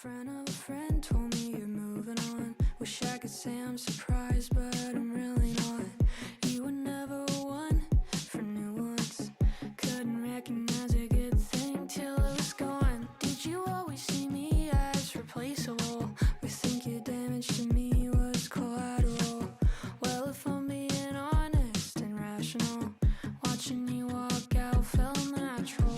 friend of a friend told me you're moving on. Wish I could say I'm surprised, but I'm really not. You were never one for new ones. Couldn't recognize a good thing till it was gone. Did you always see me as replaceable? We think your damage to me was collateral. Well, if I'm being honest and rational, watching you walk out felt natural.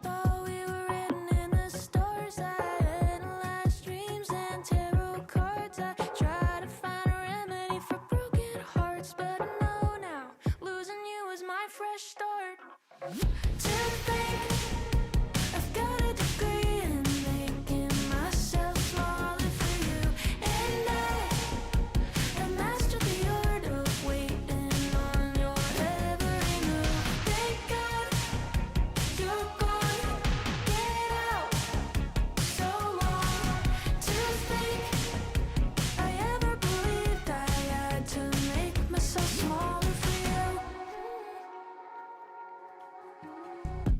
Thought we were written in the stars, I had last dreams and tarot cards. I tried to find a remedy for broken hearts, but I know now losing you was my fresh start. To think I've got a degree in making myself smaller for you, and I mastered the art of waiting on your every move. Thank God you're gone, get out. So long to think I ever believed I had to make myself smaller for you.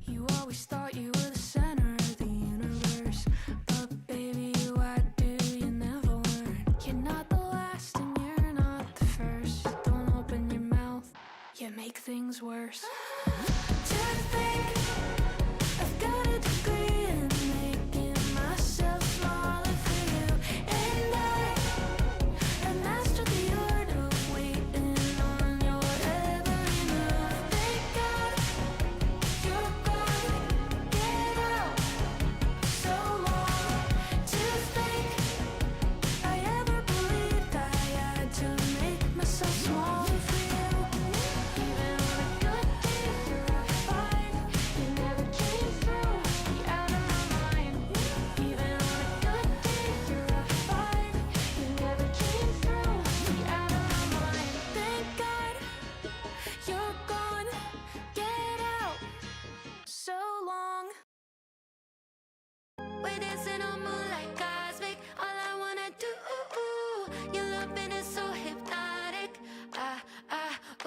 You always thought you were the center of the universe, but baby, why do you never learn? You're not the last and you're not the first. Don't open your mouth, you make things worse. To think I've got a degree in making myself smaller for you, and I mastered the art of waiting on your every move. Thank God you're gone, get out. So long to think I ever believed I had to make myself smaller for you. Even on a good day, you're fine. You never came through, you're out of my mind. Even on a good day, you're fine. You never came through, you're out of my mind. Thank God you're gone, get out. So long. We're dancing on moonlight cosmic. All I wanna do, your loving is so hypnotic.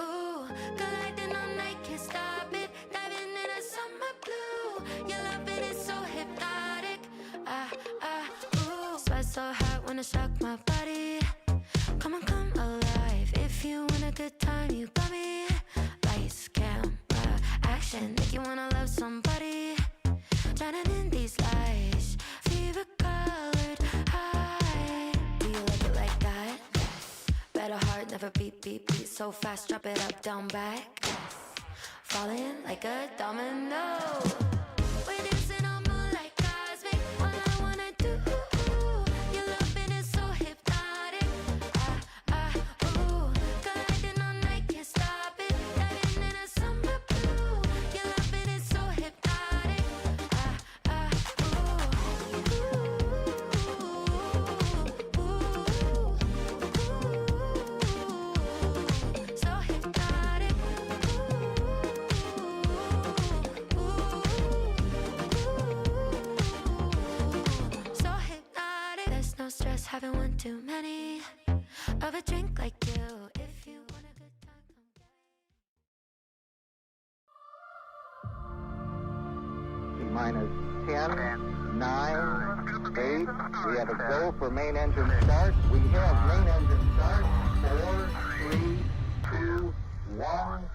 Ooh, colliding all night, can't stop it. Diving in a summer blue. Your loving is so hypnotic. Ooh, sweat so hot when I shock my body. Come on, come alive. If you want a good time, you got me. Lights, camera, action. Make you wanna love somebody. Drowning in these lights, fever colored high. Do you like it like that? Better heart, never beat, beat, beat so fast. Drop it up, down, back. Falling like a domino. We're dancing on moonlight cosmic. All I wanna do, your loving is so hypnotic. Ooh, colliding all night, can't stop it. Diving in a summer blue. Your loving is so hypnotic. So hypnotic. So hypnotic. There's no stress, having one too many of a drink like you. If you want a good time, come get it. T-minus 10, 9, 8. We have a go for main engine start. We have main engine start. 4, 3, 2, 1.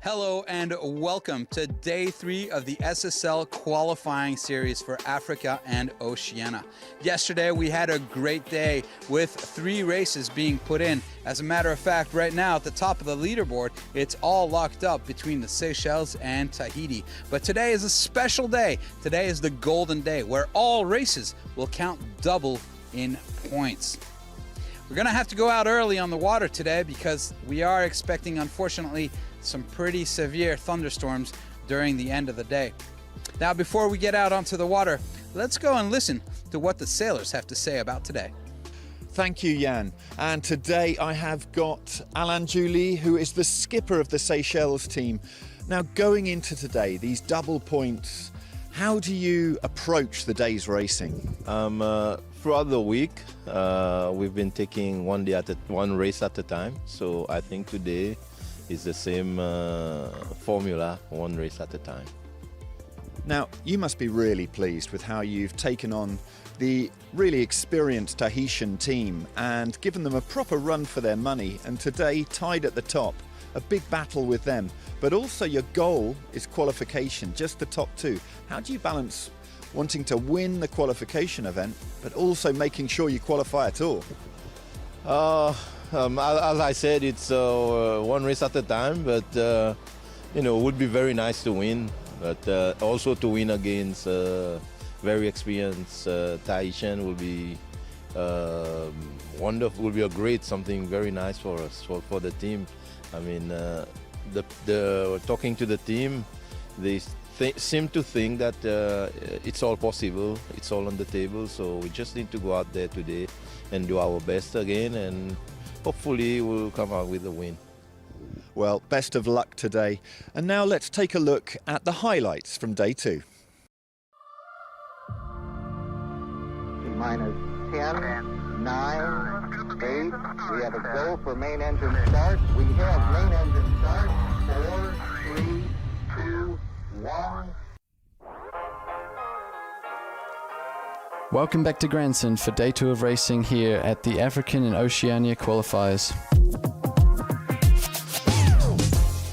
Hello and welcome to day 3 of the SSL qualifying series for Africa and Oceania. Yesterday we had a great day with 3 races being put in. As a matter of fact, right now at the top of the leaderboard, it's all locked up between the Seychelles and Tahiti. But today is a special day. Today is the golden day where all races will count double in points. We're going to have to go out early on the water today because we are expecting, unfortunately, some pretty severe thunderstorms during the end of the day. Now, before we get out onto the water, let's go and listen to what the sailors have to say about today. Thank you, Jan. And today I have got Alain Julie, who is the skipper of the Seychelles team. Now, going into today, these double points, how do you approach the day's racing? Throughout the week, we've been taking one race at a time. So I think today is the same formula, one race at a time. Now, you must be really pleased with how you've taken on the really experienced Tahitian team and given them a proper run for their money, and today tied at the top, a big battle with them. But also your goal is qualification, just the top two. How do you balance wanting to win the qualification event, but also making sure you qualify at all? As I said, it's one race at a time, but it would be very nice to win, but also to win against very experienced Tahitian will be wonderful, will be something very nice for us, for the team. I mean, talking to the team, they seem to think that it's all possible, it's all on the table, so we just need to go out there today and do our best again, and hopefully we'll come out with a win. Well, best of luck today. And now let's take a look at the highlights from day two. Minus 10, 9, 8. We have a go for main engine start. We have main engine start. 4, 3, 2, 1. Welcome back to Grandson for day two of racing here at the African and Oceania Qualifiers.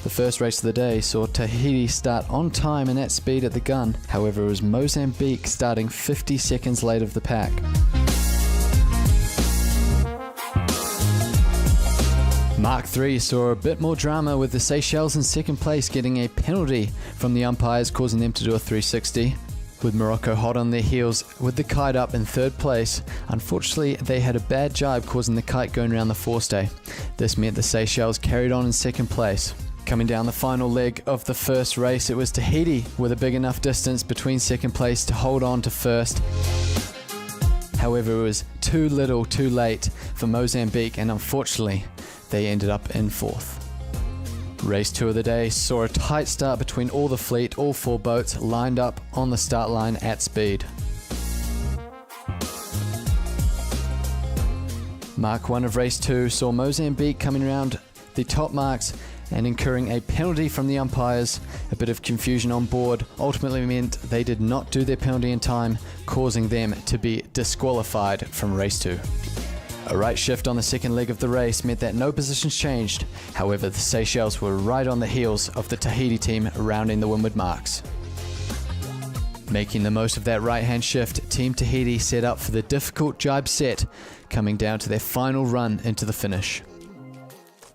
The first race of the day saw Tahiti start on time and at speed at the gun. However, it was Mozambique starting 50 seconds late of the pack. Mark 3 saw a bit more drama with the Seychelles in second place getting a penalty from the umpires, causing them to do a 360. With Morocco hot on their heels with the kite up in third place, unfortunately they had a bad jibe causing the kite going around the forestay. This meant the Seychelles carried on in second place. Coming down the final leg of the first race, it was Tahiti with a big enough distance between second place to hold on to first. However, it was too little too late for Mozambique, and unfortunately they ended up in fourth. Race 2 of the day saw a tight start between all the fleet, all four boats lined up on the start line at speed. Mark 1 of race 2 saw Mozambique coming around the top marks and incurring a penalty from the umpires. A bit of confusion on board ultimately meant they did not do their penalty in time, causing them to be disqualified from race 2. A right shift on the second leg of the race meant that no positions changed. However, the Seychelles were right on the heels of the Tahiti team rounding the windward marks. Making the most of that right-hand shift, Team Tahiti set up for the difficult jibe set, coming down to their final run into the finish.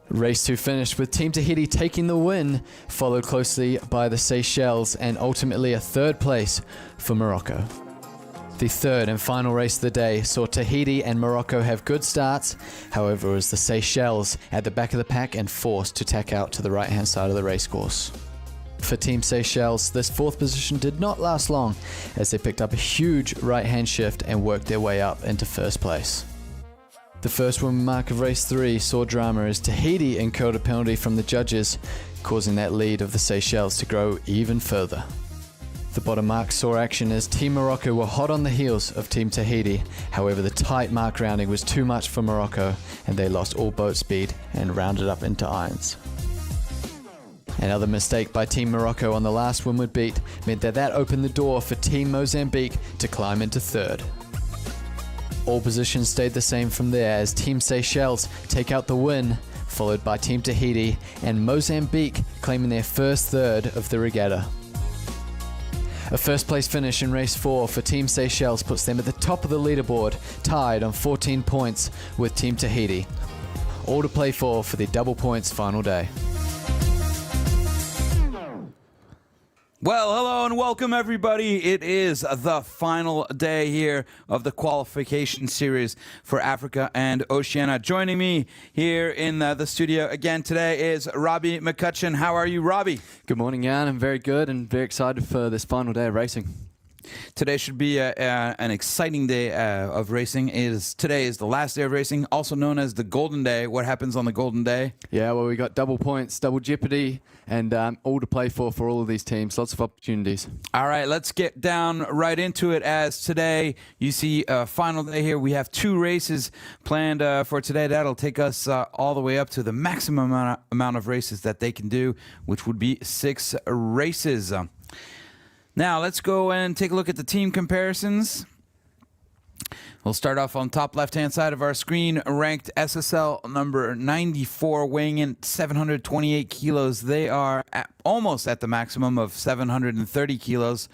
Race 2 finished with Team Tahiti taking the win, followed closely by the Seychelles, and ultimately a third place for Morocco. The third and final race of the day saw Tahiti and Morocco have good starts. However, it was the Seychelles at the back of the pack and forced to tack out to the right-hand side of the racecourse. For Team Seychelles, this fourth position did not last long as they picked up a huge right-hand shift and worked their way up into first place. The first woman mark of race 3 saw drama as Tahiti incurred a penalty from the judges, causing that lead of the Seychelles to grow even further. The bottom mark saw action as Team Morocco were hot on the heels of Team Tahiti. However, the tight mark rounding was too much for Morocco and they lost all boat speed and rounded up into irons. Another mistake by Team Morocco on the last windward beat meant that opened the door for Team Mozambique to climb into third. All positions stayed the same from there as Team Seychelles take out the win, followed by Team Tahiti and Mozambique claiming their first third of the regatta. A first place finish in race 4 for Team Seychelles puts them at the top of the leaderboard, tied on 14 points with Team Tahiti. All to play for the double points final day. Well, hello and welcome, everybody. It is the final day here of the qualification series for Africa and Oceania. Joining me here in the studio again today is Robbie McCutcheon. How are you, Robbie? Good morning, Jan. I'm very good and very excited for this final day of racing. Today should be an exciting day of racing. Today is the last day of racing, also known as the Golden Day. What happens on the Golden Day? Yeah, well, we got double points, double jeopardy, and all to play for all of these teams. Lots of opportunities. All right, let's get down right into it. As today, you see a final day here. We have 2 races planned for today. That'll take us all the way up to the maximum amount of races that they can do, which would be 6 races. Now, let's go and take a look at the team comparisons. We'll start off on top left-hand side of our screen, ranked SSL number 94, weighing in 728 kilos. They are almost at the maximum of 730 kilos.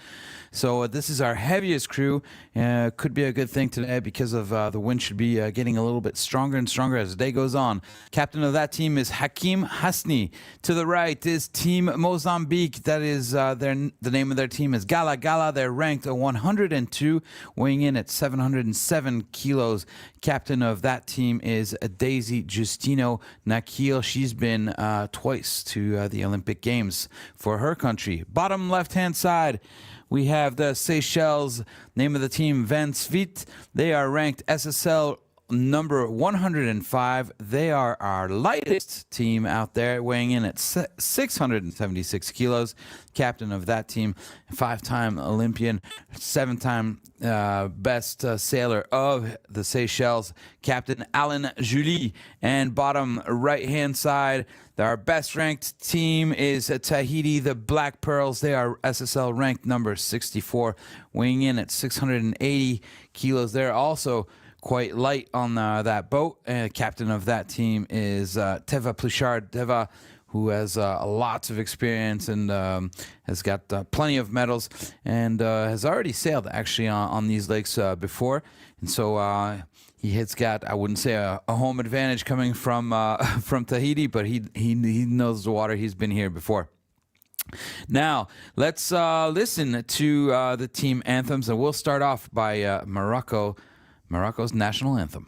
So this is our heaviest crew. Could be a good thing today because of the wind should be getting a little bit stronger and stronger as the day goes on. Captain of that team is Hakim Hasni. To the right is Team Mozambique. That is the name of their team is Gala Gala. They're ranked 102, weighing in at 707 kilos. Captain of that team is Daisy Justino Nakil. She's been twice to the Olympic Games for her country. Bottom left-hand side, we have the Seychelles, name of the team, Van Svit. They are ranked SSL number 105. They are our lightest team out there, weighing in at 676 kilos. Captain of that team, 5-time Olympian, 7-time best sailor of the Seychelles, Captain Alan Julie. And bottom right-hand side, our best ranked team is Tahiti, the Black Pearls. They are SSL ranked number 64, weighing in at 680 kilos. They're also quite light on that boat. Captain of that team is Teva Pluchard. Teva, who has lots of experience and has got plenty of medals and has already sailed actually on these lakes before. And so he has got, I wouldn't say a home advantage coming from Tahiti, but he knows the water. He's been here before. Now, let's listen to the team anthems, and we'll start off by Morocco's national anthem.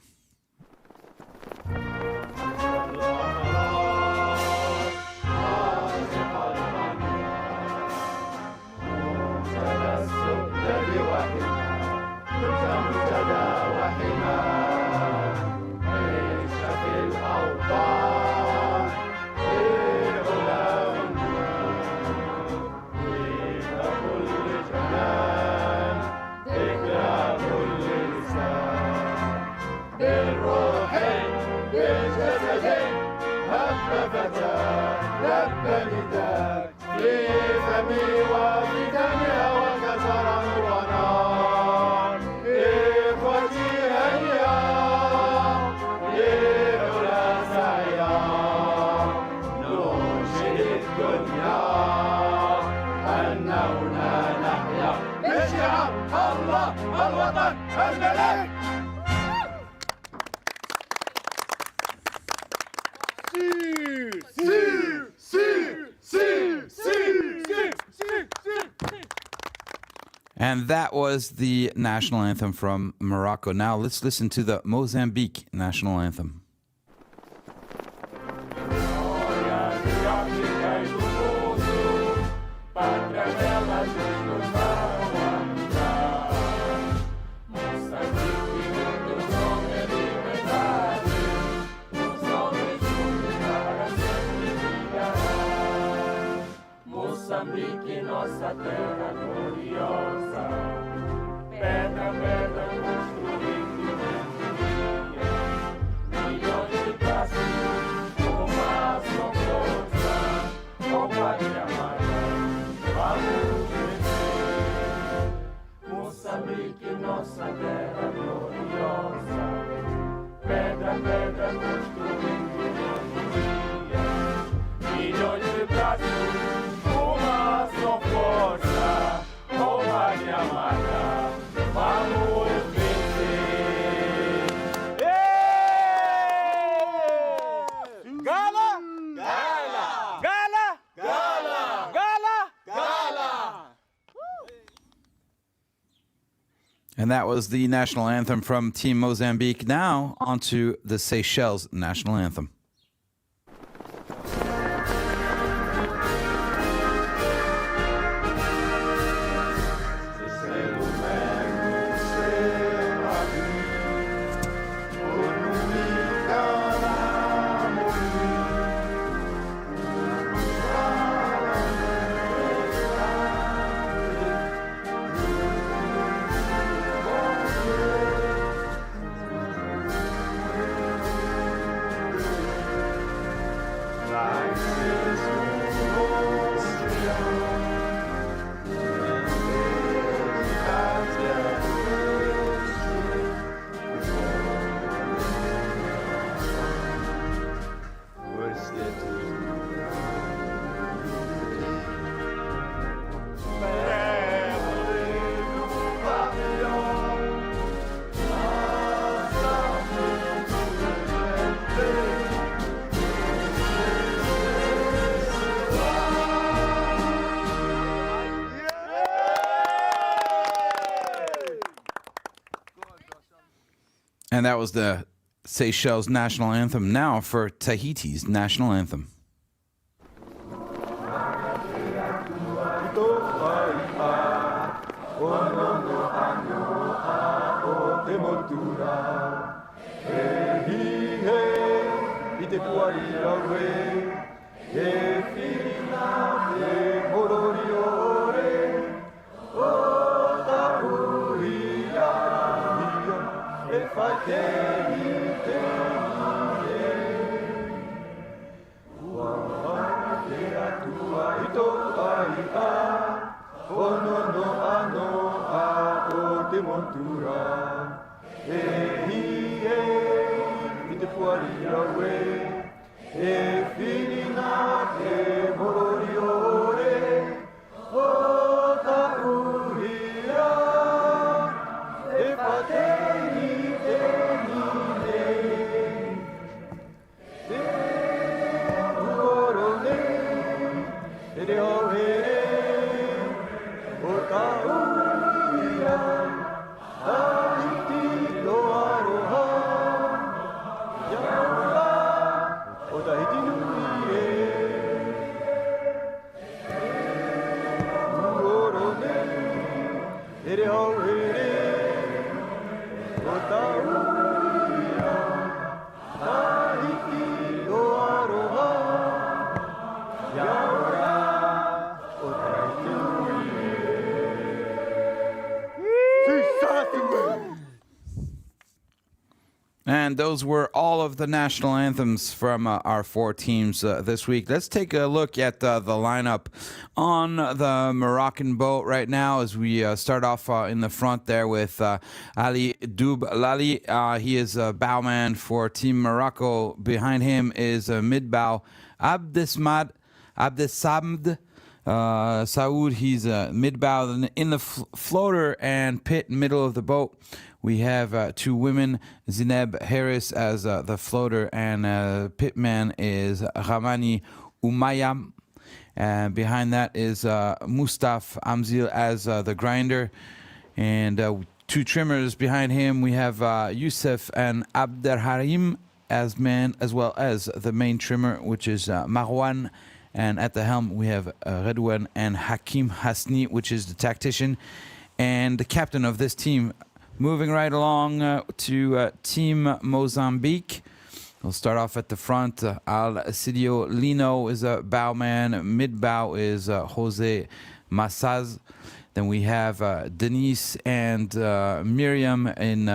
And that was the national anthem from Morocco. Now let's listen to the Mozambique national anthem. Moçambique, nossa terra gloriosa, pedra, pedra construindo milhões de braços, com mais com força, com pátria amada, vamos vencer. Moçambique, nossa terra gloriosa, pedra, pedra construindo milhões de braços. Força, oh my And that was the national anthem from Team Mozambique. Now onto the Seychelles national anthem. And that was the Seychelles national anthem. Now for Tahiti's national anthem. And those were all of the national anthems from our four teams this week. Let's take a look at the lineup on the Moroccan boat right now as we start off in the front there with Ali Doub Lali. He is a bowman for Team Morocco. Behind him is mid-bow Abdesamd Saoud. He's mid-bow. In the floater and pit middle of the boat, we have two women, Zineb Harris as the floater, and pitman is Ramani Umayam. And behind that is Mustaf Amzil as the grinder. And two trimmers behind him, we have Youssef and Abderharim as men, as well as the main trimmer, which is Marwan. And at the helm, we have Redouane and Hakim Hasni, which is the tactician. And the captain of this team. Moving right along to Team Mozambique. We'll start off at the front. Alcidio Lino is a bowman. Mid-bow is Jose Massaz. Then we have Denise and Miriam in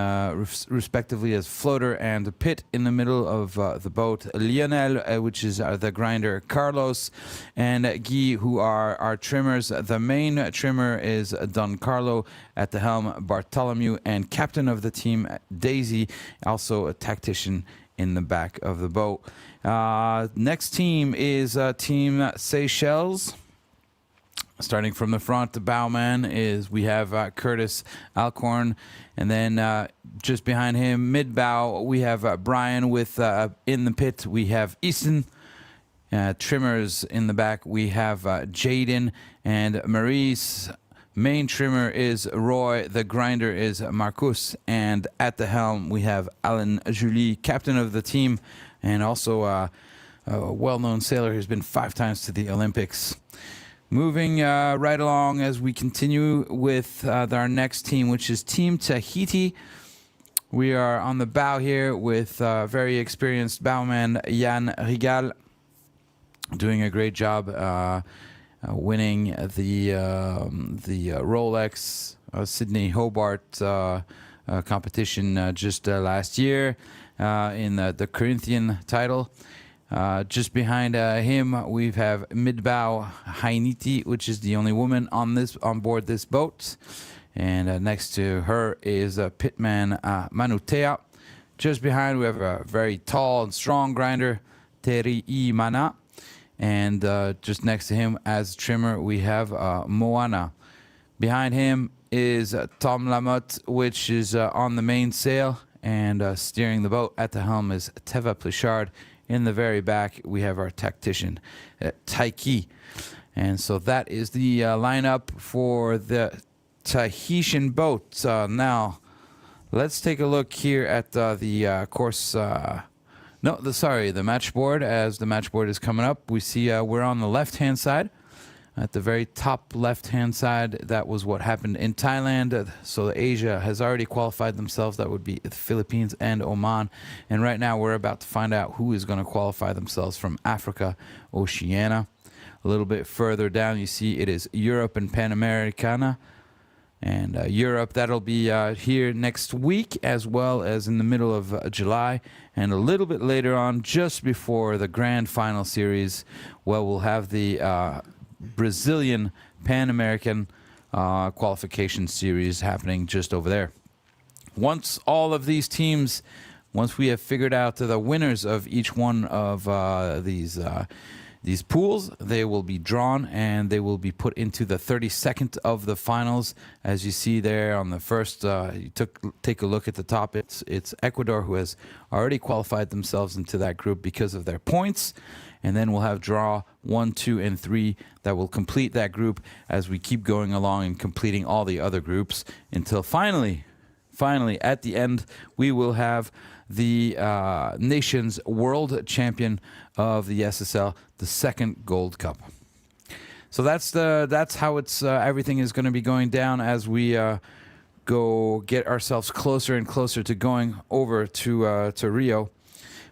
respectively as floater and pit in the middle of the boat. Lionel, which is the grinder. Carlos and Guy, who are our trimmers. The main trimmer is Don Carlo. At the helm, Bartholomew, and captain of the team, Daisy, also a tactician in the back of the boat. Next team is Team Seychelles. Starting from the front, the bowman we have Curtis Alcorn, and then just behind him, mid-bow, we have Brian with in the pit, we have Easton. Trimmers in the back, we have Jaden and Maurice. Main trimmer is Roy. The grinder is Marcus. And at the helm, we have Alan Julie, captain of the team, and also a well-known sailor who's been 5 times to the Olympics. Moving right along as we continue with our next team, which is Team Tahiti. We are on the bow here with very experienced bowman Jan Rigal, doing a great job winning the Rolex Sydney Hobart competition just last year in the Corinthian title. Just behind him, we have mid-bow Hainiti, which is the only woman on board this boat. And next to her is pitman Manutea. Just behind, we have a very tall and strong grinder, Terii Mana. And just next to him as trimmer, we have Moana. Behind him is Tom Lamotte, which is on the mainsail and steering the boat. At the helm is Teva Plichard. In the very back, we have our tactician, Taiki. And so that is the lineup for the Tahitian boat. Now, let's take a look here at the course. The match board. As the match board is coming up, we see we're on the left-hand side. At the very top left-hand side, that was what happened in Thailand. So Asia has already qualified themselves. That would be the Philippines and Oman. And right now we're about to find out who is going to qualify themselves from Africa, Oceania. A little bit further down, you see it is Europe and Pan Americana. And Europe, that'll be here next week, as well as in the middle of July. And a little bit later on, just before the grand final series, well, we'll have the Brazilian Pan American qualification series happening just over there. Once all of these teams, once we have figured out the winners of each one of these pools, they will be drawn and they will be put into the 32nd of the finals. As you see there on the first, take a look at the top. It's Ecuador who has already qualified themselves into that group because of their points. And then we'll have draw 1, 2, and 3 that will complete that group as we keep going along and completing all the other groups until finally, at the end, we will have the nation's world champion of the SSL, the second Gold Cup. So that's how it's everything is going to be going down as we go get ourselves closer and closer to going over to Rio.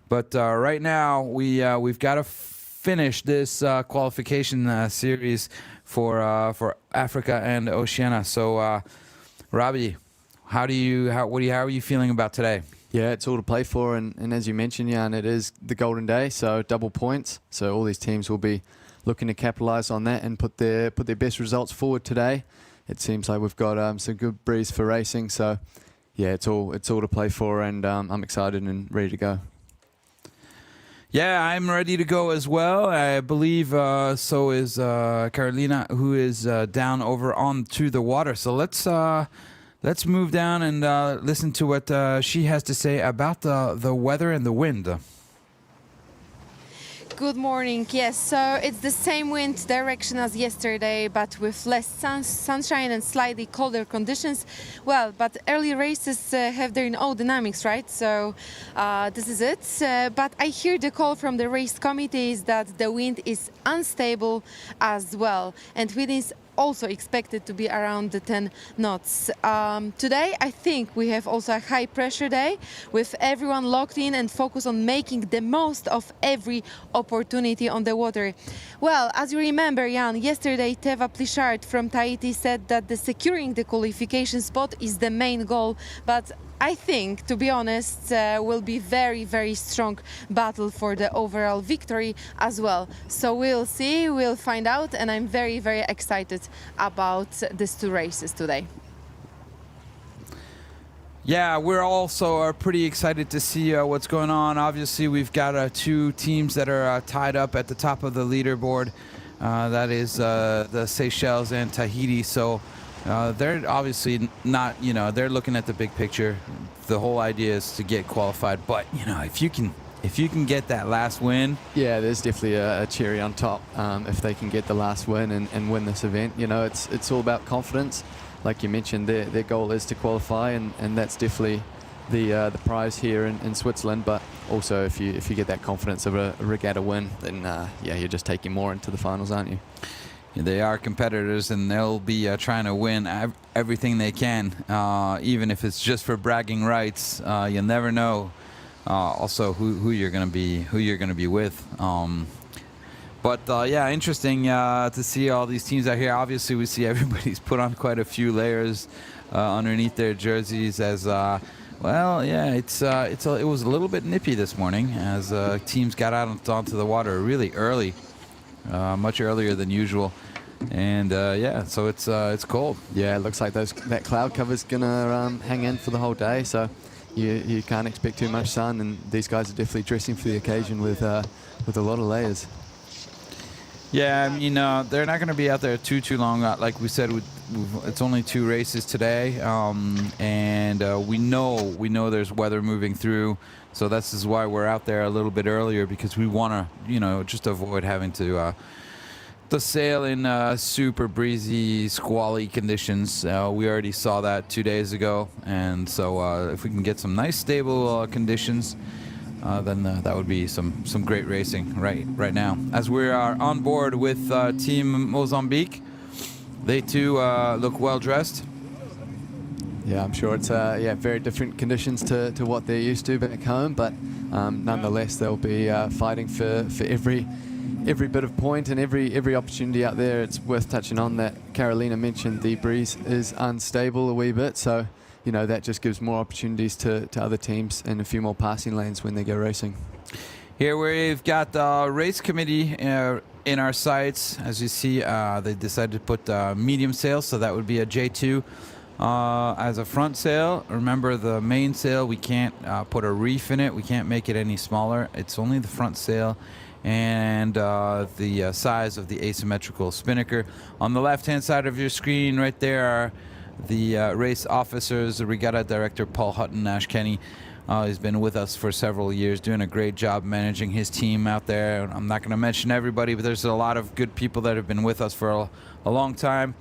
But right now, we've got to finish this qualification series for Africa and Oceania. So, Robbie, how are you feeling about today? Yeah, it's all to play for, and as you mentioned, Jan, it is the golden day, so double points. So all these teams will be looking to capitalise on that and put their best results forward today. It seems like we've got some good breeze for racing. So, yeah, it's all to play for, and I'm excited and ready to go. Yeah, I'm ready to go as well. I believe so is Carolina, who is down over onto the water. So let's move down and listen to what she has to say about the weather and the wind. Good morning. Yes, so it's the same wind direction as yesterday, but with less sunshine and slightly colder conditions. Well, but early races have their own dynamics, right? So this is it. But I hear the call from the race committee is that the wind is unstable as well, and wind is also expected to be around the 10 knots. Today, I think we have also a high pressure day with everyone locked in and focused on making the most of every opportunity on the water. Well, as you remember, Jan, yesterday Teva Plichard from Tahiti said that securing the qualification spot is the main goal, but I think, to be honest, will be very, very strong battle for the overall victory as well. So we'll see, we'll find out, and I'm very, very excited about these 2 races today. Yeah, we're also pretty excited to see what's going on. Obviously, we've got 2 teams that are tied up at the top of the leaderboard. That is the Seychelles and Tahiti. So they're obviously not, they're looking at the big picture. The whole idea is to get qualified. But, if if you can get that last win, Yeah, there's definitely a cherry on top if they can get the last win and win this event. You know, it's all about confidence. Like you mentioned, their goal is to qualify, and that's definitely the prize here in Switzerland. But also, if you get that confidence of a regatta win, then yeah, you're just taking more into the finals, aren't you? they are competitors, and they'll be trying to win everything they can, even if it's just for bragging rights. You never know. Also, who you're gonna be with. But yeah, interesting to see all these teams out here. Obviously, we see everybody's put on quite a few layers underneath their jerseys. As well, yeah, it was a little bit nippy this morning as teams got out onto the water really early, much earlier than usual. And yeah, so it's cold. Yeah, it looks like that cloud cover's gonna hang in for the whole day. So you can't expect too much sun, and these guys are definitely dressing for the occasion with a lot of layers. Yeah, I mean, they're not going to be out there too long. Like we said, it's only 2 races today, and we know there's weather moving through. So this is why we're out there a little bit earlier, because we want to, just avoid having to sail in super breezy, squally conditions. We already saw that 2 days ago, and so if we can get some nice, stable conditions, then that would be some great racing right now. As we are on board with Team Mozambique, they too look well dressed. Yeah, I'm sure it's very different conditions to what they're used to back home, but nonetheless they'll be fighting for every bit of point and every opportunity out there. It's worth touching on that Carolina mentioned the breeze is unstable a wee bit, so that just gives more opportunities to other teams and a few more passing lanes when they go racing. Here we've got the race committee in our sights. As you see, they decided to put medium sail, so that would be a J2 as a front sail. Remember, the main sail, we can't put a reef in it. We can't make it any smaller. It's only the front sail and the size of the asymmetrical spinnaker. On the left-hand side of your screen right there are the race officers, the regatta director Paul Hutton, Nash Kenny. He's been with us for several years, doing a great job managing his team out there. I'm not going to mention everybody, but there's a lot of good people that have been with us for a long time,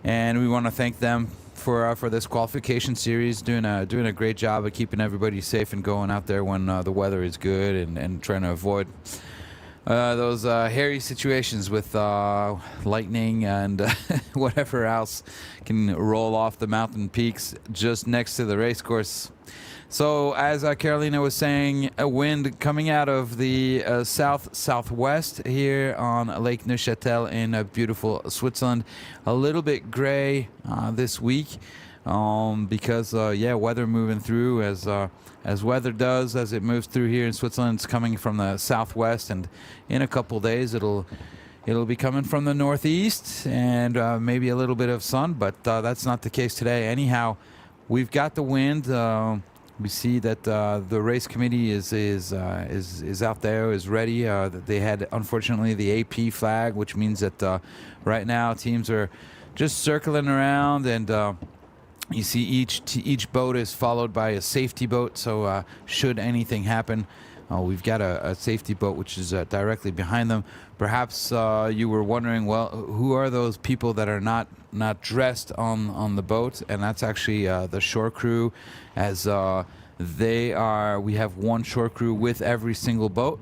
and we want to thank them for this qualification series, doing a great job of keeping everybody safe and going out there when the weather is good, and trying to avoid those hairy situations with lightning and whatever else can roll off the mountain peaks just next to the race course. So as Carolina was saying, a wind coming out of the southwest here on Lake Neuchâtel in beautiful Switzerland. A little bit gray this week because weather moving through as weather does as it moves through here in Switzerland. It's coming from the southwest, and in a couple days it'll be coming from the northeast, and maybe a little bit of sun, but that's not the case today. Anyhow, we've got the wind. We see that the race committee is out there, is ready. They had, unfortunately, the AP flag, which means that right now teams are just circling around, and you see each boat is followed by a safety boat. So should anything happen, we've got a safety boat which is directly behind them. Perhaps you were wondering, well, who are those people that are not dressed on the boat? And that's actually the shore crew, as they are. We have one shore crew with every single boat,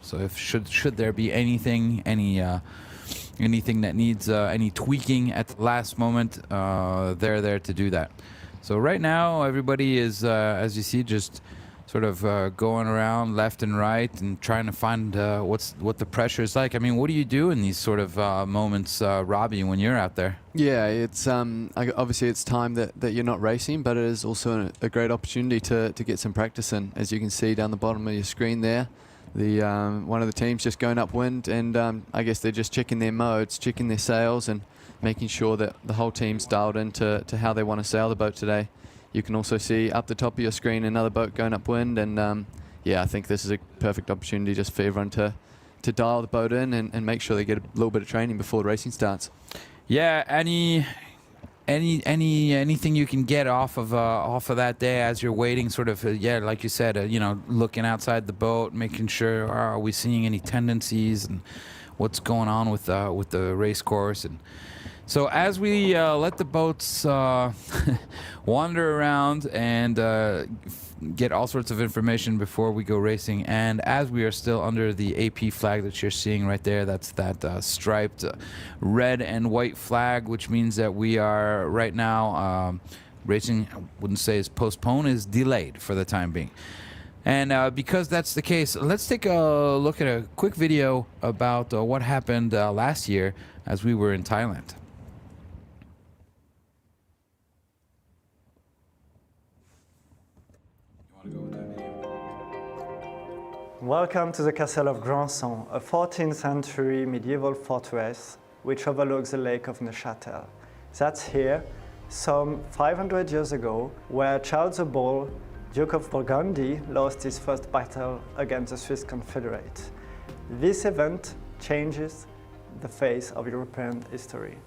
so if should there be anything that needs any tweaking at the last moment, they're there to do that. So right now everybody is, as you see, just sort of going around left and right and trying to find what the pressure is like. I mean, what do you do in these sort of moments, Robbie, when you're out there? Yeah, it's obviously it's time that you're not racing, but it is also a great opportunity to get some practice in. As you can see down the bottom of your screen there, the one of the teams just going upwind, and I guess they're just checking their modes, checking their sails, and making sure that the whole team's dialed into how they want to sail the boat today. You can also see up the top of your screen another boat going upwind, and I think this is a perfect opportunity just for everyone to dial the boat in and make sure they get a little bit of training before the racing starts. Yeah, any anything you can get off of that day as you're waiting, sort of like you said, looking outside the boat, making sure are we seeing any tendencies and what's going on with the race course. And so as we let the boats wander around and get all sorts of information before we go racing, and as we are still under the AP flag that you're seeing right there, that's that striped red and white flag, which means that we are right now racing, I wouldn't say is postponed, is delayed for the time being. And because that's the case, let's take a look at a quick video about what happened last year as we were in Thailand. Welcome to the Castle of Grandson, a 14th century medieval fortress which overlooks the lake of Neuchâtel. That's here, some 500 years ago, where Charles the Bald, Duke of Burgundy, lost his first battle against the Swiss Confederate. This event changes the face of European history.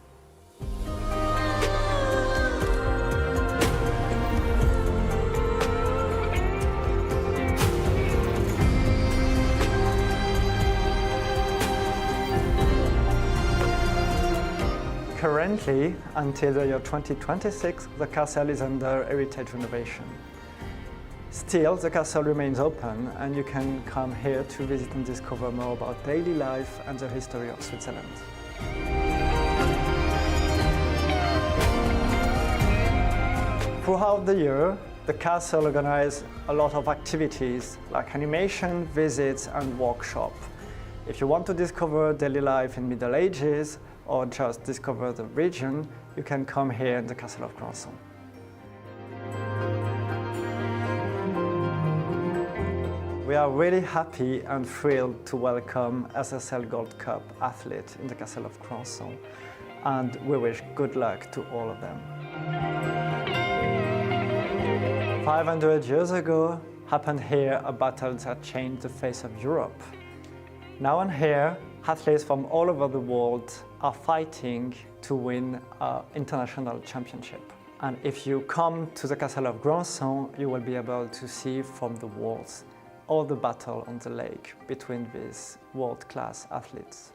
Currently, until the year 2026, the castle is under heritage renovation. Still, the castle remains open and you can come here to visit and discover more about daily life and the history of Switzerland. Throughout the year, the castle organizes a lot of activities like animation, visits and workshops. If you want to discover daily life in Middle Ages, or just discover the region, you can come here in the Castle of Grandson. We are really happy and thrilled to welcome SSL Gold Cup athletes in the Castle of Grandson, and we wish good luck to all of them. 500 years ago happened here a battle that changed the face of Europe. Now and here, athletes from all over the world are fighting to win an international championship. And if you come to the Castle of Grandson, you will be able to see from the walls all the battle on the lake between these world-class athletes.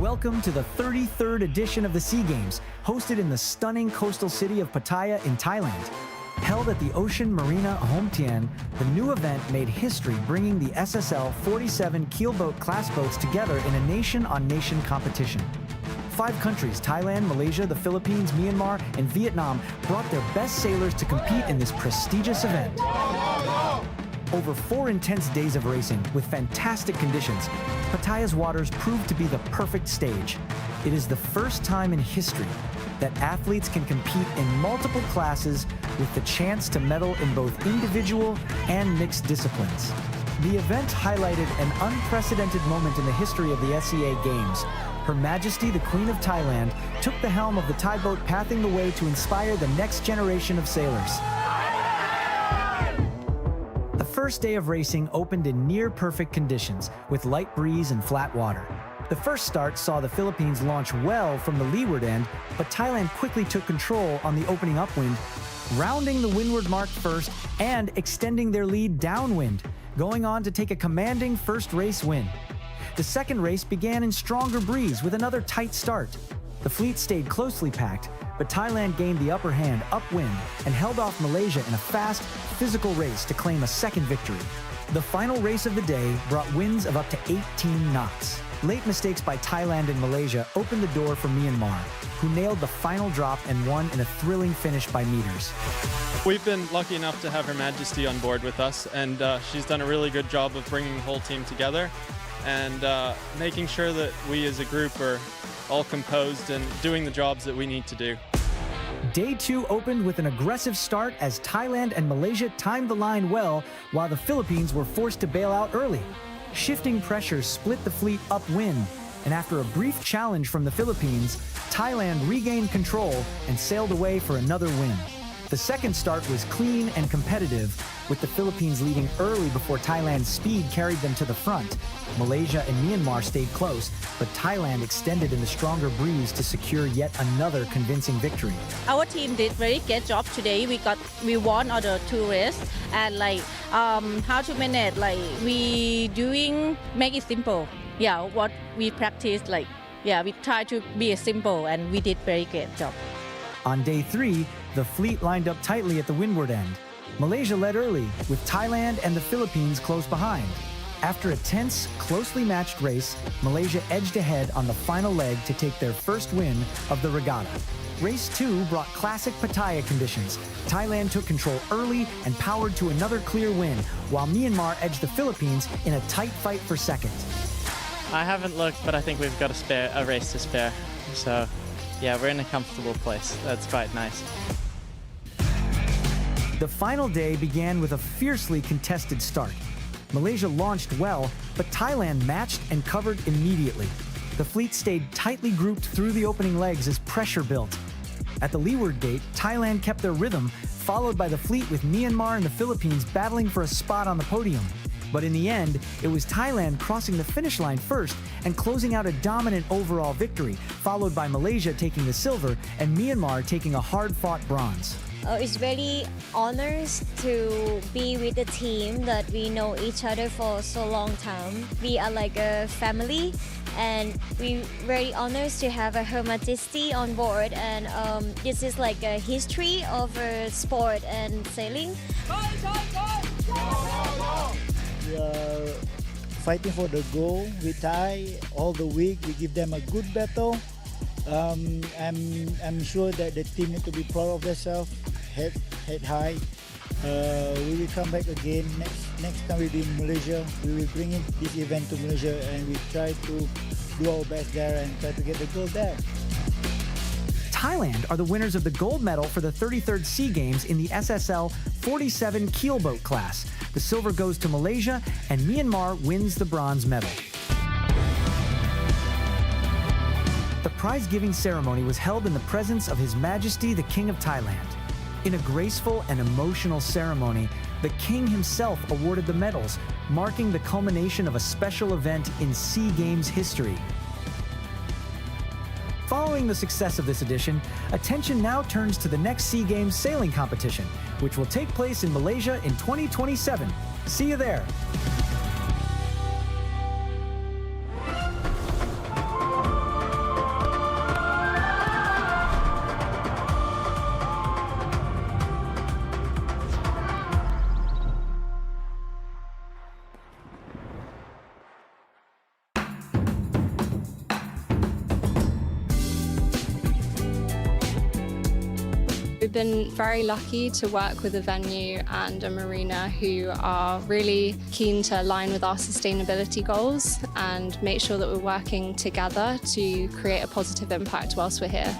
Welcome to the 33rd edition of the SEA Games, hosted in the stunning coastal city of Pattaya in Thailand. Held at the Ocean Marina Home Tien, the new event made history bringing the SSL 47 keelboat class boats together in a nation-on-nation competition. 5 countries, Thailand, Malaysia, the Philippines, Myanmar, and Vietnam, brought their best sailors to compete in this prestigious event. Over 4 intense days of racing with fantastic conditions, Pattaya's waters proved to be the perfect stage. It is the first time in history that athletes can compete in multiple classes with the chance to medal in both individual and mixed disciplines. The event highlighted an unprecedented moment in the history of the SEA Games. Her Majesty, the Queen of Thailand, took the helm of the Thai boat, paving the way to inspire the next generation of sailors. The first day of racing opened in near-perfect conditions, with light breeze and flat water. The first start saw the Philippines launch well from the leeward end, but Thailand quickly took control on the opening upwind, rounding the windward mark first and extending their lead downwind, going on to take a commanding first race win. The second race began in stronger breeze with another tight start. The fleet stayed closely packed, but Thailand gained the upper hand upwind and held off Malaysia in a fast, physical race to claim a second victory. The final race of the day brought winds of up to 18 knots. Late mistakes by Thailand and Malaysia opened the door for Myanmar. who nailed the final drop and won in a thrilling finish by meters. We've been lucky enough to have Her Majesty on board with us, and she's done a really good job of bringing the whole team together and making sure that we as a group are all composed and doing the jobs that we need to do. Day 2 opened with an aggressive start as Thailand and Malaysia timed the line well, while the Philippines were forced to bail out early. Shifting pressure split the fleet upwind, and after a brief challenge from the Philippines, Thailand regained control and sailed away for another win. The second start was clean and competitive, with the Philippines leading early before Thailand's speed carried them to the front. Malaysia and Myanmar stayed close, but Thailand extended in the stronger breeze to secure yet another convincing victory. Our team did very good job today. We won all the 2 races, and how to manage, make it simple. Yeah, what we practice, we try to be simple, and we did very good job. On day 3, the fleet lined up tightly at the windward end. Malaysia led early, with Thailand and the Philippines close behind. After a tense, closely matched race, Malaysia edged ahead on the final leg to take their first win of the regatta. Race 2 brought classic Pattaya conditions. Thailand took control early and powered to another clear win, while Myanmar edged the Philippines in a tight fight for second. I haven't looked, but I think we've got a race to spare. So, yeah, we're in a comfortable place. That's quite nice. The final day began with a fiercely contested start. Malaysia launched well, but Thailand matched and covered immediately. The fleet stayed tightly grouped through the opening legs as pressure built. At the leeward gate, Thailand kept their rhythm, followed by the fleet with Myanmar and the Philippines battling for a spot on the podium. But in the end, it was Thailand crossing the finish line first and closing out a dominant overall victory, followed by Malaysia taking the silver and Myanmar taking a hard-fought bronze. It's very honors to be with the team that we know each other for so long time. We are like a family, and we very honors to have Her Majesty on board. And this is like a history of sport and sailing. We are fighting for the goal with Thai all the week. We give them a good battle. I'm sure that the team need to be proud of themselves, head high. We will come back again next time we'll be in Malaysia. We will bring in this event to Malaysia, and we try to do our best there and try to get the gold there. Thailand are the winners of the gold medal for the 33rd SEA Games in the SSL 47 keelboat class. The silver goes to Malaysia, and Myanmar wins the bronze medal. The prize-giving ceremony was held in the presence of His Majesty the King of Thailand. In a graceful and emotional ceremony, the King himself awarded the medals, marking the culmination of a special event in SEA Games history. Following the success of this edition, attention now turns to the next SEA Games sailing competition, which will take place in Malaysia in 2027. See you there! We've been very lucky to work with a venue and a marina who are really keen to align with our sustainability goals and make sure that we're working together to create a positive impact whilst we're here.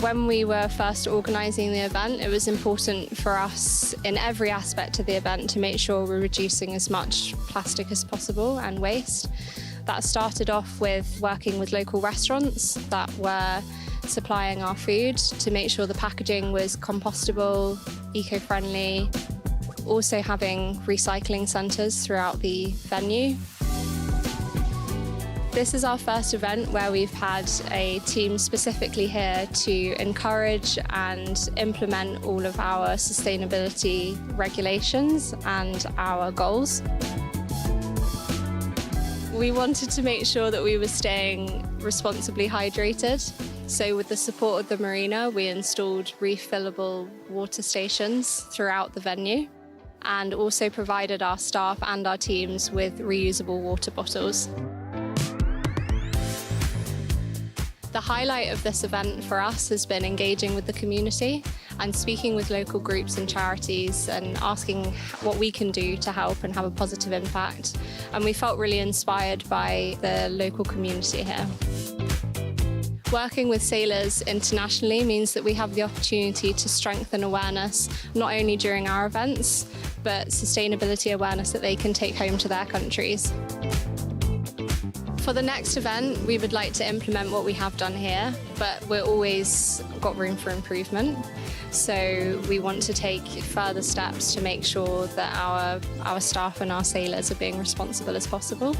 When we were first organising the event, it was important for us in every aspect of the event to make sure we're reducing as much plastic as possible and waste. That started off with working with local restaurants that were supplying our food to make sure the packaging was compostable, eco-friendly. Also having recycling centres throughout the venue. This is our first event where we've had a team specifically here to encourage and implement all of our sustainability regulations and our goals. We wanted to make sure that we were staying responsibly hydrated. So with the support of the marina, we installed refillable water stations throughout the venue and also provided our staff and our teams with reusable water bottles. The highlight of this event for us has been engaging with the community and speaking with local groups and charities and asking what we can do to help and have a positive impact. And we felt really inspired by the local community here. Working with sailors internationally means that we have the opportunity to strengthen awareness, not only during our events, but sustainability awareness that they can take home to their countries. For the next event, we would like to implement what we have done here, but we're always got room for improvement. So we want to take further steps to make sure that our staff and our sailors are being responsible as possible.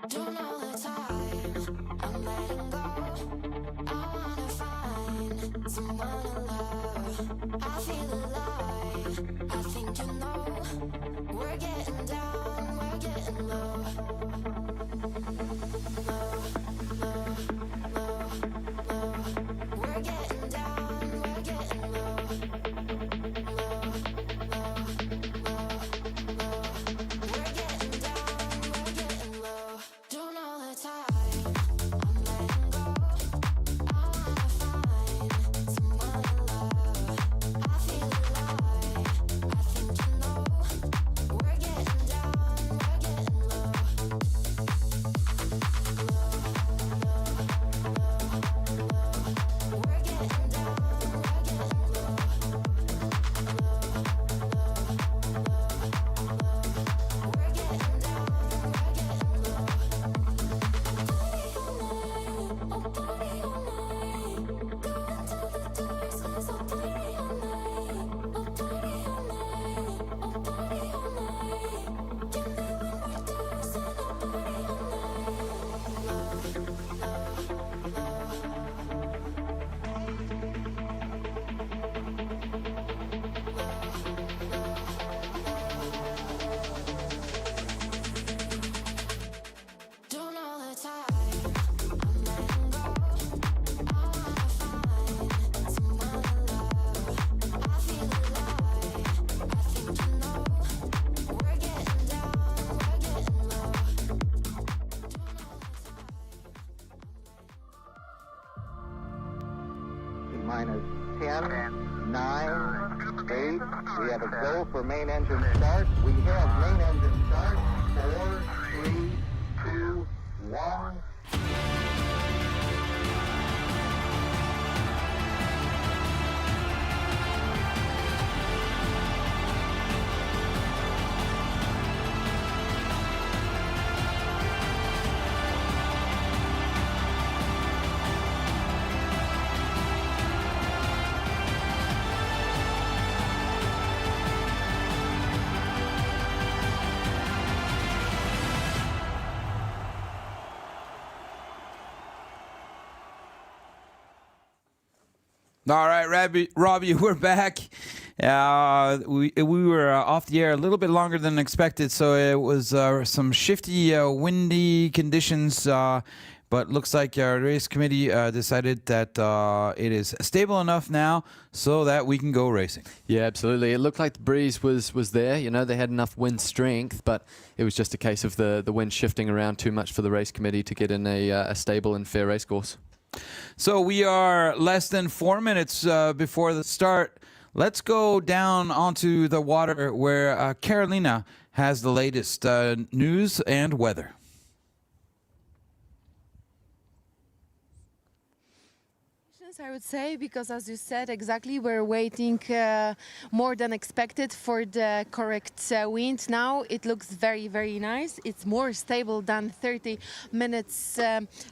Don't know the time I'm letting go. I wanna find someone to love. I feel alive. I think you know. We're getting down, we're getting low. We're getting down, we're getting low. Don't know the time I'm letting go. I wanna find someone to love. I feel alive. I think you know. We're getting down, we're getting low. We're getting down, we're getting low. Don't know the time I'm letting go. I wanna find someone to love. I feel alive. I think you know. We're getting down, we're getting low. Minus 10, 9, 8. We have a go for main engine start. We have main engine start. 4, 3, 2, 1. All right, Robbie, we're back. We were off the air a little bit longer than expected, so it was some shifty, windy conditions. But looks like our race committee decided that it is stable enough now so that we can go racing. Yeah, absolutely. It looked like the breeze was there. You know, they had enough wind strength, but it was just a case of the wind shifting around too much for the race committee to get in a stable and fair race course. So we are less than 4 minutes before the start. Let's go down onto the water where Carolina has the latest news and weather. I would say, because as you said, exactly, we're waiting more than expected for the correct wind. Now it looks very, very nice. It's more stable than 30 minutes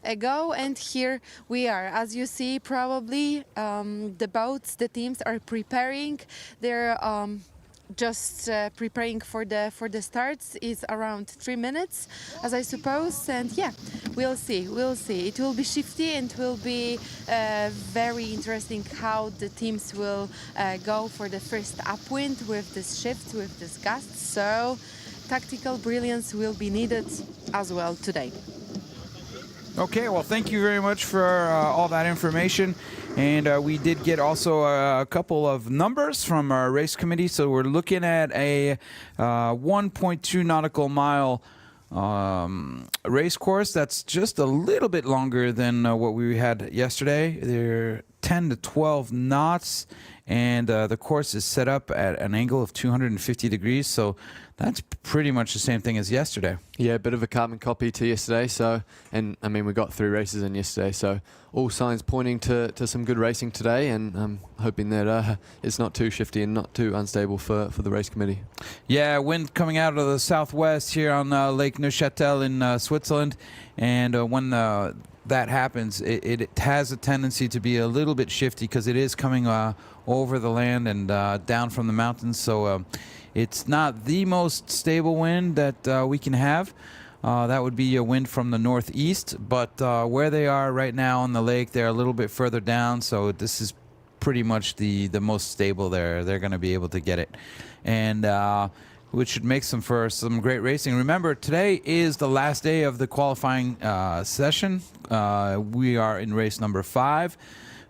ago, and here we are. As you see, probably the boats, the teams are preparing. They're just preparing for the starts. Is around 3 minutes, as I suppose, and yeah, we'll see. It will be shifty and will be very interesting how the teams will go for the first upwind with this shift, with this gust. So tactical brilliance will be needed as well today. Okay, well, thank you very much for all that information. And we did get also a couple of numbers from our race committee. So we're looking at a 1.2 nautical mile race course. That's just a little bit longer than what we had yesterday. They're 10 to 12 knots. And the course is set up at an angle of 250 degrees. So that's pretty much the same thing as yesterday. Yeah, a bit of a carbon copy to yesterday. So, and I mean, we got 3 races in yesterday. So all signs pointing to some good racing today. And I'm hoping that it's not too shifty and not too unstable for the race committee. Yeah, wind coming out of the southwest here on Lake Neuchâtel in Switzerland. And when the that happens, it has a tendency to be a little bit shifty because it is coming over the land and down from the mountains. So it's not the most stable wind that we can have. That would be a wind from the northeast, but where they are right now on the lake, they're a little bit further down, so this is pretty much the most stable there. They're going to be able to get it, and which should make them for some great racing. Remember, today is the last day of the qualifying session. We are in race number 5.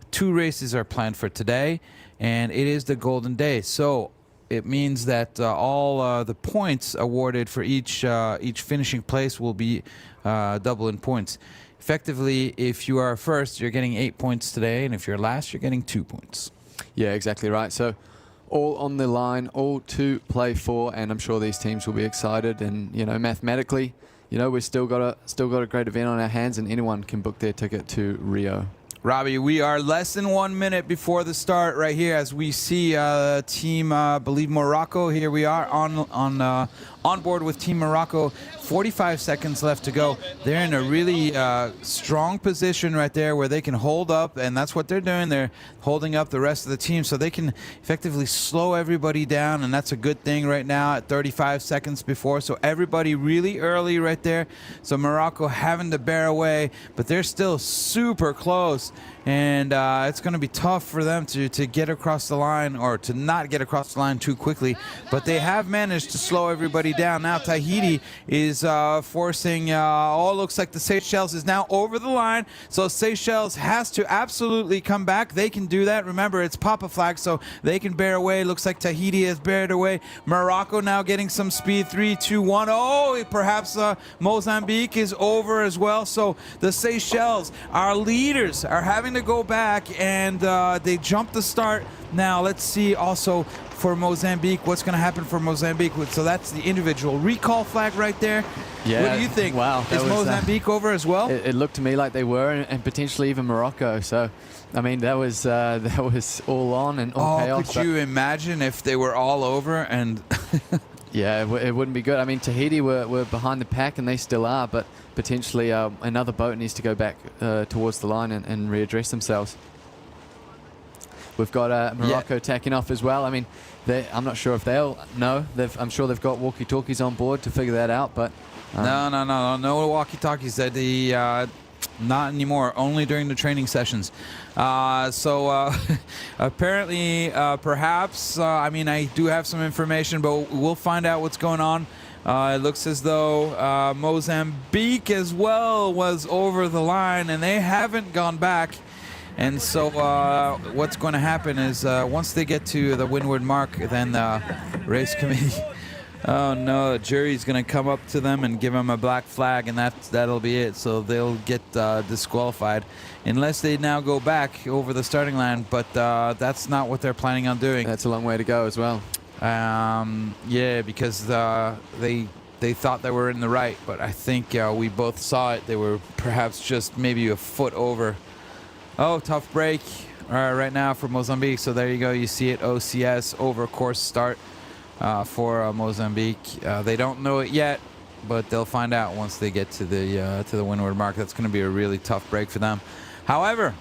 2 races are planned for today, and it is the golden day. So it means that all the points awarded for each finishing place will be double in points. Effectively, if you are first, you're getting 8 points today, and if you're last, you're getting 2 points. Yeah, exactly right. So all on the line, all to play for, and I'm sure these teams will be excited. And mathematically, we've still got a great event on our hands, and anyone can book their ticket to Rio. Robbie, we are less than 1 minute before the start right here as we see team, I believe Morocco. Here we are on board with Team Morocco. 45 seconds left to go. They're in a really strong position right there where they can hold up, and that's what they're doing. They're holding up the rest of the team so they can effectively slow everybody down, and that's a good thing right now at 35 seconds before. So everybody really early right there. So Morocco having to bear away, but they're still super close. And it's going to be tough for them to get across the line, or to not get across the line too quickly. But they have managed to slow everybody down. Now Tahiti is forcing, looks like the Seychelles is now over the line. So Seychelles has to absolutely come back. They can do that. Remember, it's Papa flag, so they can bear away. Looks like Tahiti has bared away. Morocco now getting some speed. 3, 2, 1. Oh, perhaps Mozambique is over as well. So the Seychelles, our leaders, are having to go back, and they jumped the start. Now let's see also for Mozambique what's going to happen for Mozambique. So that's the individual recall flag right there. Yeah. What do you think? Wow. Is Mozambique over as well? It looked to me like they were, and potentially even Morocco. So, I mean, that was all on and all chaos. Could you imagine if they were all over and... Yeah, it wouldn't be good. I mean, Tahiti were behind the pack, and they still are, but potentially another boat needs to go back towards the line and readdress themselves. We've got Morocco tacking off as well. I mean, I'm not sure if they'll know. I'm sure they've got walkie-talkies on board to figure that out, but... No walkie-talkies. Not anymore, only during the training sessions. So apparently, perhaps, I do have some information, but we'll find out what's going on. It looks as though Mozambique as well was over the line, and they haven't gone back. And so what's going to happen is once they get to the windward mark, then the race committee... Oh no, the jury's going to come up to them and give them a black flag, and that'll be it. So they'll get disqualified unless they now go back over the starting line, but that's not what they're planning on doing. That's a long way to go as well. Yeah, because they thought they were in the right, but I think we both saw it. They were perhaps just maybe a foot over. Oh, tough break right now for Mozambique. So there you go. You see it, OCS over course start. For Mozambique. They don't know it yet, but they'll find out once they get to the windward mark. That's going to be a really tough break for them. However,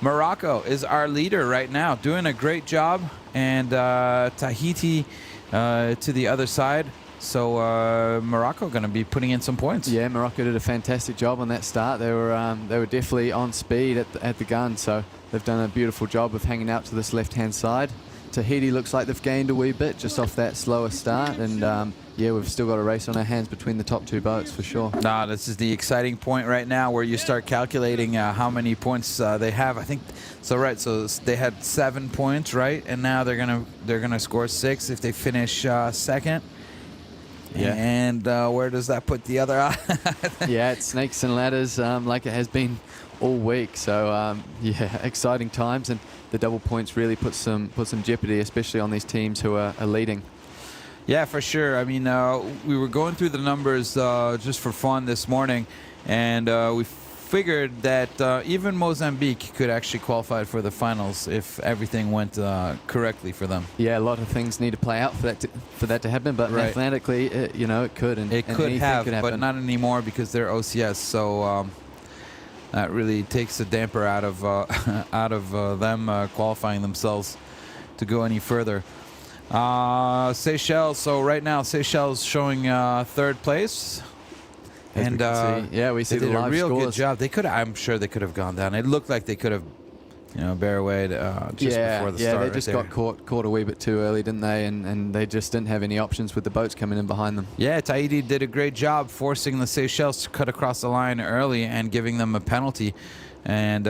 Morocco is our leader right now, doing a great job, and Tahiti to the other side. So Morocco going to be putting in some points. Yeah, Morocco did a fantastic job on that start. They were definitely on speed at the gun, so they've done a beautiful job of hanging out to this left-hand side. Tahiti looks like they've gained a wee bit just off that slower start, and we've still got a race on our hands between the top 2 boats for sure. This is the exciting point right now where you start calculating how many points they have. I think so. Right, so they had 7 points, right, and now they're gonna score 6 if they finish second. Yeah. And where does that put the other? Yeah, it's snakes and ladders like it has been all week. So exciting times, and the double points really put some jeopardy, especially on these teams who are leading. Yeah, for sure. I mean, we were going through the numbers just for fun this morning, and we figured that even Mozambique could actually qualify for the finals if everything went correctly for them. Yeah, a lot of things need to play out for that to happen, but right. Mathematically, it could. And it could have, but not anymore because they're OCS. So that really takes the damper out of them qualifying themselves to go any further. Seychelles. So right now, Seychelles showing third place. As And we can see, we see they the did a live real good scores. job. They could, I'm sure, they could have gone down. It looked like they could have, barrowed just before the start. they right just there. got caught a wee bit too early, didn't they? And they just didn't have any options with the boats coming in behind them. Yeah, Tahiti did a great job forcing the Seychelles to cut across the line early and giving them a penalty. And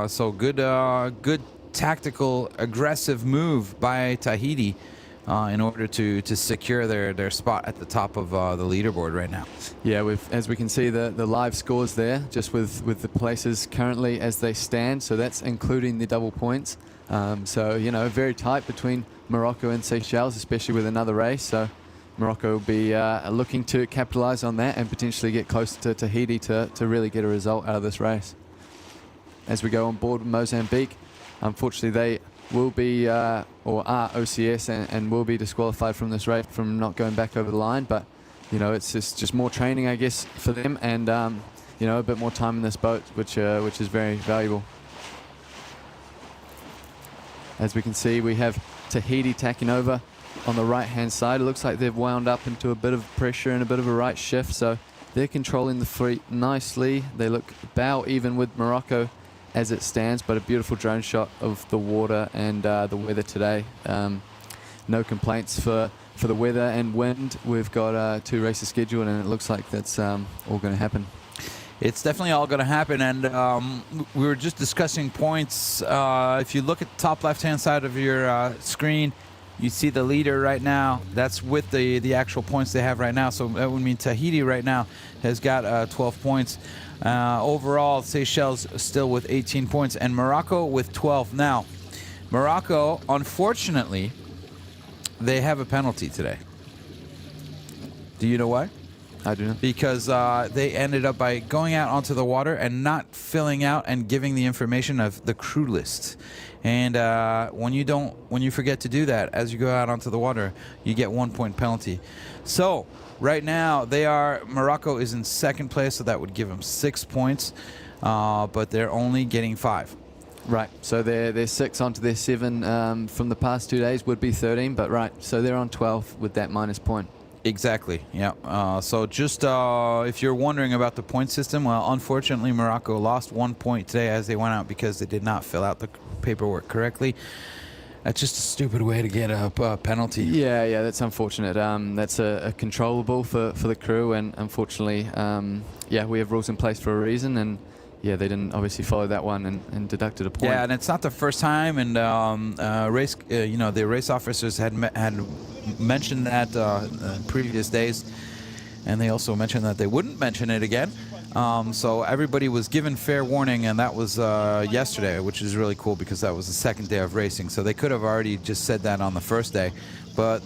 so good tactical, aggressive move by Tahiti in order to secure their spot at the top of the leaderboard right now. Yeah, as we can see the live scores there, just with the places currently as they stand. So that's including the double points. So, very tight between Morocco and Seychelles, especially with another race. So Morocco will be looking to capitalize on that and potentially get close to Tahiti to really get a result out of this race. As we go on board with Mozambique, unfortunately they will be or are OCS and will be disqualified from this race from not going back over the line. But it's just more training, I guess, for them, and a bit more time in this boat, which is very valuable. As we can see, we have Tahiti tacking over on the right hand side. It looks like they've wound up into a bit of pressure and a bit of a right shift, so they're controlling the fleet nicely. They look bow even with Morocco as it stands, but a beautiful drone shot of the water and the weather today. No complaints for the weather and wind. We've got 2 races scheduled, and it looks like that's all going to happen. It's definitely all going to happen, and we were just discussing points. If you look at the top left-hand side of your screen, you see the leader right now. That's with the actual points they have right now. So that would mean Tahiti right now has got 12 points. Overall, Seychelles still with 18 points, and Morocco with 12. Now, Morocco, unfortunately, they have a penalty today. Do you know why? I do not. Because they ended up by going out onto the water and not filling out and giving the information of the crew list. And when you forget to do that as you go out onto the water, you get 1 point penalty. So right now Morocco is in second place, so that would give them 6 points, but they're only getting 5. Right, so they're 6 onto their 7 from the past 2 days would be 13, but right, so they're on 12 with that minus point. Exactly, yeah. So just if you're wondering about the point system, well, unfortunately, Morocco lost 1 point today as they went out because they did not fill out the paperwork correctly. That's just a stupid way to get a penalty. Yeah, that's unfortunate. That's a controllable for the crew, and unfortunately, we have rules in place for a reason, and they didn't obviously follow that one and deducted a point. Yeah, and it's not the first time, and the race officers had mentioned that previous days, and they also mentioned that they wouldn't mention it again. So everybody was given fair warning, and that was yesterday, which is really cool because that was the second day of racing. So they could have already just said that on the first day. But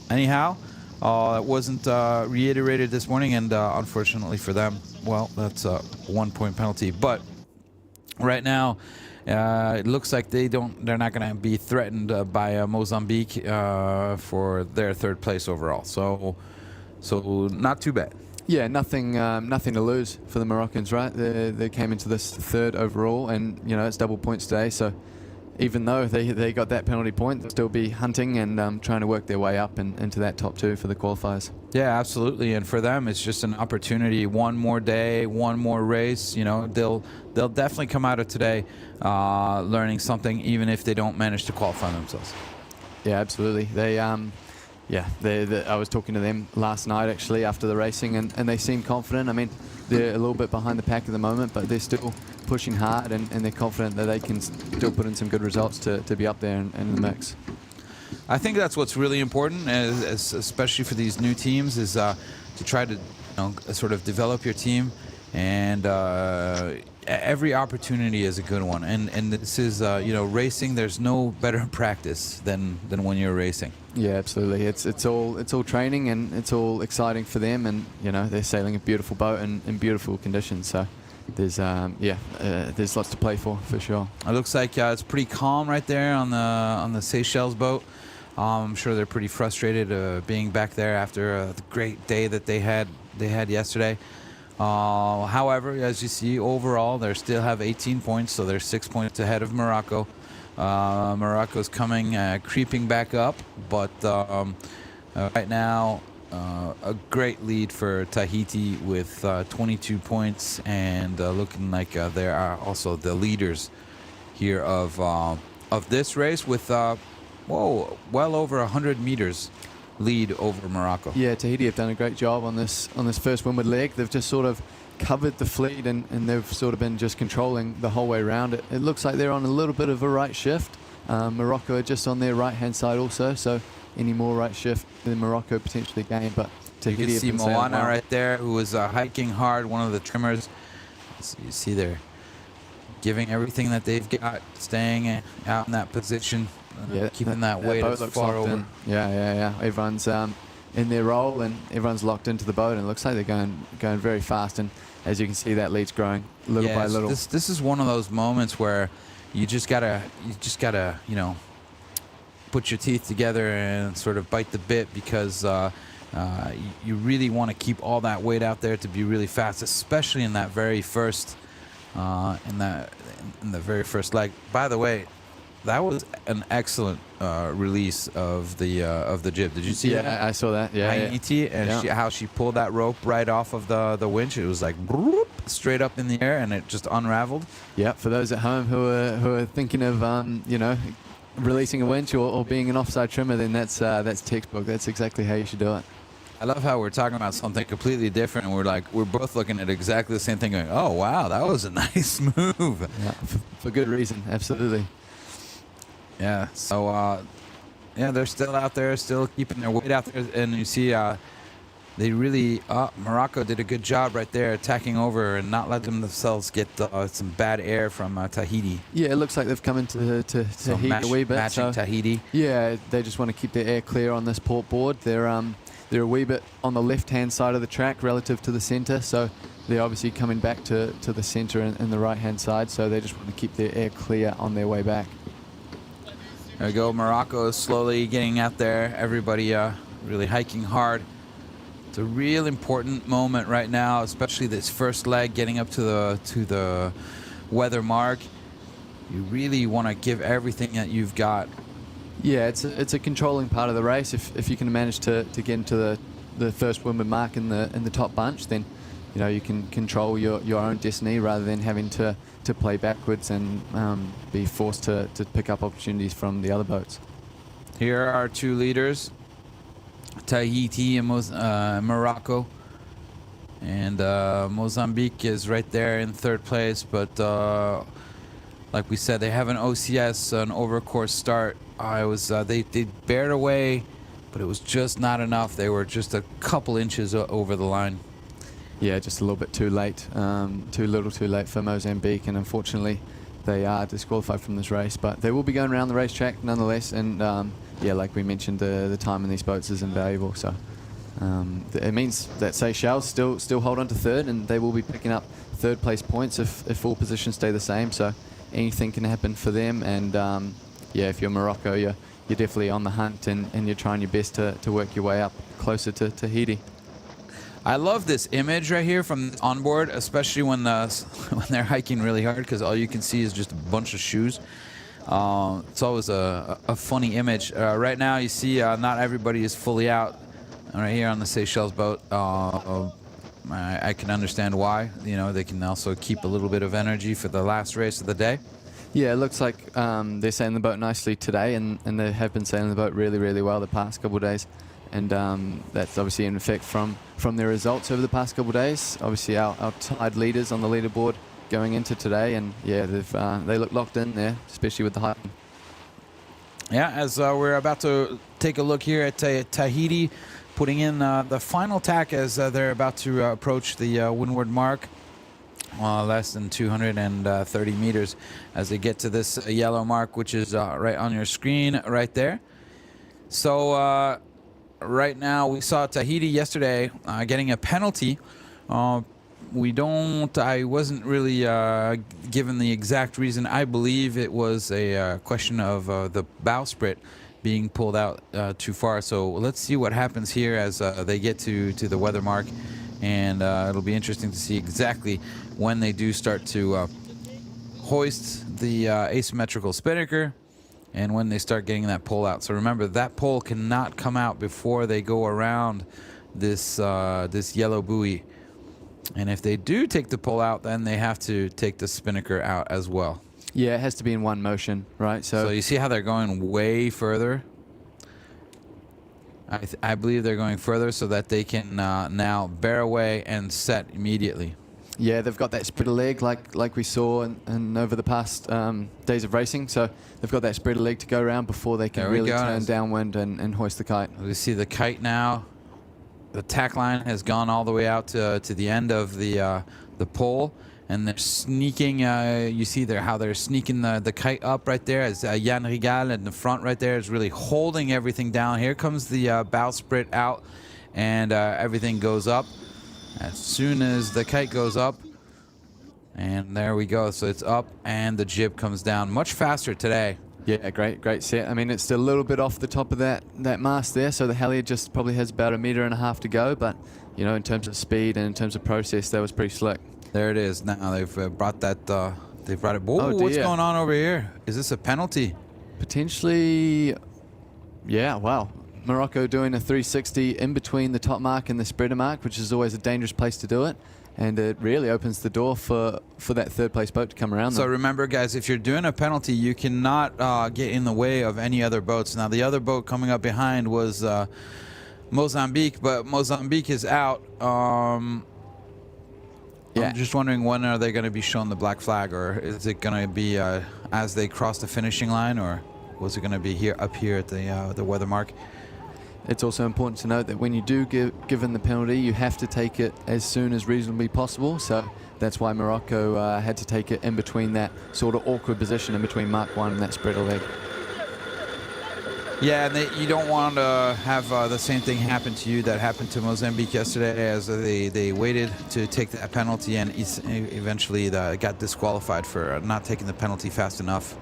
anyhow, it wasn't reiterated this morning, and unfortunately for them, well, that's a 1 point penalty. But right now, it looks like they're not going to be threatened by Mozambique for their third place overall. So not too bad. Yeah, nothing to lose for the Moroccans, right? They came into this third overall, and it's double points today. So even though they got that penalty point, they'll still be hunting and trying to work their way up into that top 2 for the qualifiers. Yeah, absolutely. And for them, it's just an opportunity. One more day, one more race. They'll definitely come out of today learning something, even if they don't manage to qualify themselves. Yeah, absolutely. I was talking to them last night actually after the racing, and they seem confident. I mean, they're a little bit behind the pack at the moment, but they're still pushing hard, and they're confident that they can still put in some good results to be up there and in the mix. I think that's what's really important, especially for these new teams, is to try to sort of develop your team, and every opportunity is a good one. And this is racing. There's no better practice than when you're racing. Yeah, absolutely. It's all training, and it's all exciting for them, and they're sailing a beautiful boat in beautiful conditions. So there's lots to play for sure. It looks like it's pretty calm right there on the Seychelles boat. I'm sure they're pretty frustrated being back there after the great day that they had yesterday. However, as you see, overall, they still have 18 points, so they're 6 points ahead of Morocco. Morocco's coming, creeping back up, but right now, a great lead for Tahiti with 22 points, and looking like they are also the leaders here of this race with well over 100 meters lead over Morocco. Yeah, Tahiti have done a great job on this first windward leg. They've just sort of covered the fleet, and they've sort of been just controlling the whole way around. It looks like they're on a little bit of a right shift. Morocco are just on their right hand side also, so any more right shift than Morocco potentially gain. But Tahiti, you can see have been sailing Moana well. right there, who was hiking hard, one of the trimmers. So you see they're giving everything that they've got, staying out in that position, keeping that weight boat as looks far locked over. in. Yeah. Everyone's in their role, and everyone's locked into the boat, and it looks like they're going very fast. And as you can see, that lead's growing little by little. This is one of those moments where you just gotta put your teeth together and sort of bite the bit, because you really want to keep all that weight out there to be really fast, especially in that very first in the very first leg. By the way, that was an excellent release of the jib. Did you see that? Yeah, I saw that. Yeah, Haiti, and how she pulled that rope right off of the winch. It was like straight up in the air, and it just unraveled. Yeah, for those at home who are thinking of releasing a winch or being an offside trimmer, then that's textbook. That's exactly how you should do it. I love how we're talking about something completely different, and we're both looking at exactly the same thing, going, "Oh wow, that was a nice move." Yeah, for good reason, absolutely. Yeah. So they're still out there, still keeping their weight out there, and you see they really Morocco did a good job right there, attacking over and not letting themselves get some bad air from Tahiti. Yeah, it looks like they've come into Tahiti a wee bit. Matching Tahiti. Yeah, they just want to keep their air clear on this port board. They're a wee bit on the left-hand side of the track relative to the centre, so they're obviously coming back to the centre and the right-hand side, so they just want to keep their air clear on their way back. There we go. Morocco is slowly getting out there. Everybody really hiking hard. It's a real important moment right now, especially this first leg, getting up to the weather mark. You really want to give everything that you've got. Yeah, it's a controlling part of the race. If you can manage to get into the first windward mark in the top bunch, then you can control your own destiny rather than having to play backwards and be forced to pick up opportunities from the other boats. Here are our two leaders, Tahiti and Morocco, and Mozambique is right there in third place, but like we said, they have an OCS, an overcourse start. They bared away, but it was just not enough. They were just a couple inches over the line. Yeah, just a little bit too late, too little too late for Mozambique, and unfortunately they are disqualified from this race, but they will be going around the racetrack nonetheless, and like we mentioned, the time in these boats is invaluable, so it means that Seychelles still hold on to third, and they will be picking up third place points if all positions stay the same, so anything can happen for them, and if you're Morocco, you're definitely on the hunt, and you're trying your best to work your way up closer to Tahiti. I love this image right here from onboard, especially when they're hiking really hard, because all you can see is just a bunch of shoes. It's always a funny image. Right now, you see not everybody is fully out right here on the Seychelles boat. I can understand why. They can also keep a little bit of energy for the last race of the day. Yeah, it looks like they're sailing the boat nicely today, and they have been sailing the boat really, really well the past couple of days. And that's obviously in effect from their results over the past couple of days. Obviously, our tied leaders on the leaderboard going into today, and they look locked in there, especially with the hiking. Yeah, as we're about to take a look here at Tahiti, putting in the final tack as they're about to approach the windward mark. Less than 230 meters as they get to this yellow mark, which is right on your screen right there. So right now we saw Tahiti yesterday getting a penalty. I wasn't really given the exact reason. I believe it was a question of the bowsprit being pulled out too far. So let's see what happens here as they get to the weather mark. and it'll be interesting to see exactly when they do start to hoist the asymmetrical spinnaker and when they start getting that pole out. So remember, that pole cannot come out before they go around this this yellow buoy. And if they do take the pole out, then they have to take the spinnaker out as well. Yeah, it has to be in one motion, right? So you see how they're going way further? I believe they're going further so that they can now bear away and set immediately. Yeah, they've got that spreader leg like we saw and over the past days of racing. So they've got that spreader leg to go around before they can really turn downwind and hoist the kite. We see the kite now. The tack line has gone all the way out to the end of the pole, and they're sneaking. You see there how they're sneaking the kite up right there. As Jan Rigal in the front right there is really holding everything down. Here comes the bowsprit out, and everything goes up. As soon as the kite goes up, and there we go. So it's up, and the jib comes down much faster today. Yeah, great set. I mean, it's still a little bit off the top of that mast there, so the halyard just probably has about 1.5 meters to go. But you know, in terms of speed and in terms of process, that was pretty slick. There it is. Now they've brought that. They've brought it. Oh, what's going on over here? Is this a penalty? Potentially. Yeah. Wow. Morocco doing a 360 in between the top mark and the spreader mark, which is always a dangerous place to do it. And it really opens the door for that third place boat to come around. So remember, guys, if you're doing a penalty, you cannot get in the way of any other boats. Now, the other boat coming up behind was Mozambique, but Mozambique is out. I'm just wondering, when are they going to be shown the black flag, or is it going to be as they cross the finishing line, or was it going to be up here at the weather mark? It's also important to note that when you do given the penalty, you have to take it as soon as reasonably possible. So that's why Morocco had to take it in between that sort of awkward position in between Mark 1 and that spreader leg. Yeah, and you don't want to have the same thing happen to you that happened to Mozambique yesterday, as they waited to take that penalty and eventually got disqualified for not taking the penalty fast enough.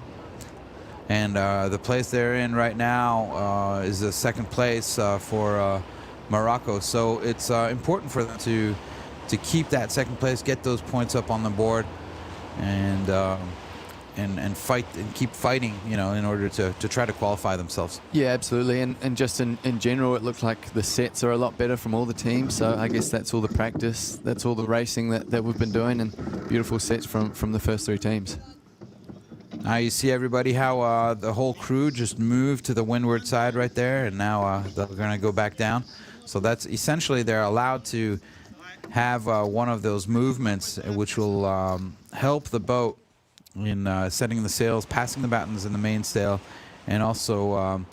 And the place they're in right now is the second place for Morocco. So it's important for them to keep that second place, get those points up on the board, and fight and keep fighting, you know, in order to try to qualify themselves. Yeah, absolutely. And just in general, it looks like the sets are a lot better from all the teams. So I guess that's all the practice, that's all the racing that we've been doing, and beautiful sets from the first three teams. Now you see, everybody, how the whole crew just moved to the windward side right there, and now they're going to go back down. So that's essentially, they're allowed to have one of those movements which will help the boat in setting the sails, passing the battens in the mainsail, and also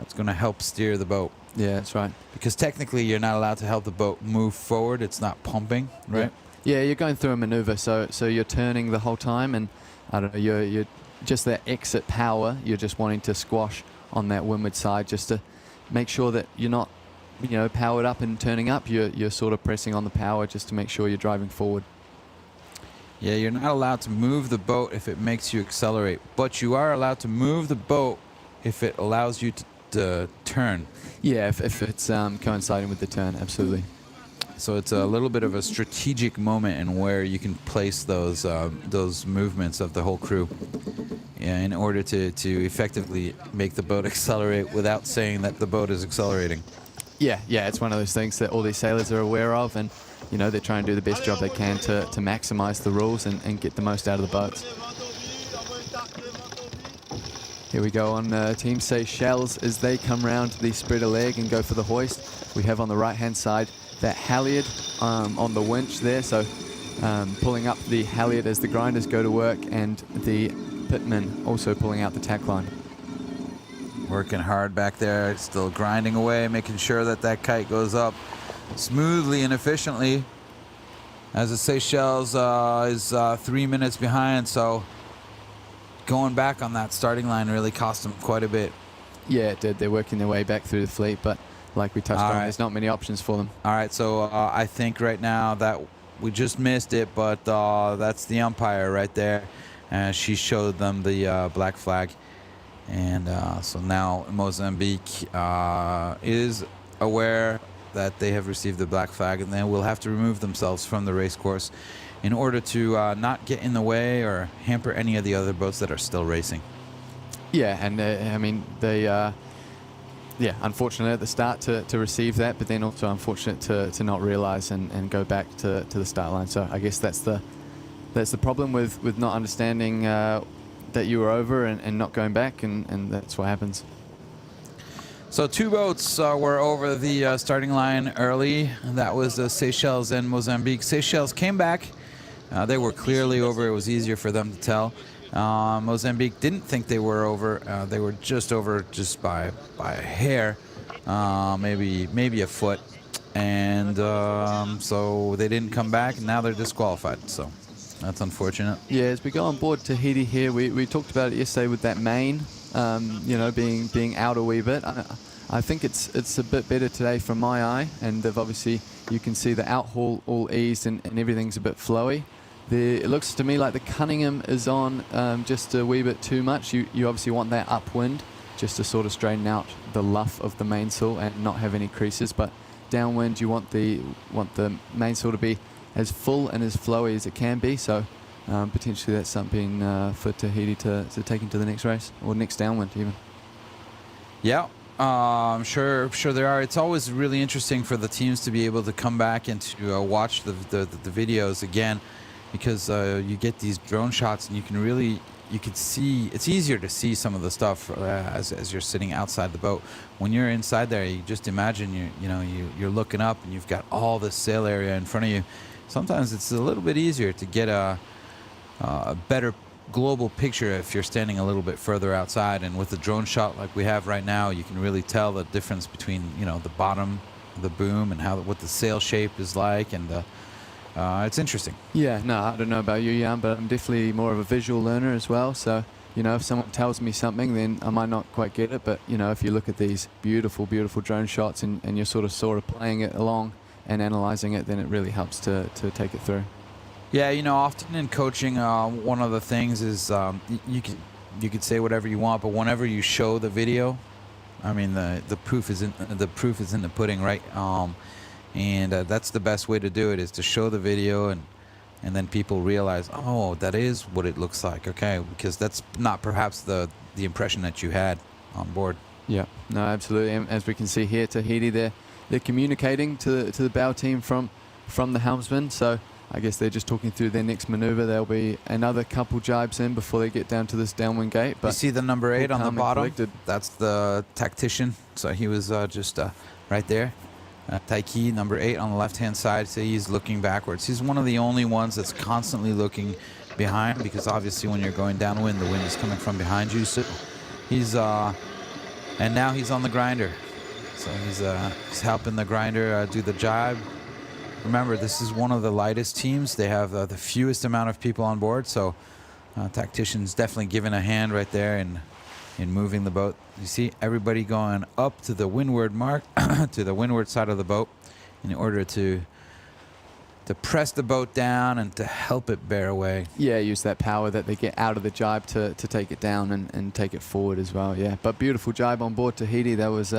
it's going to help steer the boat. Yeah, that's right. Because technically you're not allowed to help the boat move forward. It's not pumping, right? Yeah, you're going through a maneuver, so you're turning the whole time, and I don't know, you're just that exit power, you're just wanting to squash on that windward side just to make sure that you're not, you know, powered up and turning up. You're sort of pressing on the power just to make sure you're driving forward. Yeah, you're not allowed to move the boat if it makes you accelerate, but you are allowed to move the boat if it allows you to turn. Yeah, if it's coinciding with the turn, absolutely. So it's a little bit of a strategic moment in where you can place those movements of the whole crew, in order to effectively make the boat accelerate without saying that the boat is accelerating. Yeah, it's one of those things that all these sailors are aware of, and you know, they're trying to do the best job they can to maximize the rules and get the most out of the boats. Here we go on Team Seychelles as they come round the spreader leg and go for the hoist. We have on the right-hand side that halyard on the winch there, so pulling up the halyard as the grinders go to work, and the pitman also pulling out the tack line. Working hard back there, still grinding away, making sure that kite goes up smoothly and efficiently, as the Seychelles is 3 minutes behind, so going back on that starting line really cost them quite a bit. Yeah, it did. They're working their way back through the fleet, but like we touched on, there's not many options for them. All right, so I think right now that we just missed it, but that's the umpire right there. She showed them the black flag. And so now Mozambique is aware that they have received the black flag, and they will have to remove themselves from the race course in order to not get in the way or hamper any of the other boats that are still racing. Yeah, and I mean, they, yeah, unfortunate at the start to receive that, but then also unfortunate to not realize and go back to the start line. So I guess that's the problem with not understanding that you were over and not going back, and that's what happens. So 2 boats were over the starting line early. That was Seychelles and Mozambique. Seychelles came back. They were clearly over. It was easier for them to tell. Mozambique didn't think they were over. They were just over just by a hair, maybe a foot. And so they didn't come back, and now they're disqualified. So that's unfortunate. Yeah, as we go on board Tahiti here, we talked about it yesterday with that main, you know, being out a wee bit. I think it's a bit better today from my eye, and they've obviously, you can see the outhaul all eased and everything's a bit flowy. It looks to me like the Cunningham is on just a wee bit too much. You obviously want that upwind just to sort of straighten out the luff of the mainsail and not have any creases, but downwind you want the mainsail to be as full and as flowy as it can be. So potentially that's something for Tahiti to take into the next race, or next downwind even. Yeah, I'm sure there are. It's always really interesting for the teams to be able to come back and to watch the videos again, because you get these drone shots and you can see, it's easier to see some of the stuff as you're sitting outside the boat. When you're inside there, you just imagine you're looking up and you've got all this sail area in front of you. Sometimes it's a little bit easier to get a better global picture if you're standing a little bit further outside, and with the drone shot like we have right now, you can really tell the difference between the bottom of the boom and what the sail shape is like, and it's interesting. Yeah, no, I don't know about you, Jan, but I'm definitely more of a visual learner as well. So, if someone tells me something, then I might not quite get it. But, if you look at these beautiful, beautiful drone shots and you're sort of playing it along and analyzing it, then it really helps to take it through. Yeah, often in coaching, one of the things is you could say whatever you want, but whenever you show the video, I mean the proof is in the pudding, right? And that's the best way to do it, is to show the video, and then people realize, oh, that is what it looks like. Okay, because that's not perhaps the impression that you had on board. Yeah, no, absolutely. And as we can see here, Tahiti, they're communicating to the bow team from the helmsman. So I guess they're just talking through their next maneuver. There'll be another couple jibes in before they get down to this downwind gate. But you see the number 8 on the bottom? Collected. That's the tactician. So he was just right there. Taiki, number 8 on the left-hand side. So he's looking backwards. He's one of the only ones that's constantly looking behind, because obviously when you're going downwind, the wind is coming from behind you. So he's and now he's on the grinder. So he's helping the grinder do the jibe. Remember, this is one of the lightest teams. They have the fewest amount of people on board, so tactician's definitely giving a hand right there in moving the boat. You see everybody going up to the windward mark, to the windward side of the boat, in order to press the boat down and to help it bear away. Yeah, use that power that they get out of the jibe to take it down and take it forward as well. Yeah, but beautiful jibe on board Tahiti. That was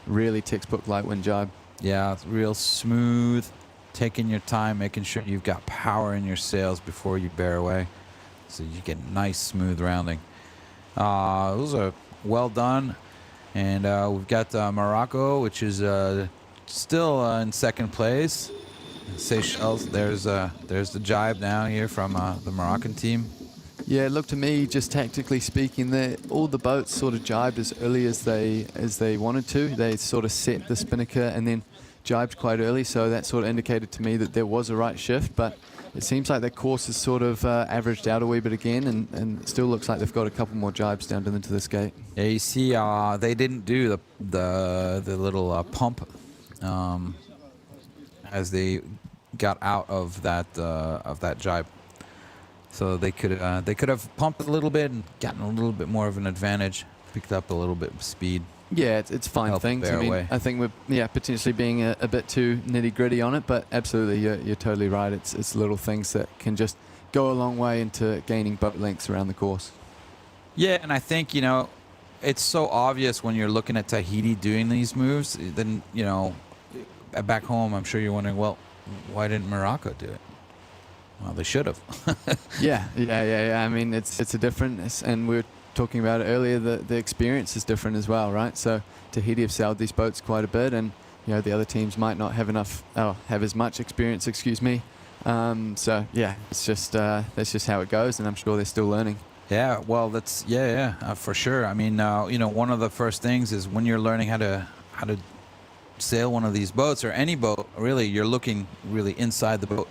really textbook light wind jibe. Yeah, it's real smooth. Taking your time, making sure you've got power in your sails before you bear away, so you get nice smooth rounding. Those are well done, and we've got Morocco, which is still in second place. Seychelles, there's the jibe now here from the Moroccan team. Yeah, look, to me, just tactically speaking, all the boats sort of jibed as early as they wanted to. They sort of set the spinnaker and then jibed quite early, so that sort of indicated to me that there was a right shift, but it seems like their course is sort of averaged out a wee bit again, and it still looks like they've got a couple more jibes down into this gate. Yeah, you see, they didn't do the little pump as they got out of that jibe. So they could have pumped a little bit and gotten a little bit more of an advantage, picked up a little bit of speed. Yeah, it's fine things. I mean, I think we're potentially being a bit too nitty-gritty on it, but absolutely, you're totally right. It's little things that can just go a long way into gaining boat lengths around the course. Yeah, and I think, it's so obvious when you're looking at Tahiti doing these moves. Then, back home, I'm sure you're wondering, well, why didn't Morocco do it? Well, they should have. Yeah. I mean, it's a difference, and we were talking about it earlier. The experience is different as well, right? So Tahiti have sailed these boats quite a bit, and the other teams might not have have as much experience. Excuse me. So yeah, it's just that's just how it goes, and I'm sure they're still learning. Yeah, well, that's for sure. I mean, one of the first things is when you're learning how to sail one of these boats, or any boat, really, you're looking really inside the boat.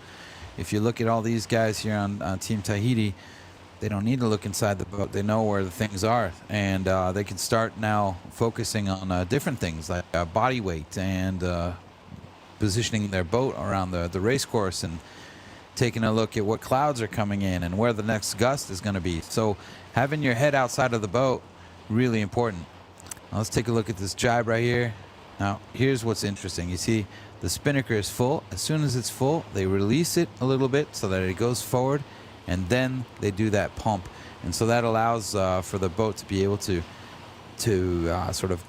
If you look at all these guys here on Team Tahiti, they don't need to look inside the boat. They know where the things are, and they can start now focusing on different things like body weight and positioning their boat around the race course, and taking a look at what clouds are coming in and where the next gust is going to be. So having your head outside of the boat, really important. Now let's take a look at this jibe right here. Now here's what's interesting. You see the spinnaker is full. As soon as it's full, they release it a little bit so that it goes forward, and then they do that pump. And so that allows for the boat to be able to sort of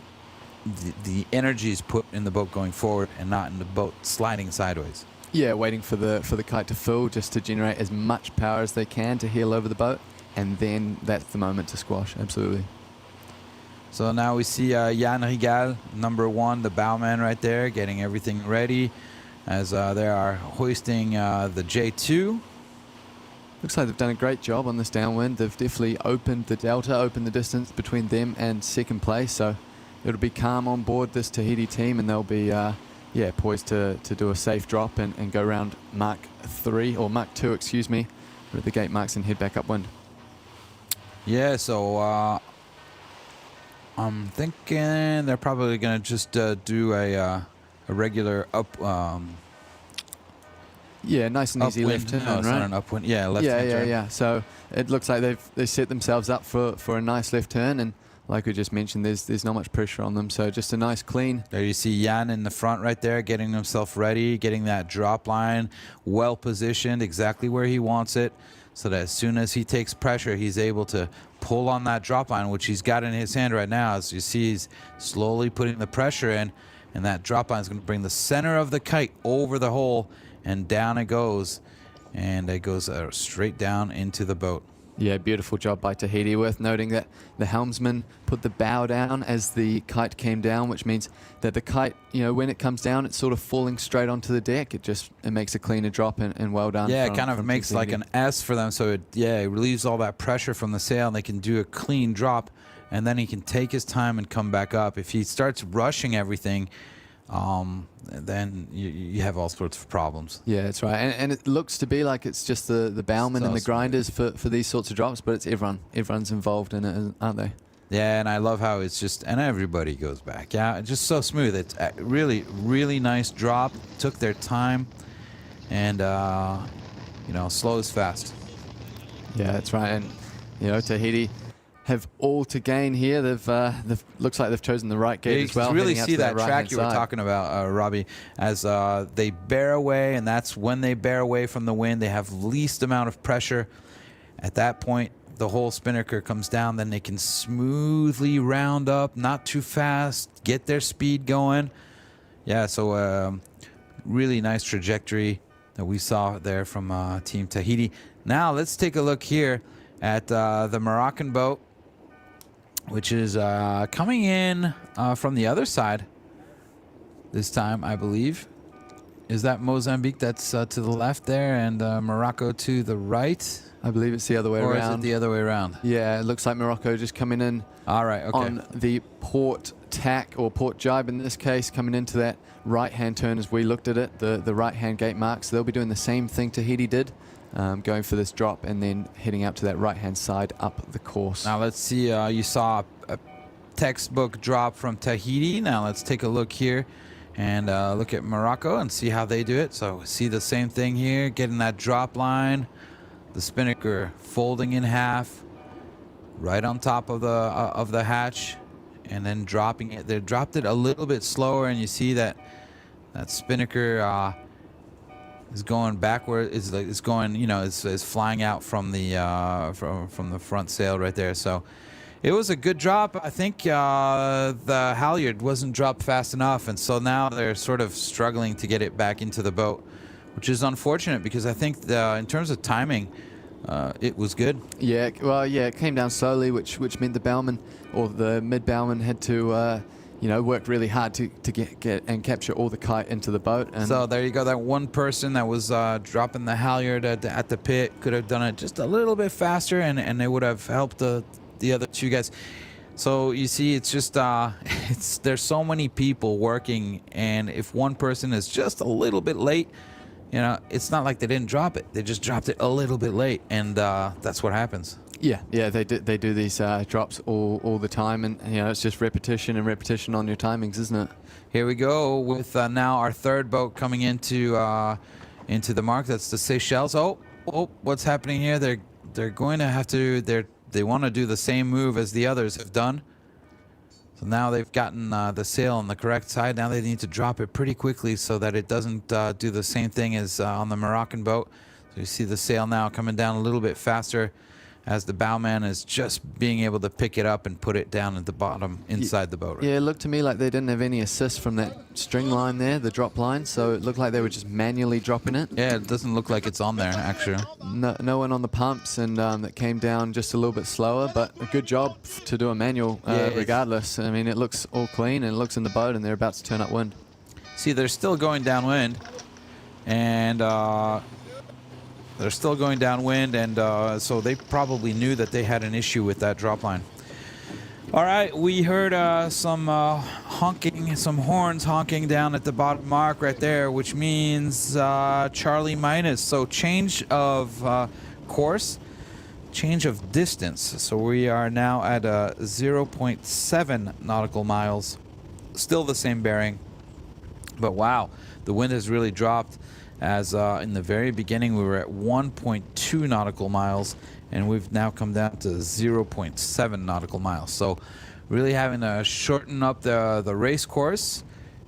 the energy is put in the boat going forward and not in the boat sliding sideways. Yeah, waiting for the kite to fill, just to generate as much power as they can to heel over the boat, and then that's the moment to squash. Absolutely. So now we see Jan Rigal, number 1, the bowman right there, getting everything ready as they are hoisting the J2. Looks like they've done a great job on this downwind. They've definitely opened the delta, opened the distance between them and second place. So it'll be calm on board this Tahiti team, and they'll be poised to do a safe drop and go around Mark 3 or Mark 2, excuse me, with the gate marks and head back upwind. Yeah, so I'm thinking they're probably going to just do a regular up. Nice and easy upwind. left turn, No, it's right? not an upwind. Yeah, left hand turn. Yeah. So it looks like they set themselves up for a nice left turn, and like we just mentioned, there's not much pressure on them, so just a nice clean. There you see Jan in the front right there, getting himself ready, getting that drop line well positioned, exactly where he wants it, so that as soon as he takes pressure, he's able to pull on that drop line, which he's got in his hand right now. As you see, he's slowly putting the pressure in, and that drop line is going to bring the center of the kite over the hole, and down it goes, and it goes straight down into the boat. Yeah, beautiful job by Tahiti. Worth noting that the helmsman put the bow down as the kite came down, which means that the kite, when it comes down, it's sort of falling straight onto the deck. It makes a cleaner drop, and well done. Yeah, it kind of makes like an S for them, so it relieves all that pressure from the sail, and they can do a clean drop, and then he can take his time and come back up. If he starts rushing everything, then you have all sorts of problems. Yeah, that's right. And it looks to be like it's just the bowmen and the grinders for these sorts of drops, but it's everyone. Everyone's involved in it, aren't they? Yeah, and I love how it's just, and everybody goes back. Yeah, it's just so smooth. It's really, really nice drop. Took their time, and, slow is fast. Yeah, that's right. And, Tahiti have all to gain here. They've looks like they've chosen the right gate as well. You can really see that track you were talking about, Robbie, as they bear away, and that's when they bear away from the wind. They have least amount of pressure. At that point, the whole spinnaker comes down, then they can smoothly round up, not too fast, get their speed going. Yeah, so really nice trajectory that we saw there from Team Tahiti. Now let's take a look here at the Moroccan boat, which is coming in from the other side this time, I believe. Is that Mozambique that's to the left there, and Morocco to the right? I believe it's the other way around. Or is it the other way around? Yeah, it looks like Morocco just coming in on the port tack, or port jibe in this case, coming into that right-hand turn as we looked at it, the right-hand gate marks. They'll be doing the same thing Tahiti did. Going for this drop and then heading out to that right-hand side up the course. Now let's see, you saw a textbook drop from Tahiti. Now let's take a look here and look at Morocco and see how they do it. So see the same thing here, getting that drop line, the spinnaker folding in half, right on top of the hatch, and then dropping it. They dropped it a little bit slower, and you see that spinnaker is going backward. It's going, it's flying out from the from the front sail right there. So It was a good drop. I think the halyard wasn't dropped fast enough, and so now they're sort of struggling to get it back into the boat, which is unfortunate because I think in terms of timing, it was good. Yeah, well, yeah, it came down slowly, which meant the bowman or the mid bowman had to, work really hard to get and capture all the kite into the boat. And so there you go. That one person that was dropping the halyard at the pit could have done it just a little bit faster, and it would have helped the other two guys. So you see, it's just there's so many people working, and if one person is just a little bit late, it's not like they didn't drop it. They just dropped it a little bit late, and that's what happens. Yeah, they do these drops all the time, and it's just repetition and repetition on your timings, isn't it? Here we go with now our third boat coming into the mark. That's the Seychelles. Oh, what's happening here? They're going to have to. They want to do the same move as the others have done. So now they've gotten the sail on the correct side. Now they need to drop it pretty quickly so that it doesn't do the same thing as on the Moroccan boat. So you see the sail now coming down a little bit faster as the bowman is just being able to pick it up and put it down at the bottom inside the boat. Right? Yeah, it looked to me like they didn't have any assist from that string line there, the drop line, so it looked like they were just manually dropping it. Yeah, it doesn't look like it's on there, actually. No one on the pumps, and that came down just a little bit slower, but a good job to do a manual regardless. I mean, it looks all clean, and it looks in the boat, and they're about to turn upwind. See, they're still going downwind, and so they probably knew that they had an issue with that drop line. All right, we heard some honking, some horns honking down at the bottom mark right there, which means Charlie minus. So change of course, change of distance. So we are now at 0.7 nautical miles. Still the same bearing, but wow, the wind has really dropped. As in the very beginning, we were at 1.2 nautical miles, and we've now come down to 0.7 nautical miles. So really having to shorten up the race course,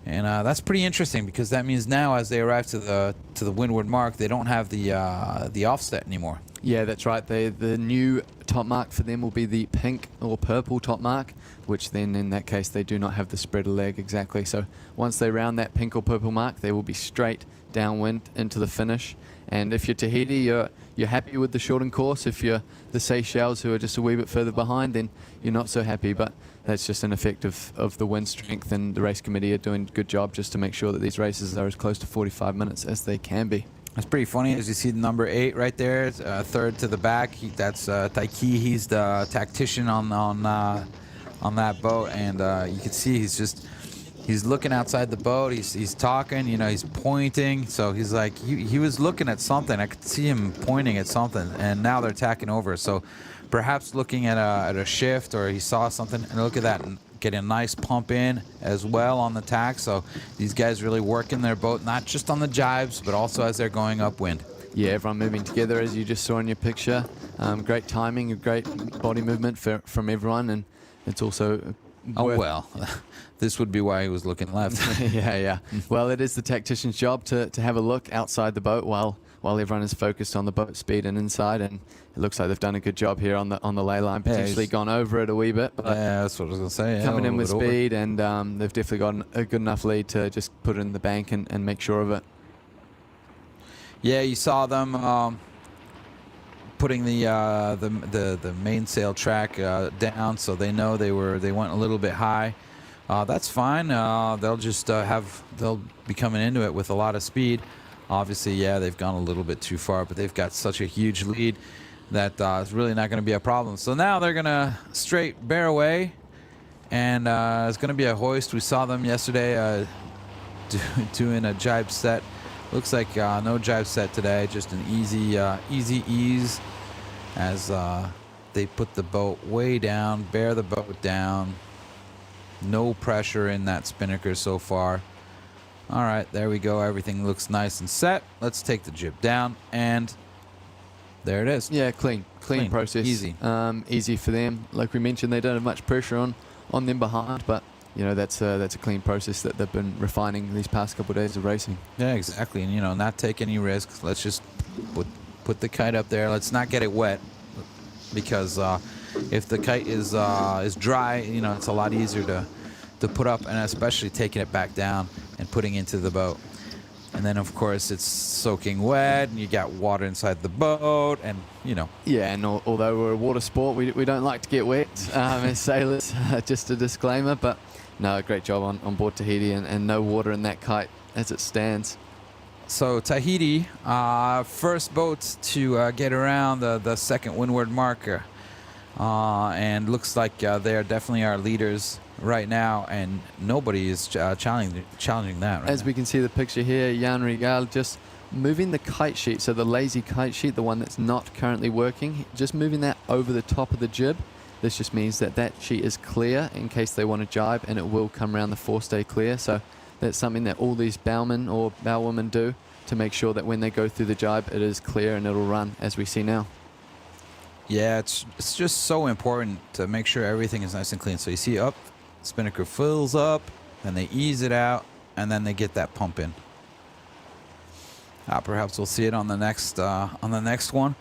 and that's pretty interesting because that means now as they arrive to the windward mark, they don't have the offset anymore. Yeah, that's right. The new top mark for them will be the pink or purple top mark, which then in that case they do not have the spreader leg exactly. So once they round that pink or purple mark, they will be straight downwind into the finish. And if you're Tahiti, you're happy with the shortened course. If you're the Seychelles, who are just a wee bit further behind, then you're not so happy. But that's just an effect of the wind strength, and the race committee are doing a good job just to make sure that these races are as close to 45 minutes as they can be. It's pretty funny as you see the number 8 right there, third to the back. That's Taiki. He's the tactician on that boat, and you can see he's looking outside the boat. He's talking. He's pointing. So he's like he was looking at something. I could see him pointing at something, and now they're tacking over. So perhaps looking at a shift, or he saw something. And look at that. And getting a nice pump in as well on the tack. So these guys really working their boat, not just on the jibes, but also as they're going upwind. Yeah, everyone moving together as you just saw in your picture. Great timing, a great body movement from everyone, and it's also... This would be why he was looking left. Yeah. Well, it is the tactician's job to have a look outside the boat while everyone is focused on the boat speed and inside, and it looks like they've done a good job here on the ley line, potentially gone over it a wee bit. Yeah, that's what I was going to say. Coming in with speed, and they've definitely got a good enough lead to just put it in the bank and make sure of it. Yeah, you saw them putting the mainsail track down, so they know they went a little bit high. That's fine. They'll just they'll be coming into it with a lot of speed. Obviously, yeah, they've gone a little bit too far, but they've got such a huge lead that it's really not going to be a problem. So now they're going to straight bear away, and it's going to be a hoist. We saw them yesterday doing a jibe set. Looks like no jibe set today, just an easy ease as they put the boat way down, bear the boat down. No pressure in that spinnaker so far. All right, there we go. Everything looks nice and set. Let's take the jib down, and there it is. Yeah, clean process. Easy. Easy for them. Like we mentioned, they don't have much pressure on them behind, but that's a clean process that they've been refining these past couple of days of racing. Yeah, exactly. And not take any risks. Let's just put the kite up there. Let's not get it wet, because if the kite is dry, you know, it's a lot easier to put up, and especially taking it back down and putting into the boat. And then, of course, it's soaking wet, and you got water inside the boat, and, you know. Yeah, and although we're a water sport, we don't like to get wet as sailors, just a disclaimer. But, no, great job on board Tahiti, and no water in that kite as it stands. So Tahiti, first boat to get around the second windward marker. And looks like they are definitely our leaders right now, and nobody is challenging that right As now. we can see the picture here, Jan Regal just moving the kite sheet, so the lazy kite sheet, the one that's not currently working, just moving that over the top of the jib. This just means that that sheet is clear in case they want to jibe, and it will come around the forestay clear. So that's something that all these bowmen or bowwomen do to make sure that when they go through the jibe, it is clear and it'll run, as we see now. Yeah, it's just so important to make sure everything is nice and clean. So you see up, spinnaker fills up, then they ease it out, and then they get that pump in. Perhaps we'll see it on the next one.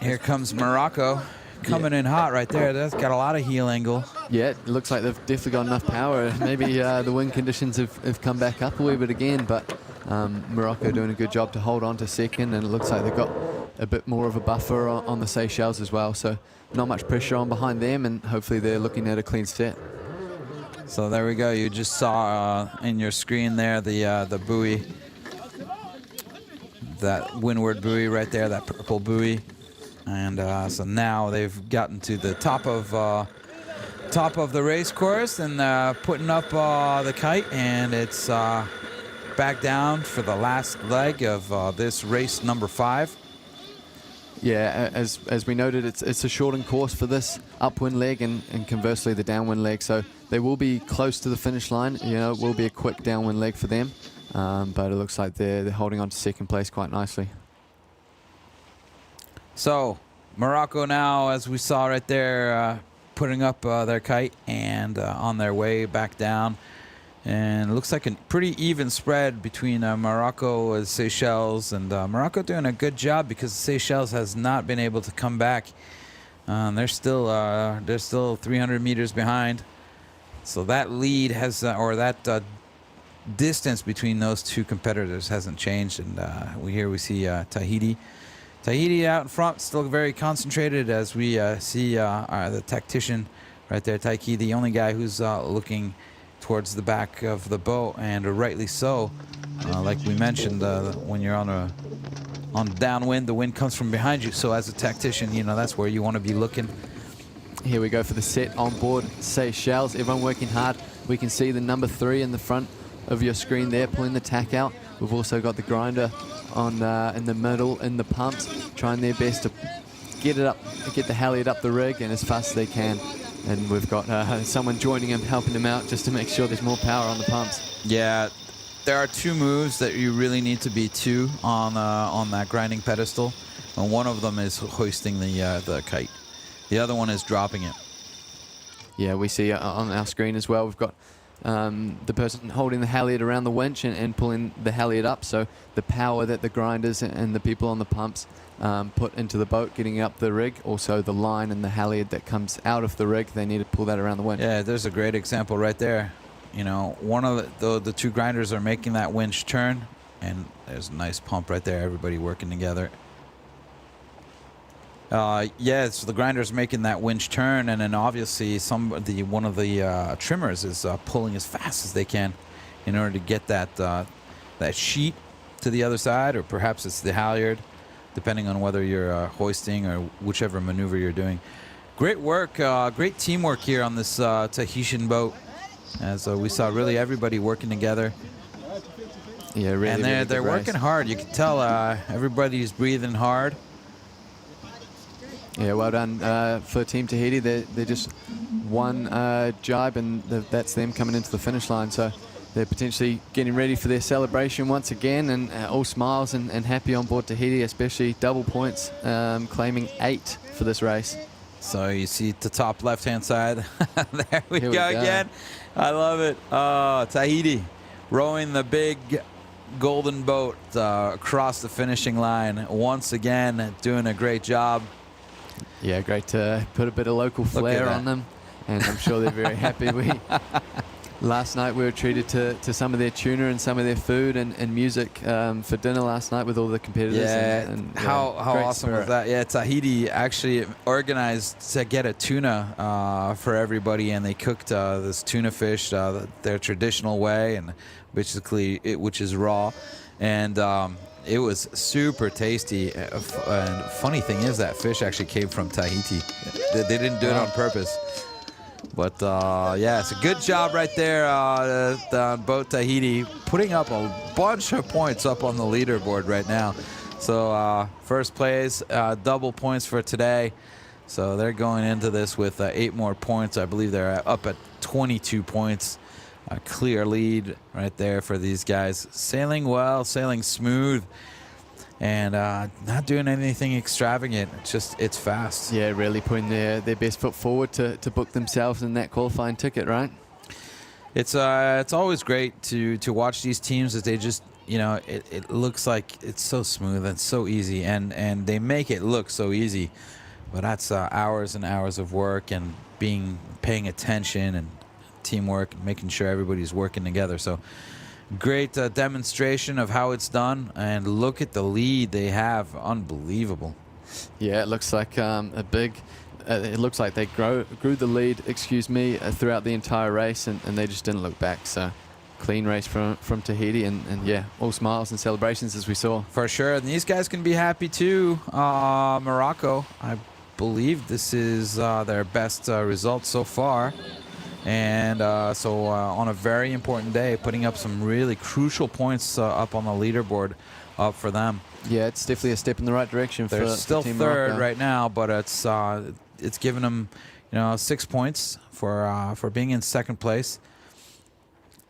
Here comes Morocco, coming in hot right there. That's got a lot of heel angle. Yeah, it looks like they've definitely got enough power. Maybe the wind conditions have come back up a wee bit again, but Morocco doing a good job to hold on to second, and it looks like they've got a bit more of a buffer on the Seychelles as well, so not much pressure on behind them, and hopefully they're looking at a clean set. So there we go. You just saw in your screen there the buoy, that windward buoy right there, that purple buoy, and so now they've gotten to the top of the race course and putting up the kite, and it's back down for the last leg of this race number 5. Yeah, as we noted, it's a shortened course for this upwind leg and conversely the downwind leg, so they will be close to the finish line. You know, it will be a quick downwind leg for them, but it looks like they're holding on to second place quite nicely. So Morocco now, as we saw right there, putting up their kite and on their way back down. And it looks like a pretty even spread between Morocco and Seychelles, and Morocco doing a good job because Seychelles has not been able to come back. They're still 300 meters behind. So that lead has, or that distance between those two competitors hasn't changed. And we see Tahiti. Tahiti out in front, still very concentrated, as we see the tactician right there, Taiki, the only guy who's looking towards the back of the boat, and rightly so. Like we mentioned, when you're on downwind, the wind comes from behind you. So as a tactician, you know, that's where you want to be looking. Here we go for the set on board Seychelles. Everyone working hard. We can see the number 3 in the front of your screen there, pulling the tack out. We've also got the grinder on in the middle in the pumps, trying their best to get it up, get the halyard up the rig and as fast as they can. And we've got someone joining him, helping him out just to make sure there's more power on the pumps. Yeah, there are 2 moves that you really need to be to on that grinding pedestal, and one of them is hoisting the kite. The other one is dropping it. Yeah, we see on our screen as well, we've got the person holding the halyard around the winch and pulling the halyard up, so the power that the grinders and the people on the pumps put into the boat, getting up the rig, also the line and the halyard that comes out of the rig, they need to pull that around the winch. Yeah, there's a great example right there. You know, one of the 2 grinders are making that winch turn, and there's a nice pump right there, everybody working together. Yeah, so the grinder's making that winch turn, and then obviously one of the trimmers is pulling as fast as they can in order to get that sheet to the other side, or perhaps it's the halyard, depending on whether you're hoisting or whichever maneuver you're doing. Great work, great teamwork here on this Tahitian boat, as we saw really everybody working together. Yeah, really. And they're working hard. You can tell everybody's breathing hard. Yeah, well done for Team Tahiti. They're just one jibe, and that's them coming into the finish line. So they're potentially getting ready for their celebration once again, and all smiles and happy on board Tahiti, especially double points, claiming 8 for this race. So you see the top left-hand side. There we go again. I love it. Tahiti rowing the big golden boat across the finishing line once again, doing a great job. Yeah, great to put a bit of local flair on them, and I'm sure they're very happy. Last night we were treated to some of their tuna and some of their food and music for dinner last night with all the competitors. Yeah, how awesome was that? Yeah, Tahiti actually organized to get a tuna for everybody, and they cooked this tuna fish their traditional way, and basically which is raw, and it was super tasty. And funny thing is that fish actually came from Tahiti. They didn't do it on purpose. But yeah, it's a good job right there on Boat Tahiti, putting up a bunch of points up on the leaderboard right now. So first place, double points for today. So they're going into this with 8 more points. I believe they're up at 22 points. A clear lead right there for these guys. Sailing well, sailing smooth, and not doing anything extravagant. It's fast. Yeah, really putting their best foot forward to book themselves in that qualifying ticket, right? It's always great to watch these teams as they just, it looks like it's so smooth and so easy, and they make it look so easy, but that's hours and hours of work and paying attention and teamwork and making sure everybody's working together. So great demonstration of how it's done, and look at the lead they have. Unbelievable. Yeah, it looks like it looks like they grew the lead, throughout the entire race, and they just didn't look back. So clean race from Tahiti, and yeah, all smiles and celebrations as we saw. For sure, and these guys can be happy too. Morocco, I believe this is their best result so far. And so on a very important day, putting up some really crucial points up on the leaderboard up for them. Yeah, it's definitely a step in the right direction. They're still Team third Morocco right now, but it's given them 6 points for being in second place.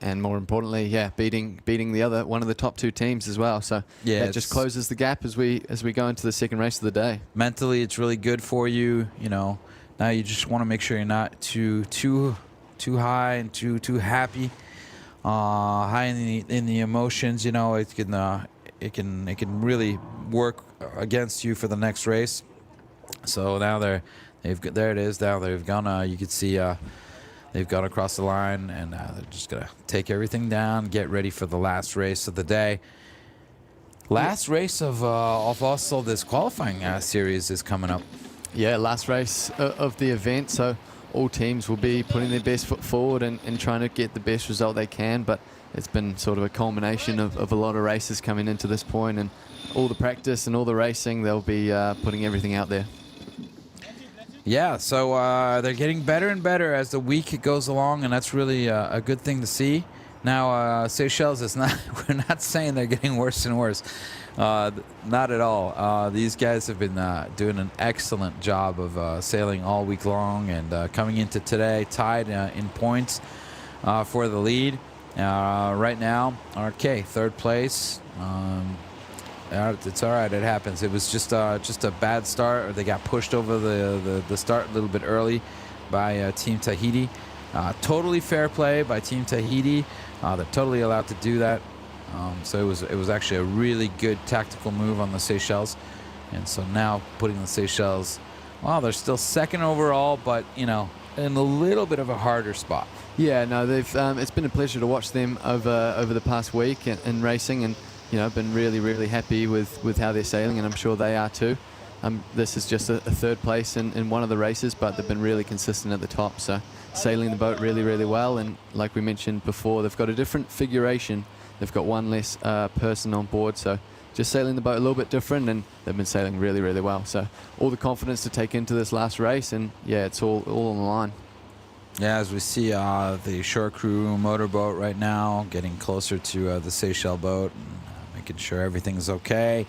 And more importantly, beating one of the top 2 teams as well. So yeah, that just closes the gap as we go into the second race of the day. Mentally, it's really good for you. Now you just want to make sure you're not too high and too happy, high in the emotions. It can really work against you for the next race. So now there it is. Now they've gone. You could see they've gone across the line, and they're just gonna take everything down, get ready for the last race of the day. Last race of also this qualifying series is coming up. Yeah, last race of the event. So all teams will be putting their best foot forward and trying to get the best result they can, but it's been sort of a culmination of a lot of races coming into this point, and all the practice and all the racing, they'll be putting everything out there. Yeah, so they're getting better and better as the week goes along, and that's really a good thing to see. Now, Seychelles is not, we're not saying they're getting worse and worse. Not at all. These guys have been doing an excellent job of sailing all week long, and coming into today tied in points for the lead. Right now, okay, third place. It's all right. It happens. It was just a bad start, or they got pushed over the start a little bit early by Team Tahiti. Totally fair play by Team Tahiti. They're totally allowed to do that. So it was actually a really good tactical move on the Seychelles, and so now putting the Seychelles, well, they're still second overall, but in a little bit of a harder spot. Yeah, no, they've. It's been a pleasure to watch them over the past week in racing, and I've been really happy with how they're sailing, and I'm sure they are too. This is just a third place in one of the races, but they've been really consistent at the top. So sailing the boat really well, and like we mentioned before, they've got a different figuration. They've got one less person on board, so just sailing the boat a little bit different, and they've been sailing really well. So all the confidence to take into this last race, and yeah, it's all on the line. Yeah, as we see the shore crew motorboat right now getting closer to the Seychelles boat, and making sure everything's okay.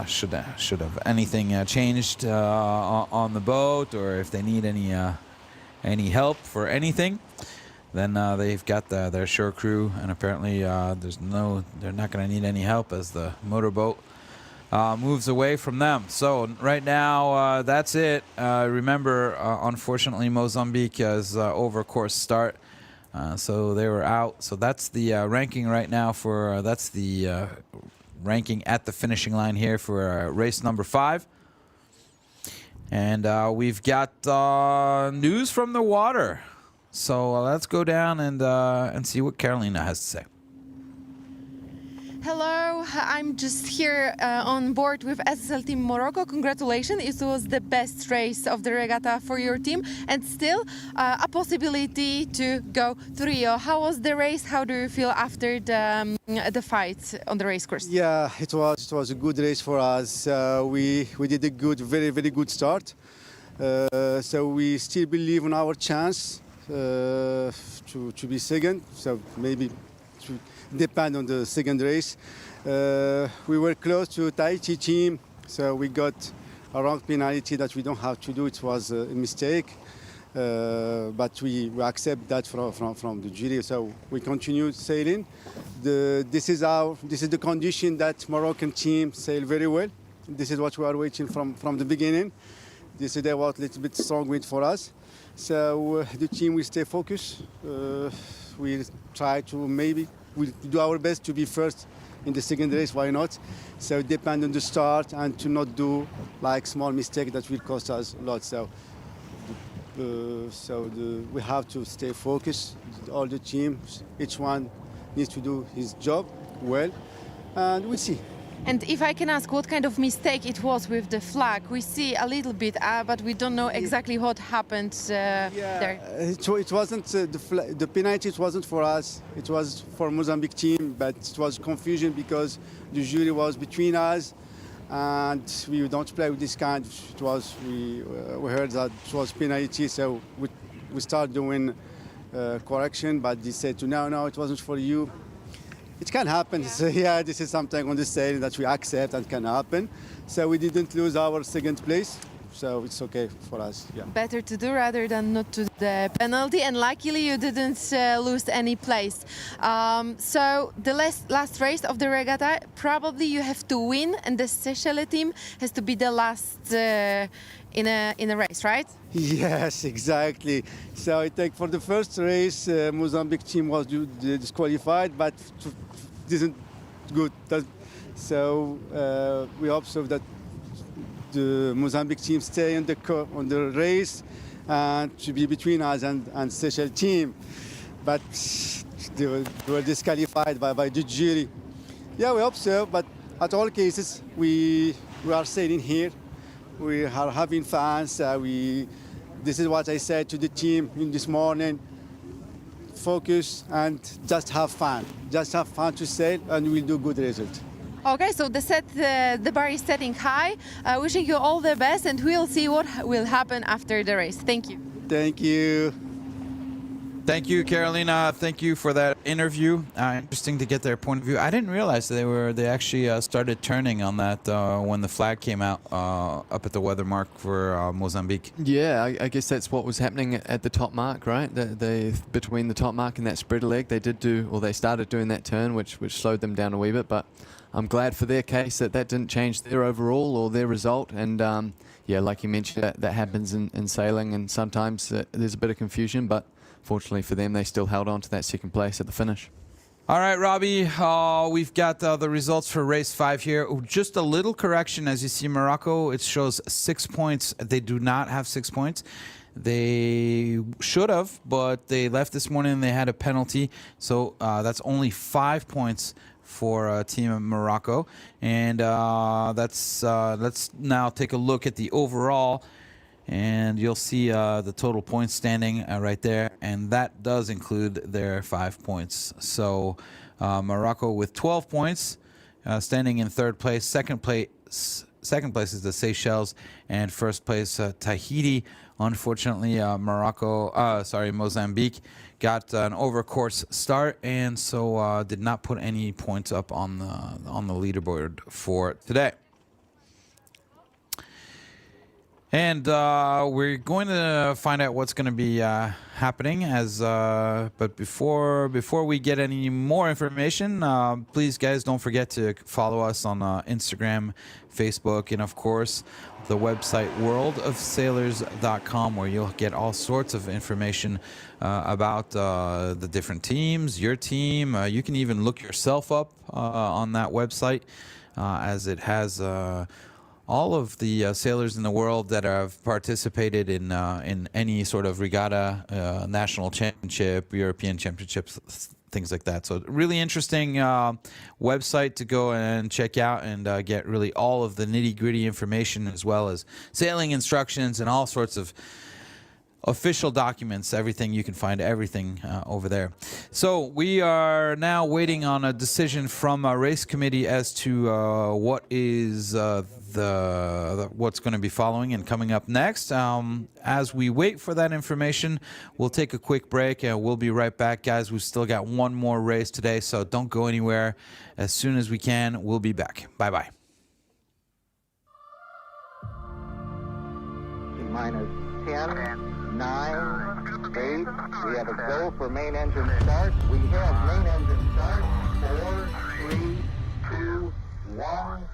Should have anything changed on the boat, or if they need any help for anything, then they've got their shore crew, and apparently they're not going to need any help as the motorboat moves away from them. So right now, that's it. Remember, unfortunately, Mozambique is over course start, so they were out. So that's the ranking right now for that's the ranking at the finishing line here for race number 5. And we've got news from the water. So let's go down and see what Carolina has to say. Hello, I'm just here on board with SSL Team Morocco. Congratulations, it was the best race of the regatta for your team, and still a possibility to go to Rio. How was the race? How do you feel after the fight on the race course? Yeah, it was a good race for us. We did a very good start. So we still believe in our chance to be second. So maybe to depend on the second race. We were close to Tahiti team, so we got a wrong penalty that we don't have to do. It was a mistake, but we accept that from the jury. So we continue sailing. This is the condition that Moroccan team sail very well. This is what we are waiting from the beginning. This is was a little bit strong wind for us. So the team will stay focused. We try to we'll do our best to be first in the second race, why not? So depend on the start and to not do like small mistake that will cost us a lot. So we have to stay focused. All the teams, each one needs to do his job well, and we'll see. And if I can ask, what kind of mistake it was with the flag? We see a little bit, but we don't know exactly what happened there. It wasn't the penalty. It wasn't for us. It was for Mozambique team, but it was confusion because the jury was between us, and we don't play with this kind. It was we heard that it was penalty, so we started doing correction, but they said no, it wasn't for you. It can happen. Yeah. So this is something on the sailing that we accept and can happen. So we didn't lose our second place, so it's okay for us. Yeah. Better to do rather than not to do the penalty, and luckily you didn't lose any place. So the last race of the regatta, probably you have to win, and the Seychelles team has to be the last in a race, right? Yes, exactly. So I think for the first race, Mozambique team was disqualified, but isn't good. So we observe that the Mozambique team stay on the race and to be between us and Seychelles team, but they were disqualified by the jury. Yeah, we observe, but at all cases we are sailing here. We are having fun. This is what I said to the team in this morning. Focus and just have fun. Just have fun to sail, and we'll do good result. Okay, so the bar is setting high. Wishing you all the best, and we'll see what will happen after the race. Thank you. Thank you. Thank you, Carolina. Thank you for that interview. Interesting to get their point of view. I didn't realize they actually started turning on that when the flag came out up at the weather mark for Mozambique. Yeah, I guess that's what was happening at the top mark, right? They between the top mark and that spreader leg, they started doing that turn, which slowed them down a wee bit. But I'm glad for their case that didn't change their overall or their result. And yeah, like you mentioned, that happens in sailing, and sometimes there's a bit of confusion, but fortunately for them, they still held on to that second place at the finish. All right, Robbie, we've got the results for race 5 here. Just a little correction. As you see, Morocco, it shows 6 points. They do not have 6 points. They should have, but they left this morning and they had a penalty. So that's only 5 points for Team Morocco. And let's now take a look at the overall. And you'll see the total points standing right there, and that does include their 5 points. So Morocco with 12 points, standing in third place. Second place is the Seychelles, and first place Tahiti. Unfortunately, Mozambique got an overcourse start, and so did not put any points up on the leaderboard for today. And we're going to find out what's going to be happening. But before we get any more information, please, guys, don't forget to follow us on Instagram, Facebook, and of course the website worldofsailors.com, where you'll get all sorts of information about the different teams, your team. You can even look yourself up on that website, as it has all of the sailors in the world that have participated in any sort of regatta, national championship, European championships, things like that. So really interesting website to go and check out and get really all of the nitty-gritty information, as well as sailing instructions and all sorts of official documents, everything. You can find everything over there. So we are now waiting on a decision from our race committee as to what is what's going to be following and coming up next. As we wait for that information, we'll take a quick break and we'll be right back, guys. We've still got one more race today, so don't go anywhere. As soon as we can, we'll be back. Bye-bye. Minus 10. 9, 8, we have a go for main engine start. We have main engine start. 4, 3, 2, 1.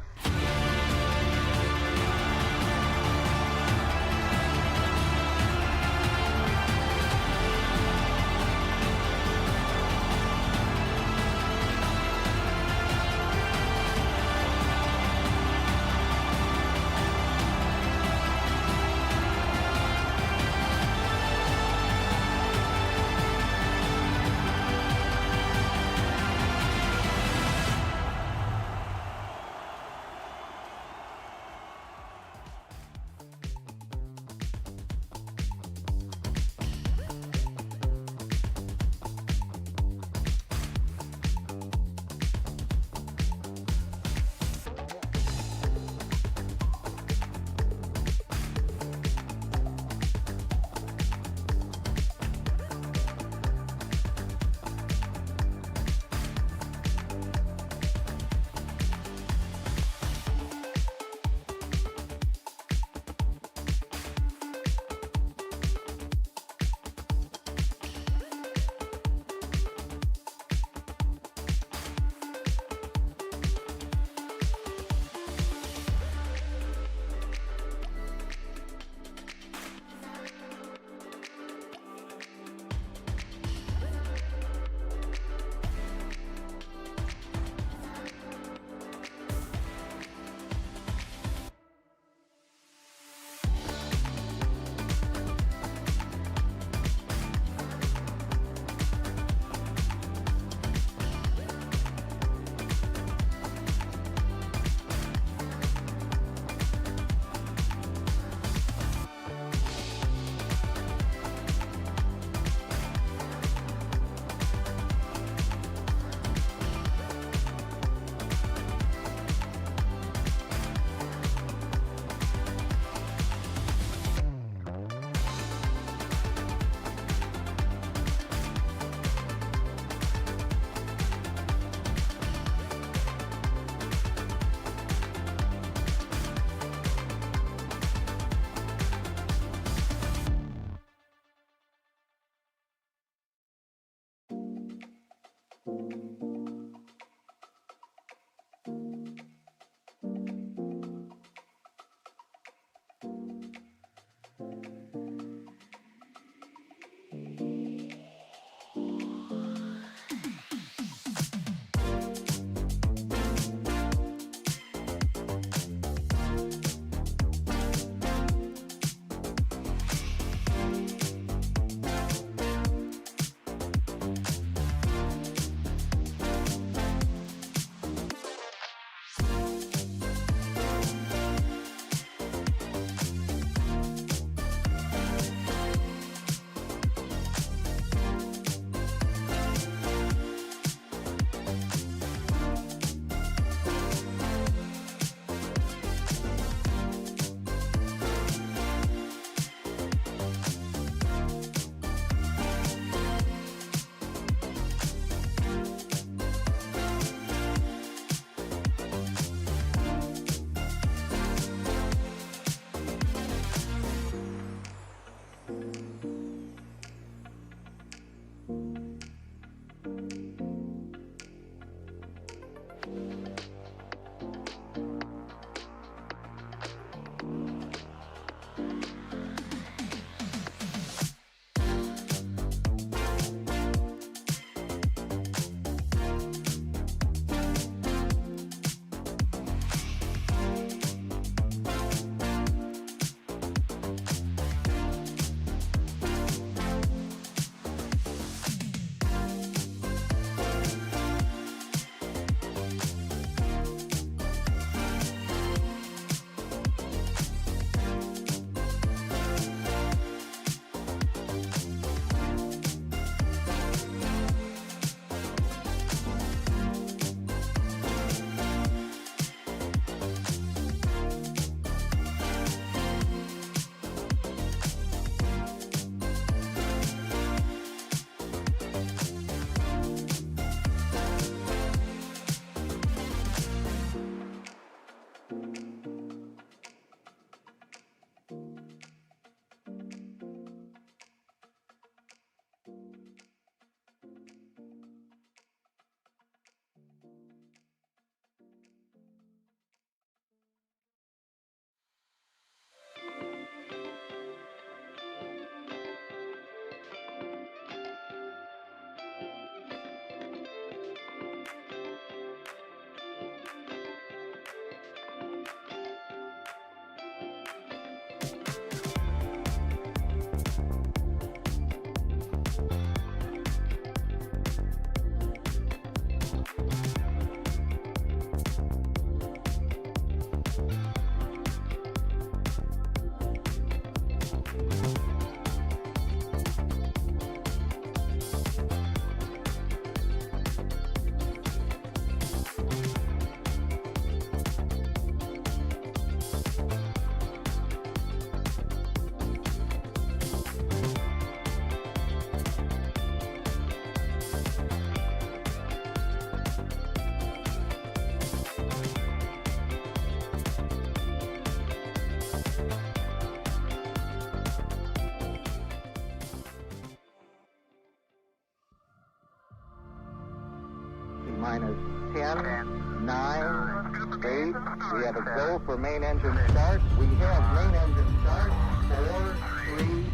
Minus 10, 9, 8. We have a go for main engine start. We have main engine start. 4, 3,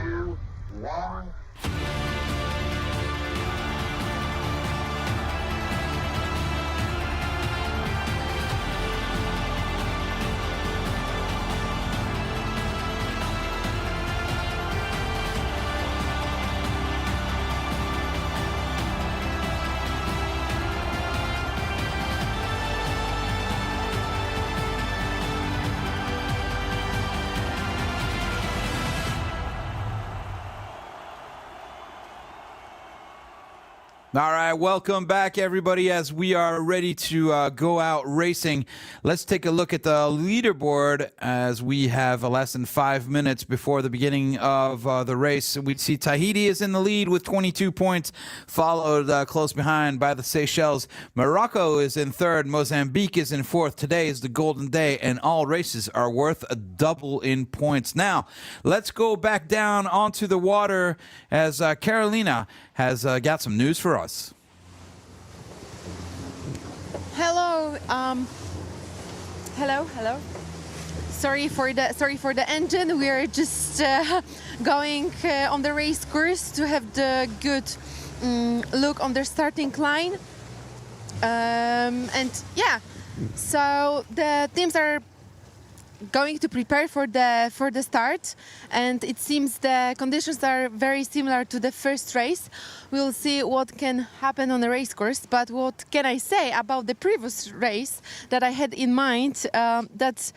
2, 1. All right, welcome back, everybody, as we are ready to go out racing. Let's take a look at the leaderboard as we have less than 5 minutes before the beginning of the race. We see Tahiti is in the lead with 22 points, followed close behind by the Seychelles. Morocco is in third. Mozambique is in fourth. Today is the golden day, and all races are worth a double in points. Now, let's go back down onto the water as Carolina has got some news for us. Hello. Hello. Sorry for the engine. We are just going on the race course to have the good look on the starting line. And yeah, so the teams are going to prepare for the start, and it seems the conditions are very similar to the first race. We'll see what can happen on the race course, but what can I say about the previous race that I had in mind, that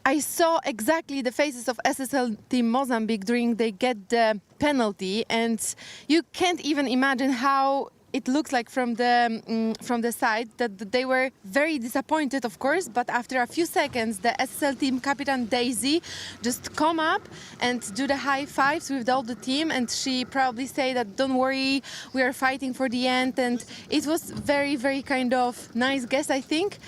I saw exactly the faces of SSL Team Mozambique during they get the penalty, and you can't even imagine how it looks like from the side that they were very disappointed, of course, but after a few seconds the SSL team captain Daisy just come up and do the high fives with all the team, and she probably say that don't worry, we are fighting for the end, and it was very, very kind of nice guess, I think.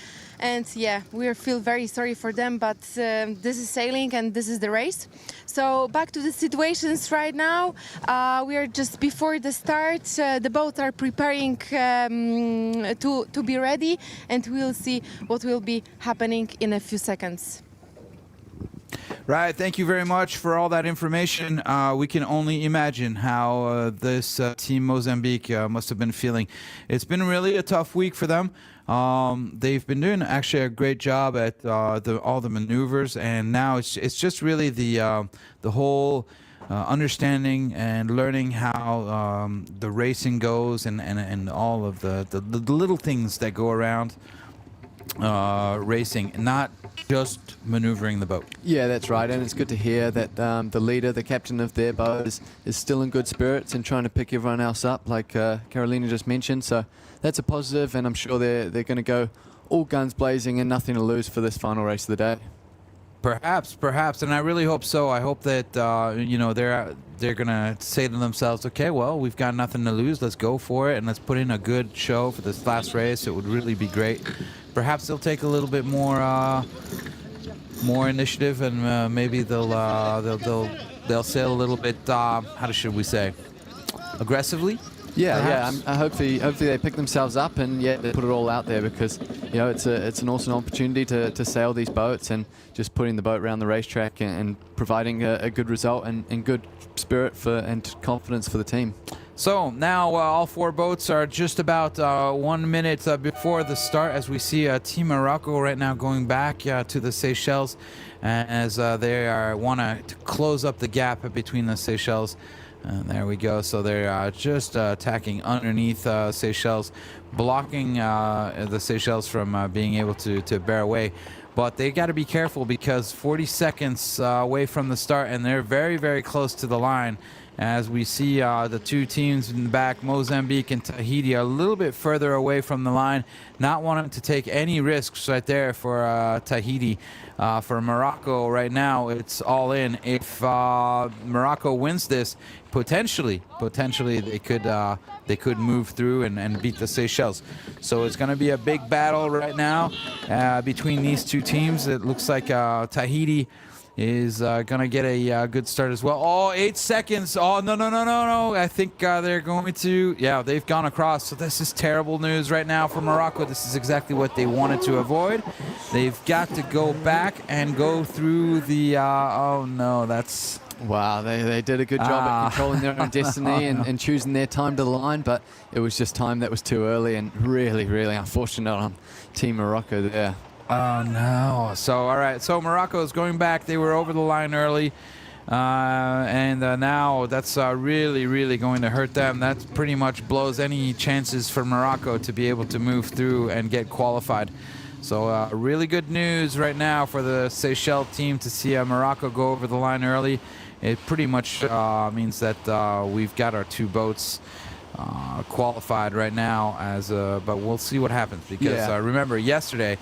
And yeah, we feel very sorry for them, but this is sailing and this is the race. So back to the situations right now. We are just before the start. The boats are preparing to be ready, and we'll see what will be happening in a few seconds. Right, thank you very much for all that information. We can only imagine how this Team Mozambique must have been feeling. It's been really a tough week for them. They've been doing actually a great job at all the maneuvers, and now it's just really the whole understanding and learning how the racing goes, and all of the little things that go around racing, not just maneuvering the boat. Yeah, that's right, and it's good to hear that the leader, the captain of their boat, is still in good spirits and trying to pick everyone else up, like Carolina just mentioned. So that's a positive, and I'm sure they're going to go all guns blazing and nothing to lose for this final race of the day. Perhaps, and I really hope so. I hope that they're gonna say to themselves, okay, well, we've got nothing to lose. Let's go for it, and let's put in a good show for this last race. It would really be great. Perhaps they'll take a little bit more initiative, and maybe they'll sail a little bit. How should we say? Aggressively. Yeah. Hopefully they pick themselves up and they put it all out there, because it's an awesome opportunity to sail these boats and just putting the boat around the racetrack and providing a good result and good spirit and confidence for the team. So now all four boats are just about 1 minute before the start, as we see Team Morocco right now going back to the Seychelles, as they want to close up the gap between the Seychelles And there we go. So they're just attacking underneath Seychelles, blocking the Seychelles from being able to bear away. But they got to be careful because 40 seconds away from the start, and they're very, very close to the line. As we see the two teams in the back, Mozambique and Tahiti, are a little bit further away from the line, not wanting to take any risks right there for Tahiti. For Morocco right now, it's all in. If Morocco wins this, potentially they could move through and beat the Seychelles. So it's going to be a big battle right now between these two teams. It looks like Tahiti is going to get a good start as well. Oh, 8 seconds. Oh, no. I think they're going to... Yeah, they've gone across. So this is terrible news right now for Morocco. This is exactly what they wanted to avoid. They've got to go back and go through the... oh, no, that's... Wow, they did a good job at controlling their own destiny and choosing their time to the line, but it was just time that was too early and really, really unfortunate on Team Morocco there. Oh, no. So, all right. So, Morocco is going back. They were over the line early. And now that's really, really going to hurt them. That pretty much blows any chances for Morocco to be able to move through and get qualified. So, really good news right now for the Seychelles team to see Morocco go over the line early. It pretty much means that we've got our two boats qualified right now, but we'll see what happens because remember yesterday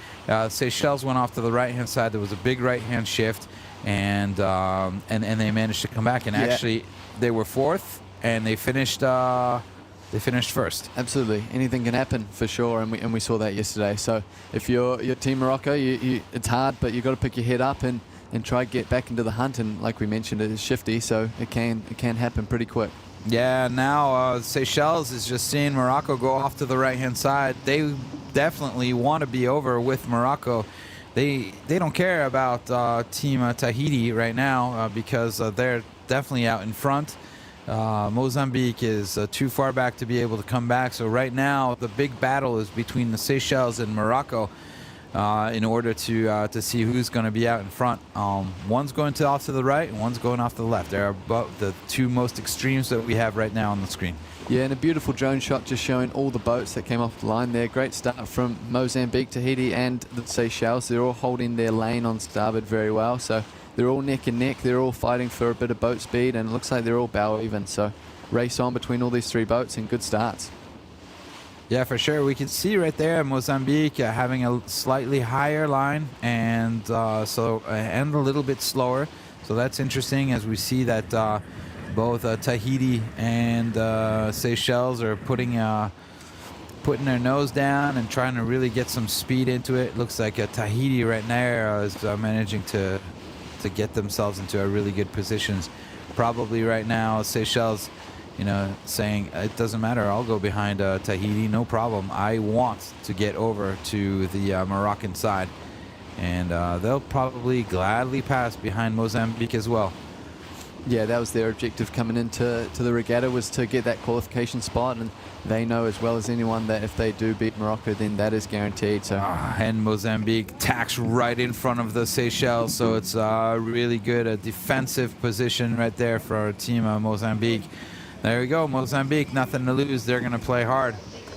Seychelles went off to the right hand side. There was a big right hand shift and they managed to come back and actually they were fourth and they finished first. Absolutely, anything can happen for sure, and we saw that yesterday. So if you're Team Morocco, it's hard, but you've got to pick your head up and try to get back into the hunt. And like we mentioned, it is shifty, so it can happen pretty quick. Yeah, now Seychelles is just seeing Morocco go off to the right-hand side. They definitely want to be over with Morocco. They don't care about Team Tahiti right now because they're definitely out in front. Mozambique is too far back to be able to come back. So right now, the big battle is between the Seychelles and Morocco in order to see who's going to be out in front. One's going off to the right and one's going off to the left. They're about the two most extremes that we have right now on the screen. Yeah, and a beautiful drone shot just showing all the boats that came off the line there. Great start from Mozambique, Tahiti, and the Seychelles. They're all holding their lane on starboard very well. So they're all neck and neck. They're all fighting for a bit of boat speed, and it looks like they're all bow even. So race on between all these three boats and good starts. Yeah, for sure. We can see right there Mozambique having a slightly higher line and and a little bit slower. So that's interesting as we see that both Tahiti and Seychelles are putting their nose down and trying to really get some speed into it. Looks like Tahiti right now is managing to get themselves into a really good positions. Probably right now Seychelles, saying it doesn't matter, I'll go behind Tahiti, no problem. I want to get over to the Moroccan side. And they'll probably gladly pass behind Mozambique as well. Yeah, that was their objective coming into the regatta, was to get that qualification spot, and they know as well as anyone that if they do beat Morocco, then that is guaranteed. So and Mozambique tacks right in front of the Seychelles, so it's really good, a defensive position right there for our team Mozambique. There we go, Mozambique, nothing to lose. They're going to play hard.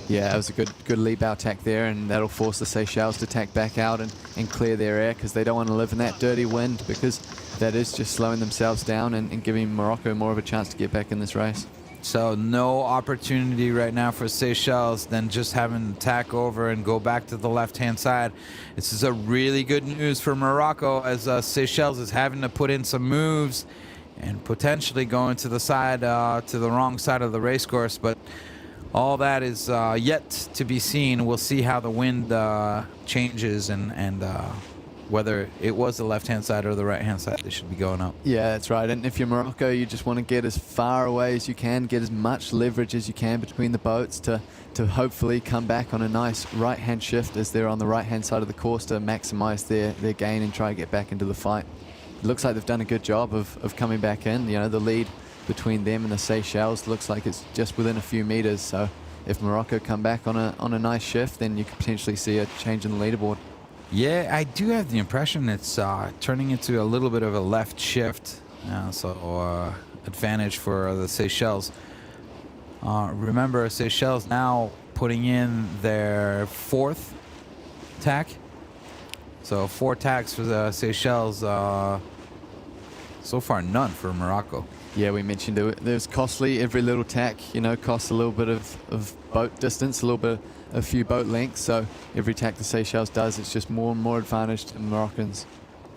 Yeah, it was a good leap out tack there, and that'll force the Seychelles to tack back out and clear their air, because they don't want to live in that dirty wind, because that is just slowing themselves down and giving Morocco more of a chance to get back in this race. So no opportunity right now for Seychelles than just having to tack over and go back to the left-hand side. This is a really good news for Morocco, as Seychelles is having to put in some moves and potentially going to the side, to the wrong side of the race course. But all that is yet to be seen. We'll see how the wind changes and whether it was the left-hand side or the right-hand side they should be going up. Yeah, that's right. And if you're Morocco, you just want to get as far away as you can, get as much leverage as you can between the boats to hopefully come back on a nice right-hand shift as they're on the right-hand side of the course to maximize their gain and try to get back into the fight. It looks like they've done a good job of coming back in. The lead between them and the Seychelles looks like it's just within a few meters. So if Morocco come back on a nice shift, then you could potentially see a change in the leaderboard. Yeah, I do have the impression it's turning into a little bit of a left shift. So advantage for the Seychelles. Remember, Seychelles now putting in their 4th tack. So 4 tacks for the Seychelles. So far, none for Morocco. Yeah, we mentioned there's costly. Every little tack, costs a little bit of boat distance, a few boat lengths. So every tack the Seychelles does, it's just more and more advantage to the Moroccans.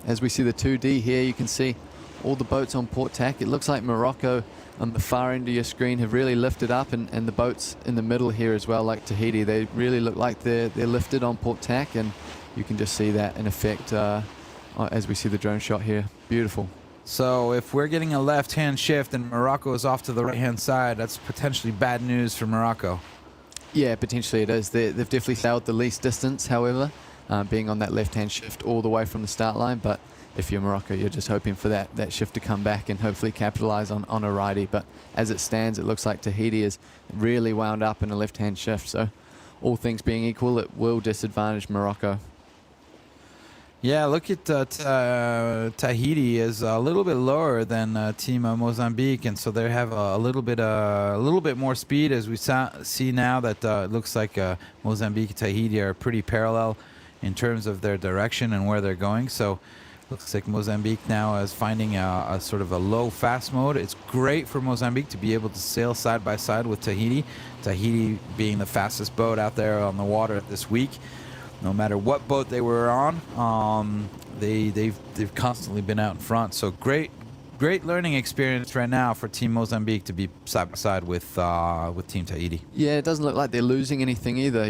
As we see the 2D here, you can see all the boats on port tack. It looks like Morocco on the far end of your screen have really lifted up, and the boats in the middle here as well, like Tahiti, they really look like they're lifted on port tack, and you can just see that in effect as we see the drone shot here. Beautiful. So if we're getting a left-hand shift and Morocco is off to the right-hand side, that's potentially bad news for Morocco. Yeah, potentially it is. They've definitely sailed the least distance, however, being on that left-hand shift all the way from the start line. But if you're Morocco, you're just hoping for that shift to come back and hopefully capitalize on a righty. But as it stands, it looks like Tahiti is really wound up in a left-hand shift. So all things being equal, it will disadvantage Morocco. Yeah, look at Tahiti is a little bit lower than Team Mozambique, and so they have a little bit more speed. As we see now that it looks like Mozambique and Tahiti are pretty parallel in terms of their direction and where they're going. So looks like Mozambique now is finding a sort of a low fast mode. It's great for Mozambique to be able to sail side by side with Tahiti. Tahiti being the fastest boat out there on the water this week. No matter what boat they were on, they've constantly been out in front. So great learning experience right now for Team Mozambique to be side by side with Team Tahiti. Yeah, it doesn't look like they're losing anything either.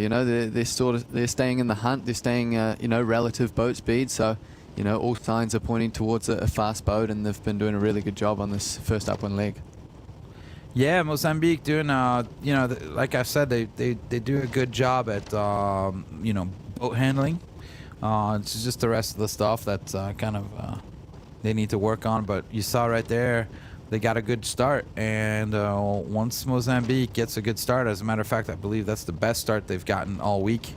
They're staying in the hunt. They're staying relative boat speed. So all signs are pointing towards a fast boat, and they've been doing a really good job on this first upwind leg. Yeah, Mozambique doing, like I said, they do a good job at, boat handling. It's just the rest of the stuff that they need to work on. But you saw right there, they got a good start. And once Mozambique gets a good start, as a matter of fact, I believe that's the best start they've gotten all week.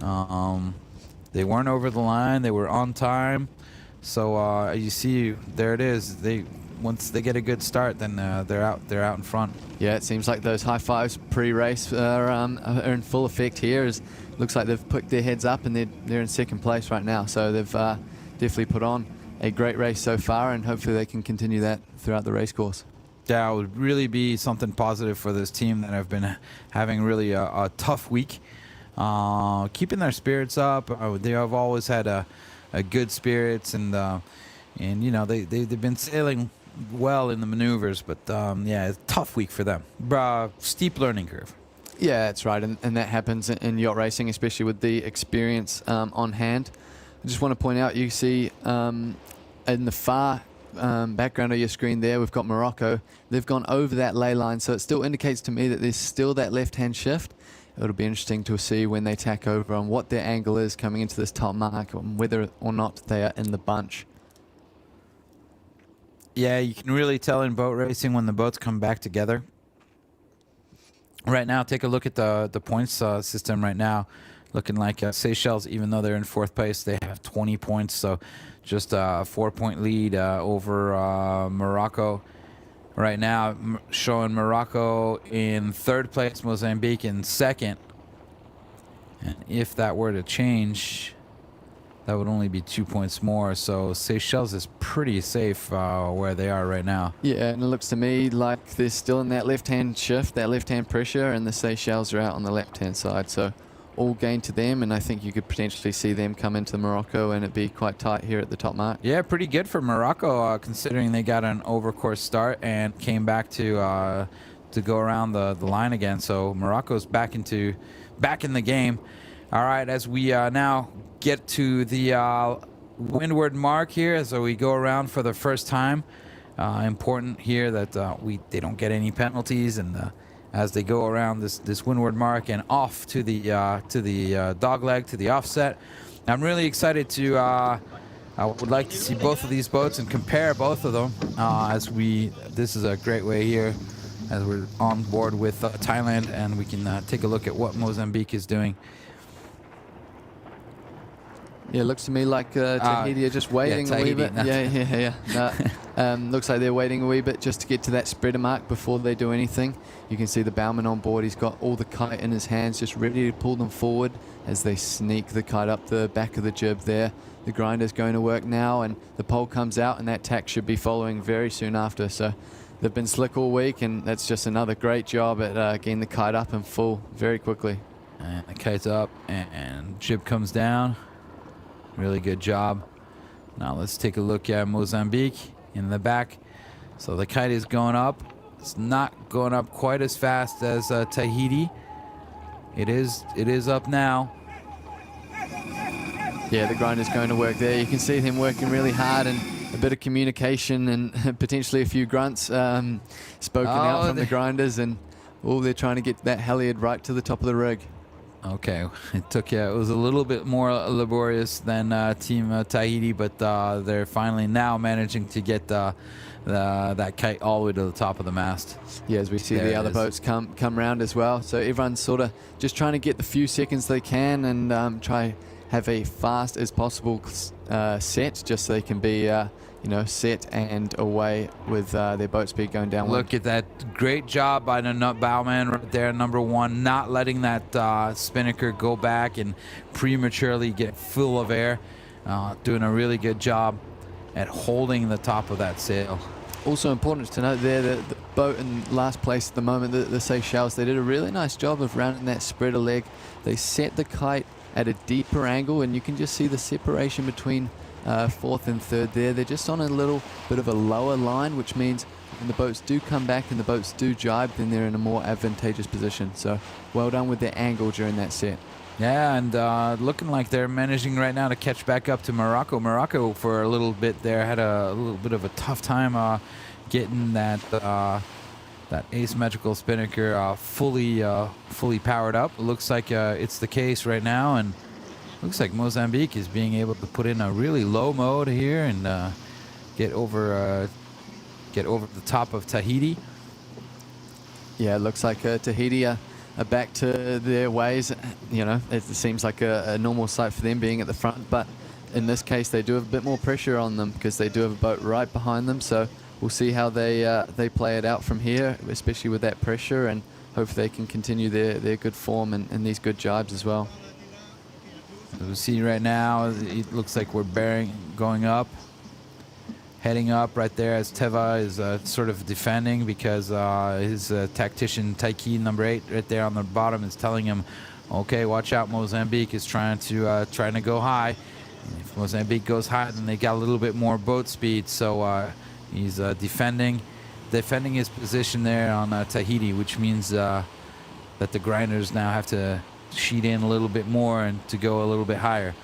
They weren't over the line. They were on time. So you see, there it is. Once they get a good start, then they're out in front. Yeah, it seems like those high fives pre-race are in full effect here. Looks like they've put their heads up, and they're in second place right now. So they've definitely put on a great race so far, and hopefully they can continue that throughout the race course. Yeah, it would really be something positive for this team that have been having really a tough week. Keeping their spirits up. They have always had a good spirits, and they've been sailing well in the maneuvers, but it's a tough week for them. Steep learning curve. Yeah, that's right, and that happens in yacht racing, especially with the experience on hand. I just want to point out, you see in the far background of your screen there, we've got Morocco. They've gone over that ley line, so it still indicates to me that there's still that left-hand shift. It'll be interesting to see when they tack over on what their angle is coming into this top mark, and whether or not they are in the bunch. Yeah, you can really tell in boat racing when the boats come back together. Right now, take a look at the points system right now. Looking like Seychelles, even though they're in 4th place, they have 20 points. So just a 4-point lead over Morocco. Right now, showing Morocco in 3rd place, Mozambique in 2nd. And if that were to change, that would only be 2 points more. So Seychelles is pretty safe where they are right now. Yeah, and it looks to me like they're still in that left-hand shift, that left-hand pressure, and the Seychelles are out on the left-hand side. So all gain to them, and I think you could potentially see them come into Morocco and it be quite tight here at the top mark. Yeah, pretty good for Morocco, considering they got an overcourse start and came back to go around the line again. So Morocco's back in the game. All right, as we now get to the windward mark here, so we go around for the first time. Important here that they don't get any penalties, and as they go around this windward mark and off to the dog leg, to the offset. I'm really excited to. I would like to see both of these boats and compare both of them. This is a great way here, as we're on board with Thailand, and we can take a look at what Mozambique is doing. Yeah, it looks to me like Tahiti are just waiting a wee bit. No. Yeah. No, Looks like they're waiting a wee bit just to get to that spreader mark before they do anything. You can see the bowman on board. He's got all the kite in his hands, just ready to pull them forward as they sneak the kite up the back of the jib there. The grinder's going to work now, and the pole comes out, and that tack should be following very soon after. So they've been slick all week, and that's just another great job at getting the kite up and full very quickly. And the kite's up, and jib comes down. Really good job. Now let's take a look at Mozambique in the back. So the kite is going up. It's not going up quite as fast as Tahiti. It is up now. Yeah, the grinder's going to work there. You can see him working really hard, and a bit of communication and potentially a few grunts spoken out from the grinders, and they're trying to get that halyard right to the top of the rig. Okay, it was a little bit more laborious than Team Tahiti, but they're finally now managing to get that kite all the way to the top of the mast. Yeah, as we see the other boats come round as well. So everyone's sort of just trying to get the few seconds they can and try have a fast as possible set, just so they can be set and away with their boat speed going downwind. Look at that great job by the bowman right there, number one, not letting that spinnaker go back and prematurely get full of air. Doing a really good job at holding the top of that sail. Also important to note there that the boat in last place at the moment, the Seychelles, they did a really nice job of rounding that spreader leg. They set the kite at a deeper angle, and you can just see the separation between fourth and third there. They're just on a little bit of a lower line, which means when the boats do come back and the boats do jibe, then they're in a more advantageous position. So well done with their angle during that set. Yeah, and looking like they're managing right now to catch back up to Morocco. Morocco, for a little bit there, had a little bit of a tough time getting that asymmetrical spinnaker fully powered up. It looks like it's the case right now, and looks like Mozambique is being able to put in a really low mode here and get over the top of Tahiti. Yeah, it looks like Tahiti are back to their ways. It seems like a normal sight for them being at the front, but in this case they do have a bit more pressure on them because they do have a boat right behind them. So we'll see how they play it out from here, especially with that pressure, and hopefully they can continue their good form and these good jibes as well. As we see right now, it looks like we're going up, heading up right there as Teva is sort of defending because his tactician Taiki number 8 right there on the bottom is telling him, okay, watch out, Mozambique is trying to go high. And if Mozambique goes high, then they got a little bit more boat speed, so he's defending his position there on Tahiti, which means that the grinders now have to sheet in a little bit more and to go a little bit higher.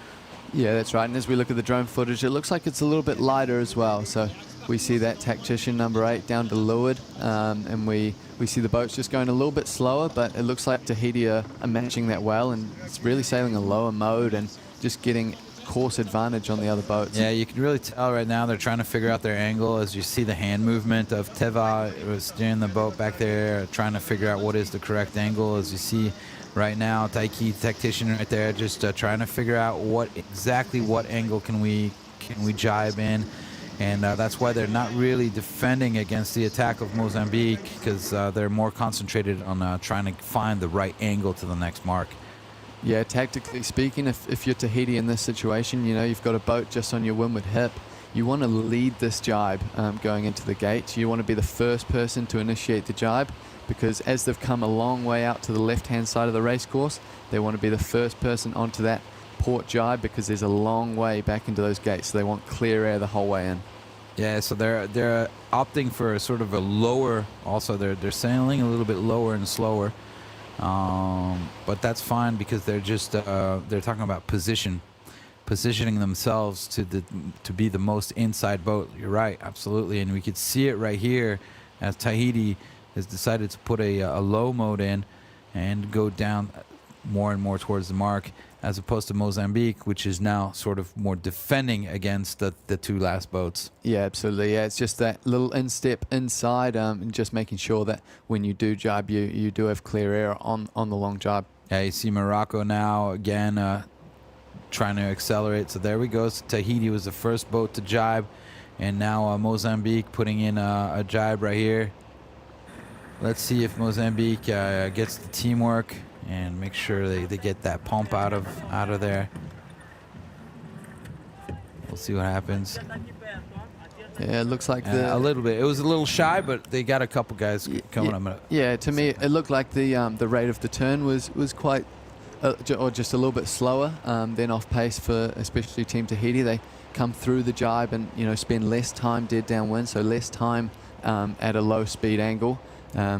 Yeah, that's right. And as we look at the drone footage, it looks like it's a little bit lighter as well. So we see that tactician number 8 down to leeward, and we see the boats just going a little bit slower, but it looks like Tahiti are managing that well, and it's really sailing a lower mode and just getting course advantage on the other boats. Yeah, you can really tell right now they're trying to figure out their angle as you see the hand movement of Teva steering the boat back there, trying to figure out what is the correct angle. As you see right now, Taiki, tactician right there, just trying to figure out what angle can we jibe in, and that's why they're not really defending against the attack of Mozambique, because they're more concentrated on trying to find the right angle to the next mark. Yeah, tactically speaking, if you're Tahiti in this situation, you've got a boat just on your windward hip. You want to lead this jibe going into the gate. You want to be the first person to initiate the jibe, because as they've come a long way out to the left-hand side of the race course, they want to be the first person onto that port jibe, because there's a long way back into those gates. So they want clear air the whole way in. Yeah, so they're opting for a sort of a lower. Also, they're sailing a little bit lower and slower, but that's fine because they're just they're talking about positioning themselves to be the most inside boat. You're right, absolutely, and we could see it right here as Tahiti has decided to put a low mode in and go down more and more towards the mark, as opposed to Mozambique, which is now sort of more defending against the two last boats. Yeah, absolutely. Yeah, it's just that little instep inside, and just making sure that when you do jibe, you do have clear air on the long jibe. Yeah, you see Morocco now again trying to accelerate. So there we go. So Tahiti was the first boat to jibe, And now Mozambique putting in a jibe right here. Let's see if Mozambique gets the teamwork and make sure they get that pump out of there. We'll see what happens. Yeah, it looks like a little bit. It was a little shy, but they got a couple guys coming up. Yeah, to me, it looked like the rate of the turn was quite, or just a little bit slower than off pace for especially Team Tahiti. They come through the jibe and spend less time dead downwind, so less time at a low speed angle,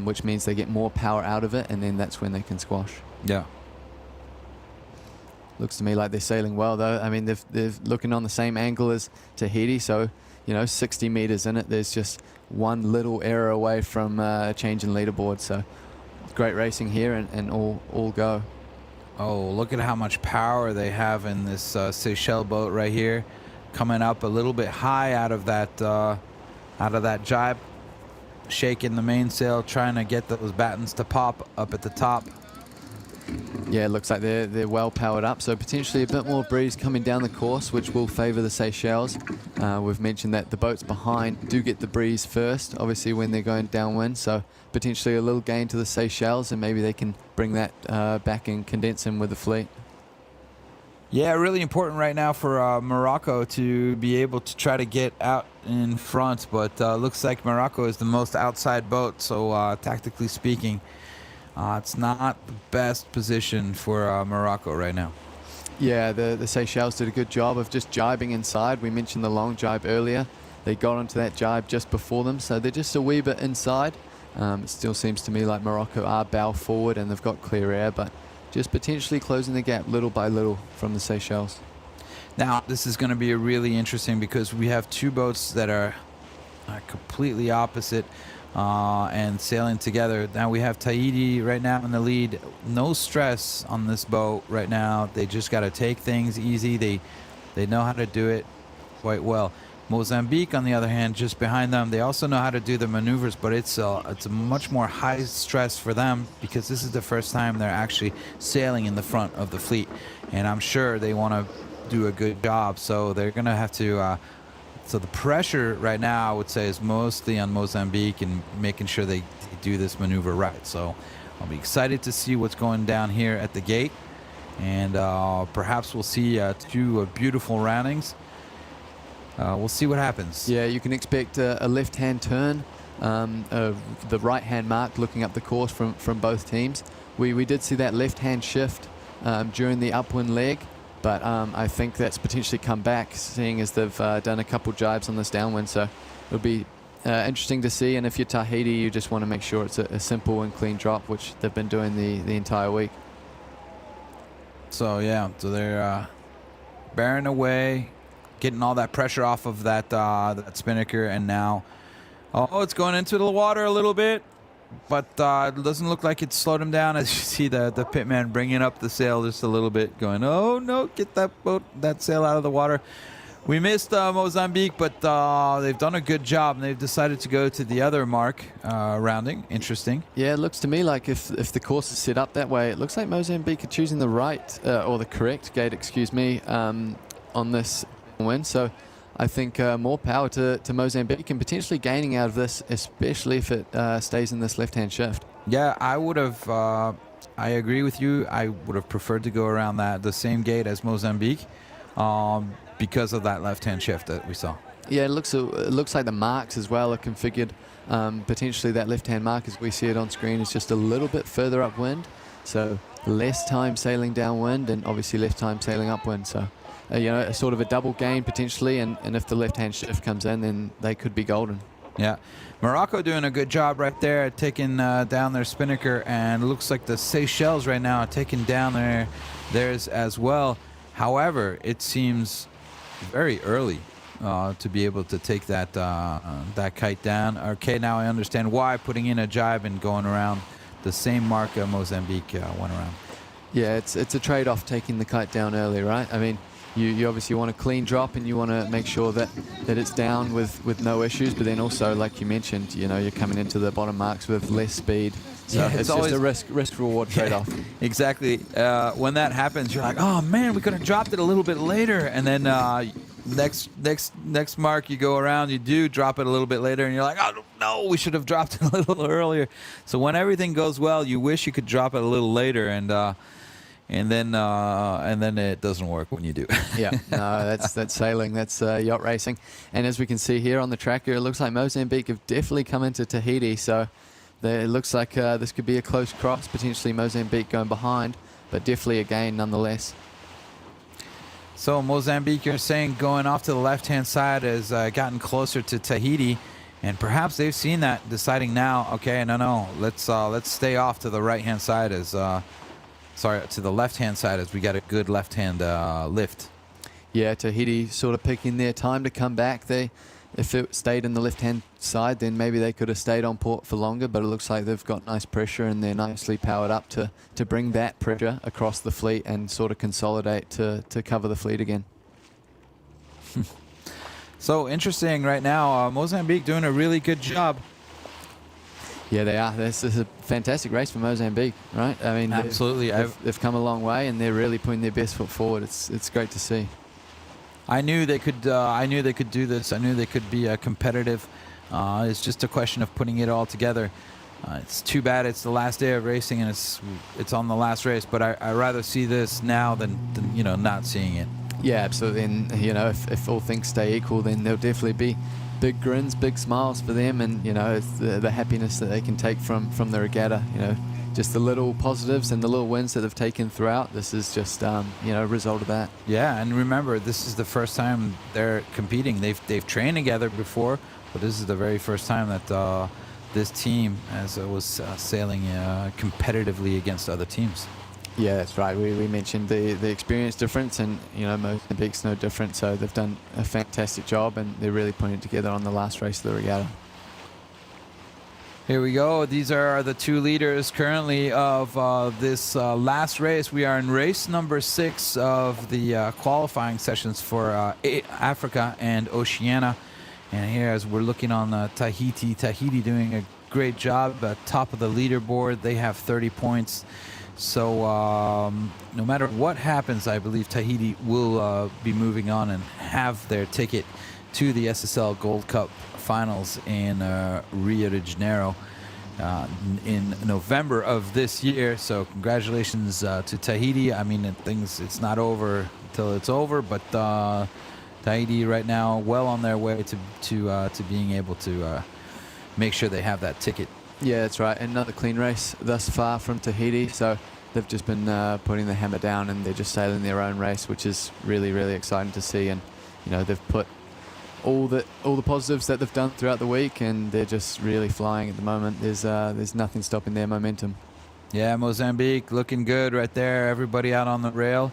which means they get more power out of it, and then that's when they can squash. Yeah. Looks to me like they're sailing well, though. I mean, they're looking on the same angle as Tahiti, so 60 meters in it. There's just one little error away from changing leaderboard. So great racing here, and all go. Oh, look at how much power they have in this Seychelles boat right here, coming up a little bit high out of that jibe, shaking the mainsail, trying to get those battens to pop up at the top. Yeah, it looks like they're well powered up, so potentially a bit more breeze coming down the course, which will favor the Seychelles. We've mentioned that the boats behind do get the breeze first, obviously, when they're going downwind, so potentially a little gain to the Seychelles, and maybe they can bring that back and condense them with the fleet. Yeah, really important right now for Morocco to be able to try to get out in front, but looks like Morocco is the most outside boat, so tactically speaking, it's not the best position for Morocco right now. Yeah, the Seychelles did a good job of just jibing inside. We mentioned the long jibe earlier. They got onto that jibe just before them, so they're just a wee bit inside. It still seems to me like Morocco are bow forward and they've got clear air, but just potentially closing the gap little by little from the Seychelles. Now, this is going to be really interesting because we have two boats that are completely opposite and sailing together. Now we have Tahiti right now in the lead. No stress on this boat right now. They just got to take things easy. They know how to do it quite well. Mozambique, on the other hand, just behind them, they also know how to do the maneuvers, but it's a much more high stress for them because this is the first time they're actually sailing in the front of the fleet, and I'm sure they want to do a good job, so they're going to have to so the pressure right now, I would say, is mostly on Mozambique and making sure they do this maneuver right. So I'll be excited to see what's going down here at the gate, and perhaps we'll see two beautiful roundings. We'll see what happens. Yeah, you can expect a left-hand turn, the right-hand mark looking up the course from both teams. We did see that left-hand shift during the upwind leg, but I think that's potentially come back, seeing as they've done a couple jibes on this downwind. So it'll be interesting to see. And if you're Tahiti, you just want to make sure it's a simple and clean drop, which they've been doing the entire week. So yeah, so they're bearing away, getting all that pressure off of that spinnaker, and now, it's going into the water a little bit, but it doesn't look like it slowed him down. As you see the pitman bringing up the sail just a little bit, going, oh no, get that sail out of the water. We missed Mozambique, but they've done a good job, and they've decided to go to the other mark rounding. Interesting. Yeah, it looks to me like if the course is set up that way, it looks like Mozambique are choosing the right, or the correct gate, excuse me, on this win. So I think more power to Mozambique, and potentially gaining out of this, especially if it stays in this left-hand shift. Yeah, I would have, I agree with you. I would have preferred to go around the same gate as Mozambique because of that left-hand shift that we saw. Yeah, it looks like the marks as well are configured. Potentially that left-hand mark, as we see it on screen, is just a little bit further upwind. So less time sailing downwind, and obviously less time sailing upwind. So a sort of a double gain potentially, and if the left-hand shift comes in, then they could be golden. Yeah, Morocco doing a good job right there, taking down their spinnaker, and it looks like the Seychelles right now are taking down theirs as well. However, it seems very early to be able to take that kite down. Okay, now I understand why, putting in a jibe and going around the same mark Mozambique went around. Yeah, it's a trade-off taking the kite down early, right? I mean, you obviously want a clean drop, and you want to make sure that it's down with no issues, but then also, like you mentioned, you're coming into the bottom marks with less speed. So yeah, it's always just a risk-reward trade-off. Exactly. When that happens, you're like, oh man, we could have dropped it a little bit later, and then next mark you go around, you do drop it a little bit later, and you're like, oh no, we should have dropped it a little earlier. So when everything goes well, you wish you could drop it a little later, and then it doesn't work when you do. Yeah, no, that's sailing, that's yacht racing. And as we can see here on the track here, it looks like Mozambique have definitely come into Tahiti, so it looks like this could be a close cross, potentially Mozambique going behind, but definitely a gain nonetheless. So Mozambique, you're saying going off to the left-hand side has gotten closer to Tahiti, and perhaps they've seen that, deciding now, okay, no, let's stay off to the right-hand side as, to the left-hand side as we got a good left-hand lift. Yeah, Tahiti sort of picking their time to come back. If it stayed in the left-hand side, then maybe they could have stayed on port for longer, but it looks like they've got nice pressure and they're nicely powered up to bring that pressure across the fleet and sort of consolidate to cover the fleet again. So interesting right now, Mozambique doing a really good job. Yeah, they are. This is a fantastic race for Mozambique, right? I mean, absolutely. They've come a long way and they're really putting their best foot forward. It's great to see. I knew they could. I knew they could do this. I knew they could be competitive. It's just a question of putting it all together. It's too bad it's the last day of racing and it's on the last race. But I rather see this now than not seeing it. Yeah, absolutely. And if all things stay equal, then there'll definitely be big grins, big smiles for them, and it's the happiness that they can take from the regatta. Just the little positives and the little wins that they've taken throughout. This is just a result of that. Yeah, and remember, this is the first time they're competing. They've trained together before, but this is the very first time that this team was sailing competitively against other teams. Yeah, that's right. We mentioned the experience difference, and Mozambique's no different. So they've done a fantastic job, and they're really putting it together on the last race of the regatta. Here we go. These are the two leaders currently of this last race. We are in race number 6 of the qualifying sessions for Africa and Oceania. And here, as we're looking on Tahiti doing a great job, top of the leaderboard. They have 30 points. So no matter what happens, I believe Tahiti will be moving on and have their ticket to the SSL Gold Cup finals in Rio de Janeiro in November of this year. So congratulations to Tahiti. I mean, it's not over till it's over, but Tahiti right now well on their way to being able to make sure they have that ticket. Yeah, that's right. Another clean race thus far from Tahiti. So they've just been putting the hammer down, and they're just sailing their own race, which is really, really exciting to see. And they've put all the positives that they've done throughout the week, and they're just really flying at the moment. There's nothing stopping their momentum. Yeah, Mozambique looking good right there. Everybody out on the rail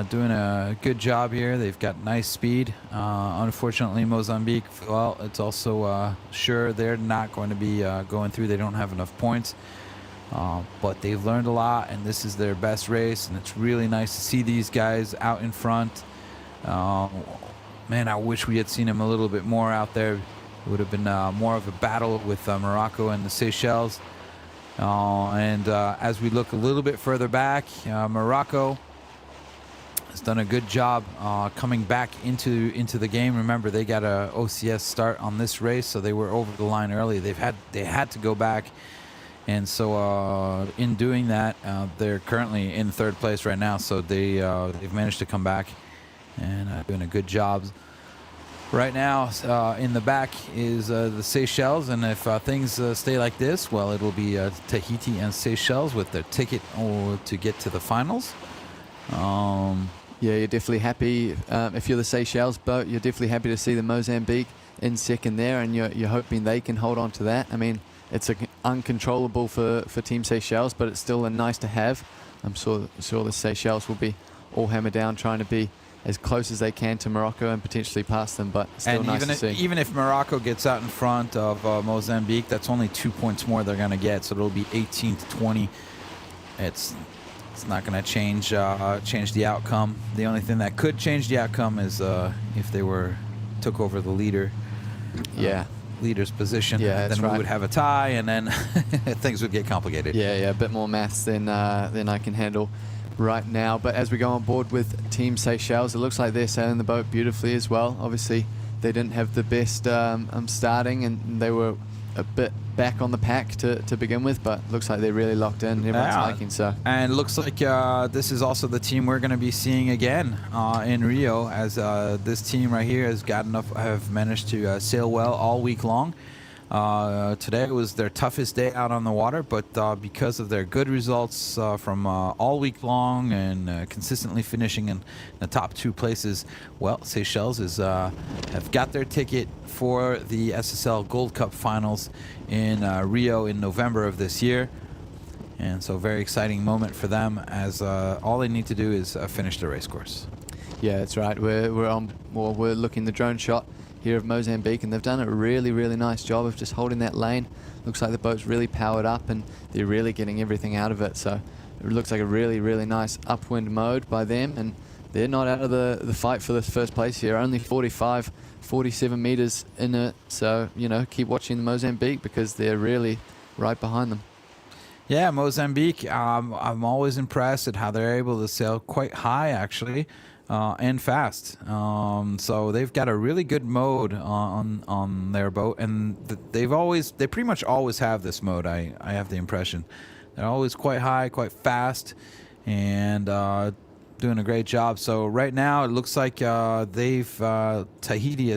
doing a good job here. They've got nice speed. Unfortunately, Mozambique, well, it's also sure they're not going to be going through. They don't have enough points. But they've learned a lot, and this is their best race, and it's really nice to see these guys out in front. Man, I wish we had seen him a little bit more out there. It would have been more of a battle with Morocco and the Seychelles. And as we look a little bit further back, Morocco has done a good job coming back into the game. Remember, they got a OCS start on this race, so they were over the line early. They had to go back, and so in doing that, they're currently in 3rd place right now. So they've managed to come back and doing a good job. Right now, in the back is the Seychelles, and if things stay like this, well, it'll be Tahiti and Seychelles with their ticket to get to the finals. Yeah, you're definitely happy. If you're the Seychelles boat, you're definitely happy to see the Mozambique in second there, and you're hoping they can hold on to that. I mean, it's uncontrollable for Team Seychelles, but it's still nice to have. I'm sure the Seychelles will be all hammered down, trying to be as close as they can to Morocco and potentially pass them, but still and nice to see. Even if Morocco gets out in front of Mozambique, that's only 2 points more they're going to get, so it'll be 18 to 20. It's not going to change the outcome. The only thing that could change the outcome is if they took over the leader's position. Yeah, then right. We would have a tie, and then things would get complicated. Yeah, a bit more maths than I can handle. right now. But as we go on board with Team Seychelles, it looks like they're sailing the boat beautifully as well. Obviously, they didn't have the best starting, and they were a bit back on the pack to begin with, but looks like they're really locked in. Everyone's liking so. And it looks like this is also the team we're going to be seeing again in Rio, as this team right here have managed to sail well all week long. Today was their toughest day out on the water, but because of their good results from all week long and consistently finishing in the top 2 places, well, Seychelles have got their ticket for the SSL Gold Cup finals in Rio in November of this year. And so very exciting moment for them, as all they need to do is finish the race course. Yeah, that's right. We're looking the drone shot here of Mozambique, and they've done a really, really nice job of just holding that lane. Looks like the boat's really powered up and they're really getting everything out of it. So it looks like a really, really nice upwind mode by them, and they're not out of the fight for this first place here. Only 45, 47 meters in it. So, you know, keep watching Mozambique because they're really right behind them. Yeah, Mozambique, I'm always impressed at how they're able to sail quite high, actually. And fast. So they've got a really good mode on their boat, and they pretty much always have this mode. I have the impression they're always quite high, quite fast, and doing a great job. So right now it looks like Tahiti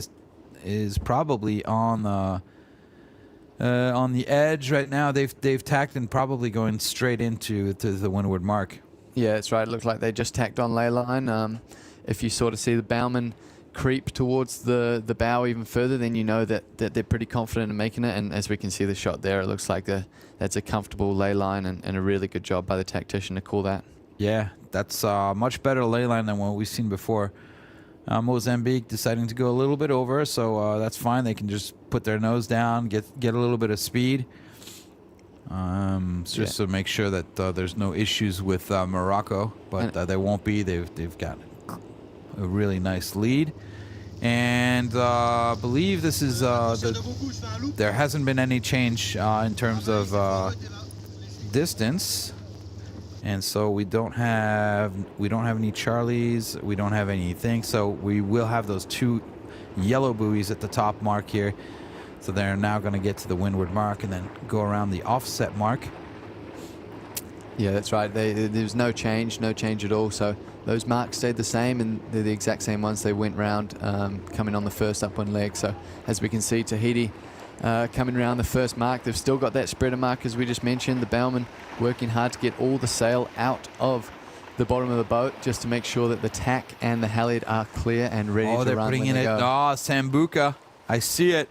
is probably on the edge right now. They've tacked and probably going straight into the windward mark. Yeah, that's right. It looked like they just tacked on ley line. If you sort of see the bowman creep towards the bow even further, then you know that they're pretty confident in making it. And as we can see the shot there, it looks like that's a comfortable ley line and a really good job by the tactician to call that. Yeah, that's much better ley line than what we've seen before. Mozambique deciding to go a little bit over, so that's fine. They can just put their nose down, get a little bit of speed. Just to make sure that there's no issues with Morocco, but there won't be. They've got a really nice lead, and I believe this is there hasn't been any change in terms of distance, and so we don't have any Charlies, we don't have anything. So we will have those 2 yellow buoys at the top mark here. So they're now going to get to the windward mark and then go around the offset mark. Yeah, that's right. There's no change at all. So those marks stayed the same, and they're the exact same ones they went round coming on the first upwind leg. So as we can see, Tahiti coming around the first mark. They've still got that spreader mark, as we just mentioned. The bowman working hard to get all the sail out of the bottom of the boat, just to make sure that the tack and the halyard are clear and ready to run. Oh, they're putting in it. Oh, Sambuca. I see it.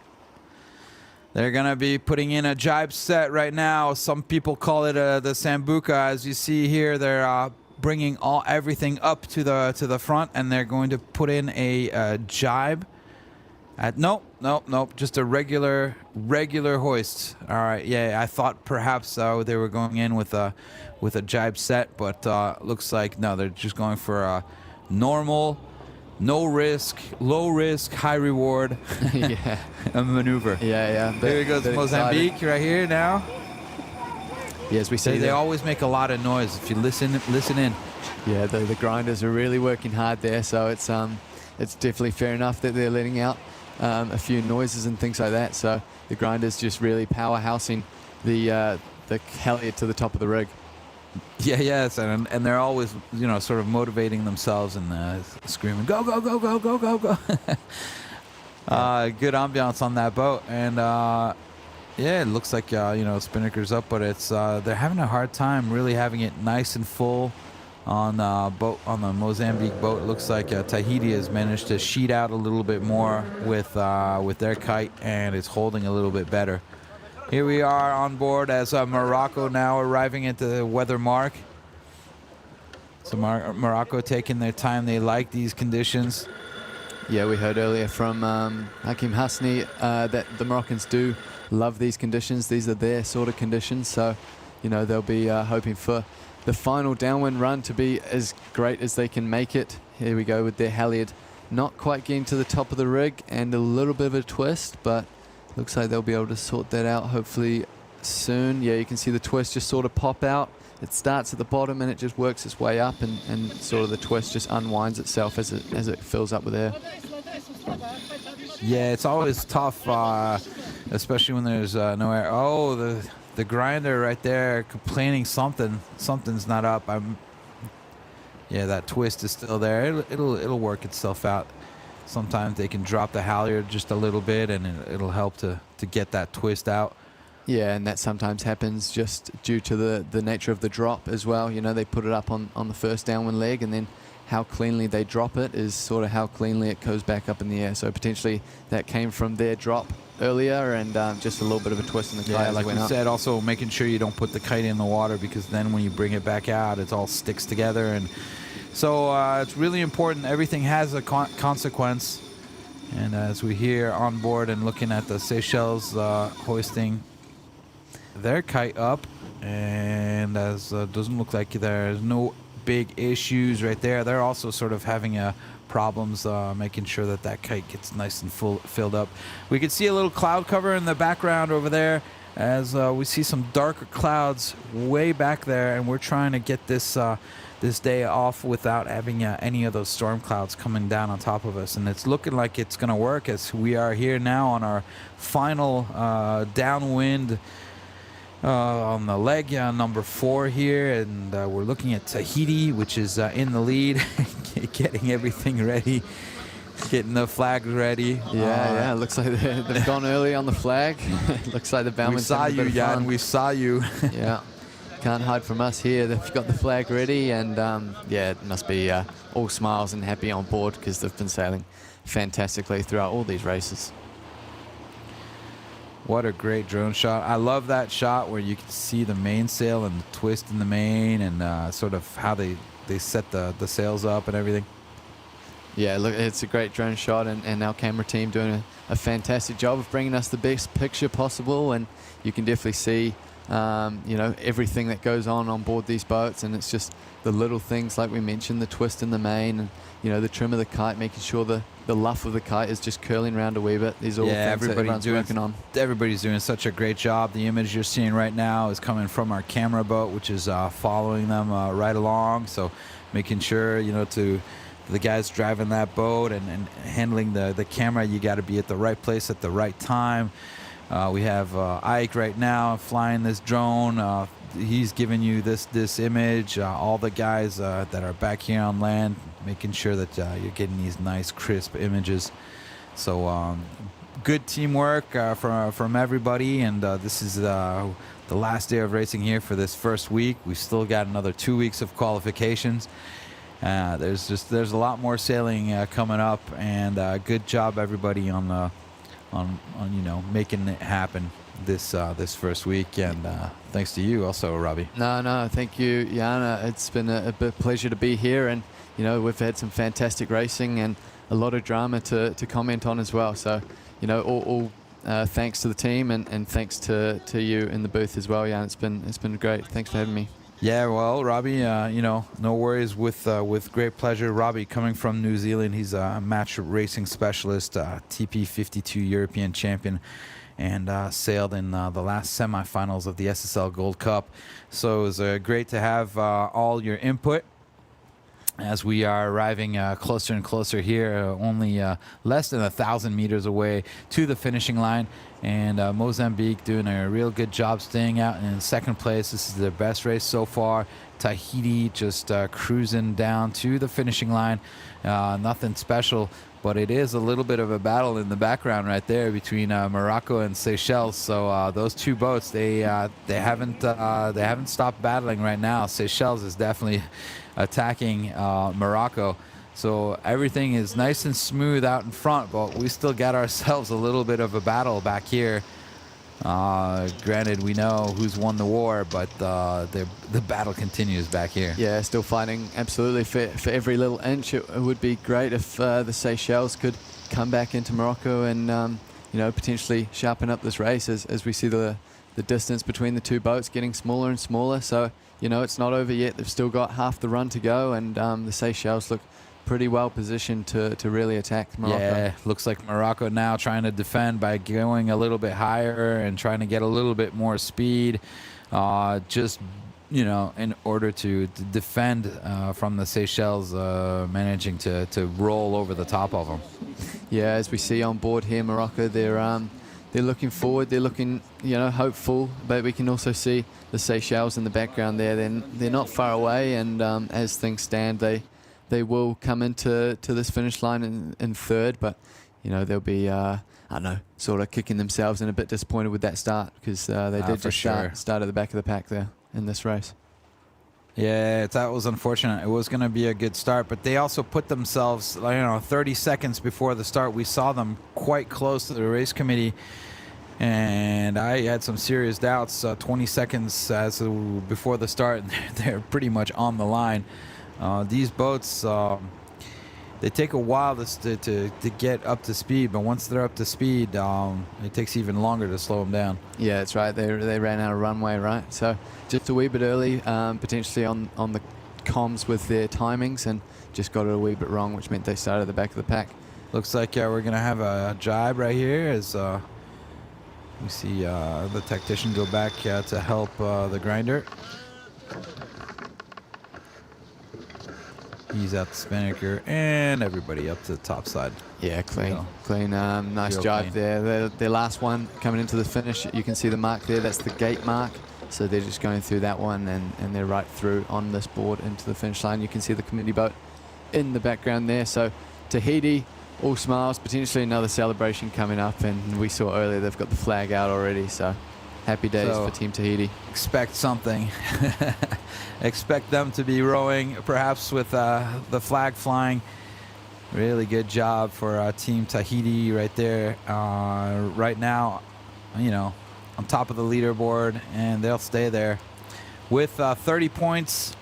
They're going to be putting in a jibe set right now. Some people call it the Sambuca. As you see here, they're bringing everything up to the front, and they're going to put in a jibe. Nope. Just a regular hoist. All right. Yeah, I thought perhaps they were going in with a jibe set, but looks like no. They're just going for a normal, no risk, low risk, high reward a maneuver. Yeah. There goes Mozambique excited. Right here now. Yes, we see they always make a lot of noise if you listen in. Yeah, the grinders are really working hard there, so it's definitely fair enough that they're letting out a few noises and things like that. So the grinders just really powerhousing the halyard to the top of the rig. Yes, and they're always, sort of motivating themselves and screaming, go, go, go, go, go, go, go. Good ambiance on that boat, and it looks like Spinnaker's up, but it's they're having a hard time really having it nice and full on the Mozambique boat. It looks like Tahiti has managed to sheet out a little bit more with their kite, and it's holding a little bit better. Here we are on board as Morocco now arriving at the weather mark. So Morocco taking their time. They like these conditions. Yeah, we heard earlier from Hakim Hasni that the Moroccans do love these conditions. These are their sort of conditions. So, they'll be hoping for the final downwind run to be as great as they can make it. Here we go with their halyard. Not quite getting to the top of the rig and a little bit of a twist, but looks like they'll be able to sort that out hopefully soon. Yeah, you can see the twist just sort of pop out it starts at the bottom and it just works its way up, and sort of the twist just unwinds itself as it fills up with air. Yeah, it's always tough, especially when there's no air. Oh, the grinder right there complaining something's not up. Yeah, that twist is still there. It'll work itself out. Sometimes they can drop the halyard just a little bit, and it'll help to get that twist out. Yeah, and that sometimes happens just due to the nature of the drop as well. You know, they put it up on the first downwind leg, and then how cleanly they drop it is sort of how cleanly it goes back up in the air. So potentially that came from their drop earlier, and just a little bit of a twist in the kite. Yeah, as like it we went up. said, also making sure you don't put the kite in the water, because then when you bring it back out, it all sticks together. And so it's really important. Everything has a consequence. And as we hear on board and looking at the Seychelles hoisting their kite up, and as doesn't look like there's no big issues right there. They're also sort of having problems making sure that kite gets nice and filled up. We can see a little cloud cover in the background over there, as we see some darker clouds way back there, and we're trying to get this day off without having any of those storm clouds coming down on top of us. And it's looking like it's going to work, as we are here now on our final downwind on the leg number 4 here, and we're looking at Tahiti, which is in the lead, getting everything ready, getting the flags ready. Yeah, looks like they've gone early on the flag. Looks like the bowman's we saw you, Jan. We saw you. Yeah, can't hide from us here. They've got the flag ready, and yeah, it must be all smiles and happy on board, because they've been sailing fantastically throughout all these races. What a great drone shot. I love that shot where you can see the mainsail and the twist in the main, and sort of how they set the sails up and everything. Yeah, look, it's a great drone shot, and our camera team doing a fantastic job of bringing us the best picture possible. And you can definitely see, you know, everything that goes on board these boats, and it's just the little things like we mentioned, the twist in the main, and you know, the trim of the kite, making sure the luff of the kite is just curling around a wee bit. These are all things that everyone's working on. Everybody's doing such a great job. The image you're seeing right now is coming from our camera boat, which is following them right along. So making sure, you know, to the guys driving that boat and handling the camera, you got to be at the right place at the right time. We have Ike right now flying this drone. He's giving you this image. All the guys that are back here on land, making sure that you're getting these nice crisp images. So good teamwork from everybody, and this is the last day of racing here for this first week. We've still got another 2 weeks of qualifications. There's a lot more sailing coming up, and good job everybody on you know, making it happen this first week, and thanks to you also, Robbie. No, thank you, Jana. It's been a big pleasure to be here, and you know, we've had some fantastic racing and a lot of drama to comment on as well. So, you know, all thanks to the team, and thanks to you in the booth as well, Jan. It's been great. Thanks for having me. Yeah, well, Robbie, you know, no worries. With great pleasure. Robbie, coming from New Zealand, he's a match racing specialist, TP52 European champion, and sailed in the last semifinals of the SSL Gold Cup. So it was great to have all your input as we are arriving closer and closer here, only less than 1,000 meters away to the finishing line. And Mozambique doing a real good job staying out in second place. This is their best race so far. Tahiti just cruising down to the finishing line. Nothing special, but it is a little bit of a battle in the background right there between Morocco and Seychelles. So those two boats, they haven't stopped battling right now. Seychelles is definitely attacking Morocco. So everything is nice and smooth out in front, but we still got ourselves a little bit of a battle back here. Granted, we know who's won the war, but the battle continues back here. Yeah, still fighting absolutely for every little inch. It would be great if the Seychelles could come back into Morocco and you know, potentially sharpen up this race as we see the distance between the two boats getting smaller and smaller. So, you know, it's not over yet. They've still got half the run to go, and the Seychelles look pretty well positioned to really attack Morocco. Yeah, looks like Morocco now trying to defend by going a little bit higher and trying to get a little bit more speed. Just you know, in order to defend from the Seychelles managing to roll over the top of them. Yeah, as we see on board here, Morocco, they're looking forward, they're looking, you know, hopeful, but we can also see the Seychelles in the background there. They're not far away, and as things stand, they will come into this finish line in third, but, you know, they'll be, I don't know, sort of kicking themselves and a bit disappointed with that start, because they did just start at the back of the pack there in this race. Yeah, that was unfortunate. It was going to be a good start, but they also put themselves, you know, 30 seconds before the start. We saw them quite close to the race committee, and I had some serious doubts. 20 seconds before the start, and they're pretty much on the line. These boats, they take a while to get up to speed, but once they're up to speed, it takes even longer to slow them down. Yeah, that's right. They ran out of runway, right? So just a wee bit early, potentially on the comms with their timings, and just got it a wee bit wrong, which meant they started at the back of the pack. Looks like we're going to have a jibe right here as we see the tactician go back to help the grinder. He's out the spinnaker, and everybody up to the top side. Yeah, clean. Nice jibe there. Their last one coming into the finish. You can see the mark there. That's the gate mark. So they're just going through that one, and they're right through on this board into the finish line. You can see the committee boat in the background there. So Tahiti, all smiles, potentially another celebration coming up. And we saw earlier they've got the flag out already. So happy days for Team Tahiti. Expect something. Expect them to be rowing, perhaps with the flag flying. Really good job for Team Tahiti right there. Right now, you know, on top of the leaderboard, and they'll stay there. With 30 points,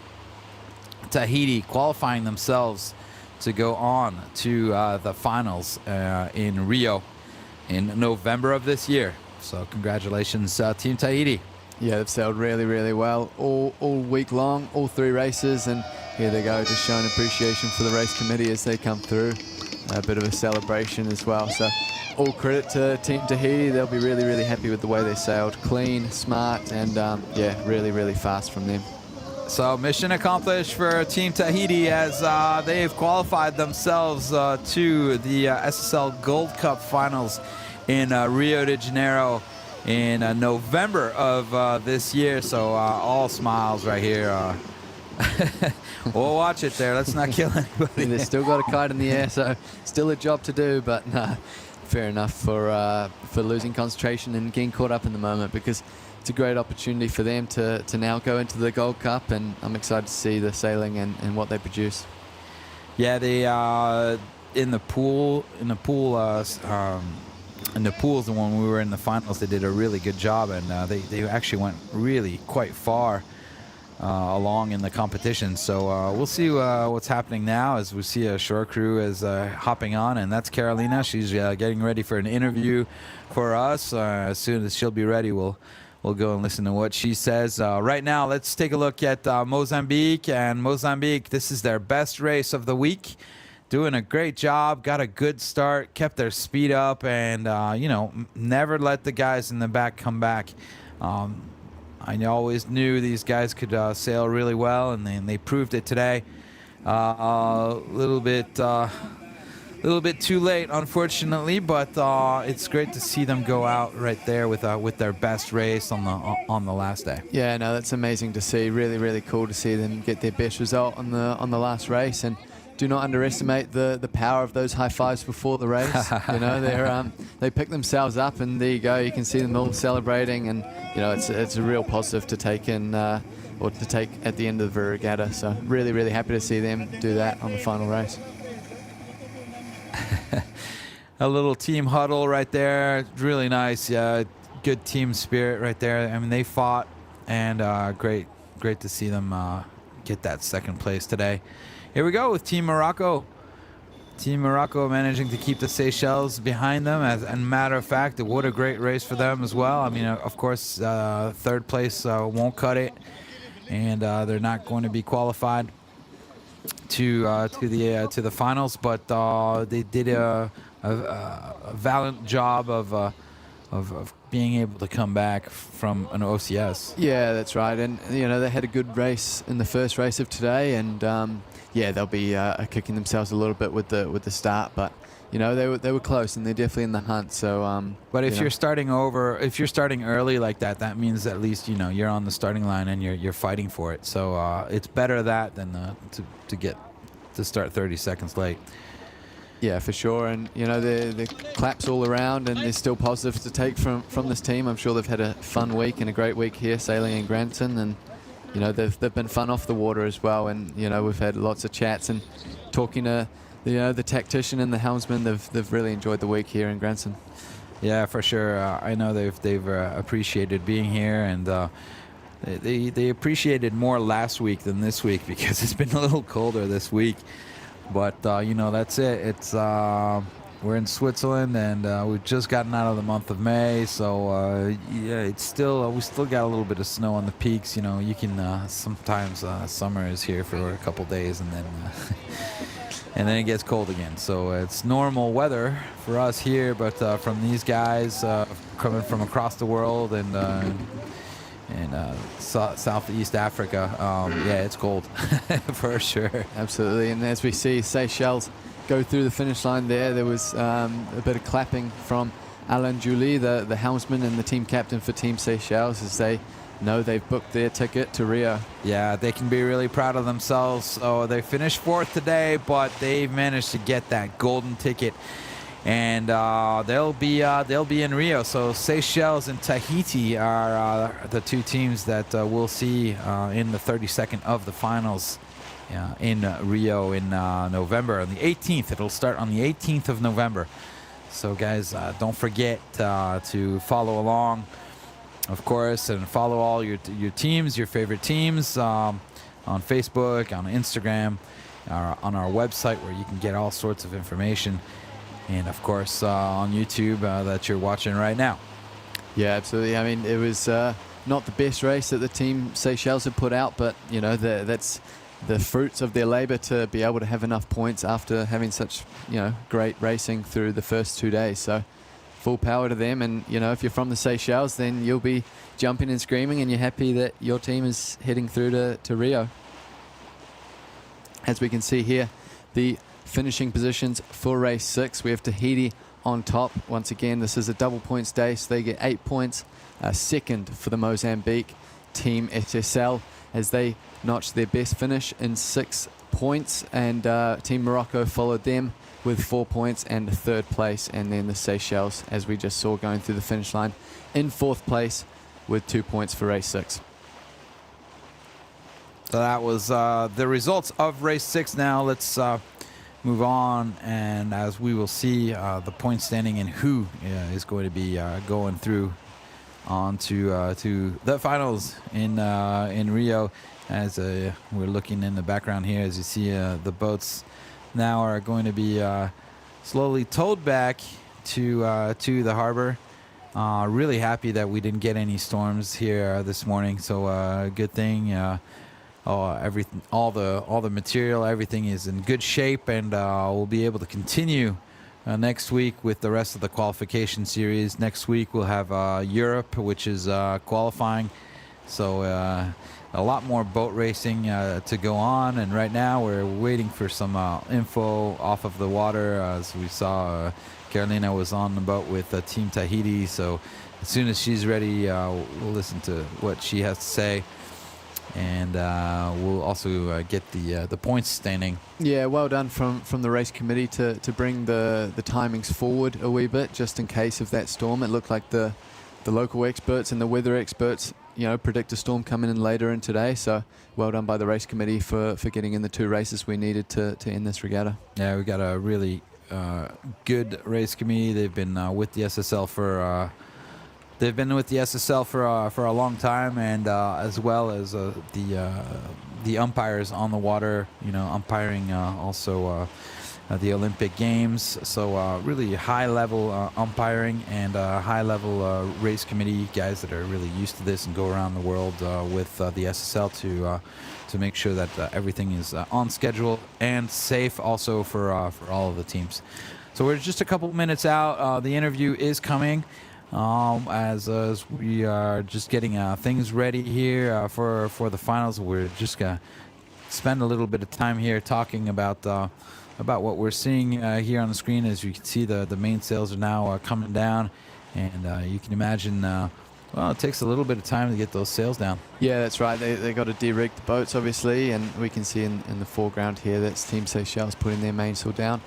Tahiti qualifying themselves to go on to the finals in Rio in November of this year. So congratulations, Team Tahiti. Yeah, they've sailed really, really well all week long, all three races, and here they go, just showing appreciation for the race committee as they come through. A bit of a celebration as well. So all credit to Team Tahiti. They'll be really, really happy with the way they sailed. Clean, smart, and yeah, really, really fast from them. So mission accomplished for Team Tahiti as they've qualified themselves to the SSL Gold Cup Finals in Rio de Janeiro in November of this year. So all smiles right here. We'll watch it there. Let's not kill anybody. They've still got a kite in the air, so still a job to do, but no, fair enough for losing concentration and getting caught up in the moment, because it's a great opportunity for them to now go into the Gold Cup, and I'm excited to see the sailing and what they produce. Yeah, they in the pools, and when we were in the finals, they did a really good job, and they actually went really quite far along in the competition. So we'll see what's happening now as we see a shore crew is hopping on, and that's Carolina. She's getting ready for an interview for us. As soon as she'll be ready, we'll go and listen to what she says. Right now, let's take a look at Mozambique. And Mozambique, this is their best race of the week. Doing a great job, got a good start, kept their speed up, and, you know, never let the guys in the back come back. I always knew these guys could sail really well, and they proved it today. A little bit too late, unfortunately, but it's great to see them go out right there with their best race on the last day. Yeah, no, that's amazing to see. Really, really cool to see them get their best result on the last race, and do not underestimate the power of those high fives before the race. You know, they pick themselves up, and there you go. You can see them all celebrating, and you know, it's a real positive to take in or to take at the end of the regatta. So really, really happy to see them do that on the final race. A little team huddle right there, really nice. Good team spirit right there. I mean, they fought, and great to see them get that second place today. Here we go with Team Morocco. Team Morocco managing to keep the Seychelles behind them. And matter of fact, what a great race for them as well. I mean, of course, third place won't cut it, and they're not going to be qualified to the finals. But they did a valiant job of of being able to come back from an OCS. Yeah, that's right. And they had a good race in the first race of today, and they'll be kicking themselves a little bit with the start, but they were close, and they're definitely in the hunt. So, but if you're starting early like that, that means at least you're on the starting line and you're fighting for it. So it's better that than to start 30 seconds late. Yeah, for sure. And the claps all around, and there's still positives to take from this team. I'm sure they've had a fun week and a great week here sailing in Granson, and they've been fun off the water as well. And we've had lots of chats and talking to the tactician and the helmsman. They've really enjoyed the week here in Granson. Yeah, for sure. I know they've appreciated being here, and they appreciated more last week than this week because it's been a little colder this week. But that's it. It's we're in Switzerland, and we've just gotten out of the month of May, so it's still we still got a little bit of snow on the peaks. You can sometimes summer is here for a couple days, and then and then it gets cold again. So it's normal weather for us here, but from these guys coming from across the world and Southeast Africa, it's cold for sure. Absolutely. And as we see Seychelles go through the finish line there was a bit of clapping from Alain Julie, the helmsman and the team captain for Team Seychelles, as they know they've booked their ticket to Rio. Yeah, they can be really proud of themselves. So they finished 4th today, but they've managed to get that golden ticket. And they'll be in Rio. So Seychelles and Tahiti are the two teams that we'll see in the 32nd of the finals in Rio in November. On the 18th, it'll start on the 18th of November. So guys, don't forget to follow along, of course, and follow all your teams, your favorite teams, on Facebook, on Instagram, on our website, where you can get all sorts of information. And of course on YouTube that you're watching right now. Yeah, absolutely. I mean, it was not the best race that the team Seychelles had put out, but that's the fruits of their labor to be able to have enough points after having such great racing through the first 2 days. So full power to them. And if you're from the Seychelles, then you'll be jumping and screaming, and you're happy that your team is heading through to Rio. As we can see here, the finishing positions for race 6. We have Tahiti on top. Once again, this is a double points day, so they get 8 points. Second for the Mozambique team SSL, as they notched their best finish in 6 points, and Team Morocco followed them with 4 points and 3rd place, and then the Seychelles, as we just saw going through the finish line, in 4th place with 2 points for race 6. So that was the results of race 6. Now let's move on, and as we will see the point standing and who is going to be going through on to the finals in Rio. As we're looking in the background here, as you see the boats now are going to be slowly towed back to the harbor. Really happy that we didn't get any storms here this morning, so good thing. Everything, all the material, everything is in good shape, and we'll be able to continue next week with the rest of the qualification series. Next week we'll have Europe, which is qualifying, so a lot more boat racing to go on. And right now we're waiting for some info off of the water. As we saw, Carolina was on the boat with Team Tahiti, so as soon as she's ready, we'll listen to what she has to say. And we'll also get the points standing. Yeah, well done from the race committee to bring the timings forward a wee bit, just in case of that storm. It looked like the local experts and the weather experts, predict a storm coming in later in today. So well done by the race committee for getting in the 2 races we needed to end this regatta. Yeah, we got a really good race committee. They've been with the SSL for. They've been with the SSL for a long time, and as well as the umpires on the water, umpiring also the Olympic Games. So really high-level umpiring and high-level race committee guys that are really used to this and go around the world with the SSL to make sure that everything is on schedule and safe also for all of the teams. So we're just a couple minutes out. The interview is coming. as we are just getting things ready here for the finals. We're just gonna spend a little bit of time here talking about what we're seeing here on the screen. As you can see, the mainsails are now coming down, and you can imagine. Well, it takes a little bit of time to get those sails down. Yeah, that's right. They got to de-rig the boats, obviously, and we can see in the foreground here that's Team Seychelles putting their mainsail down.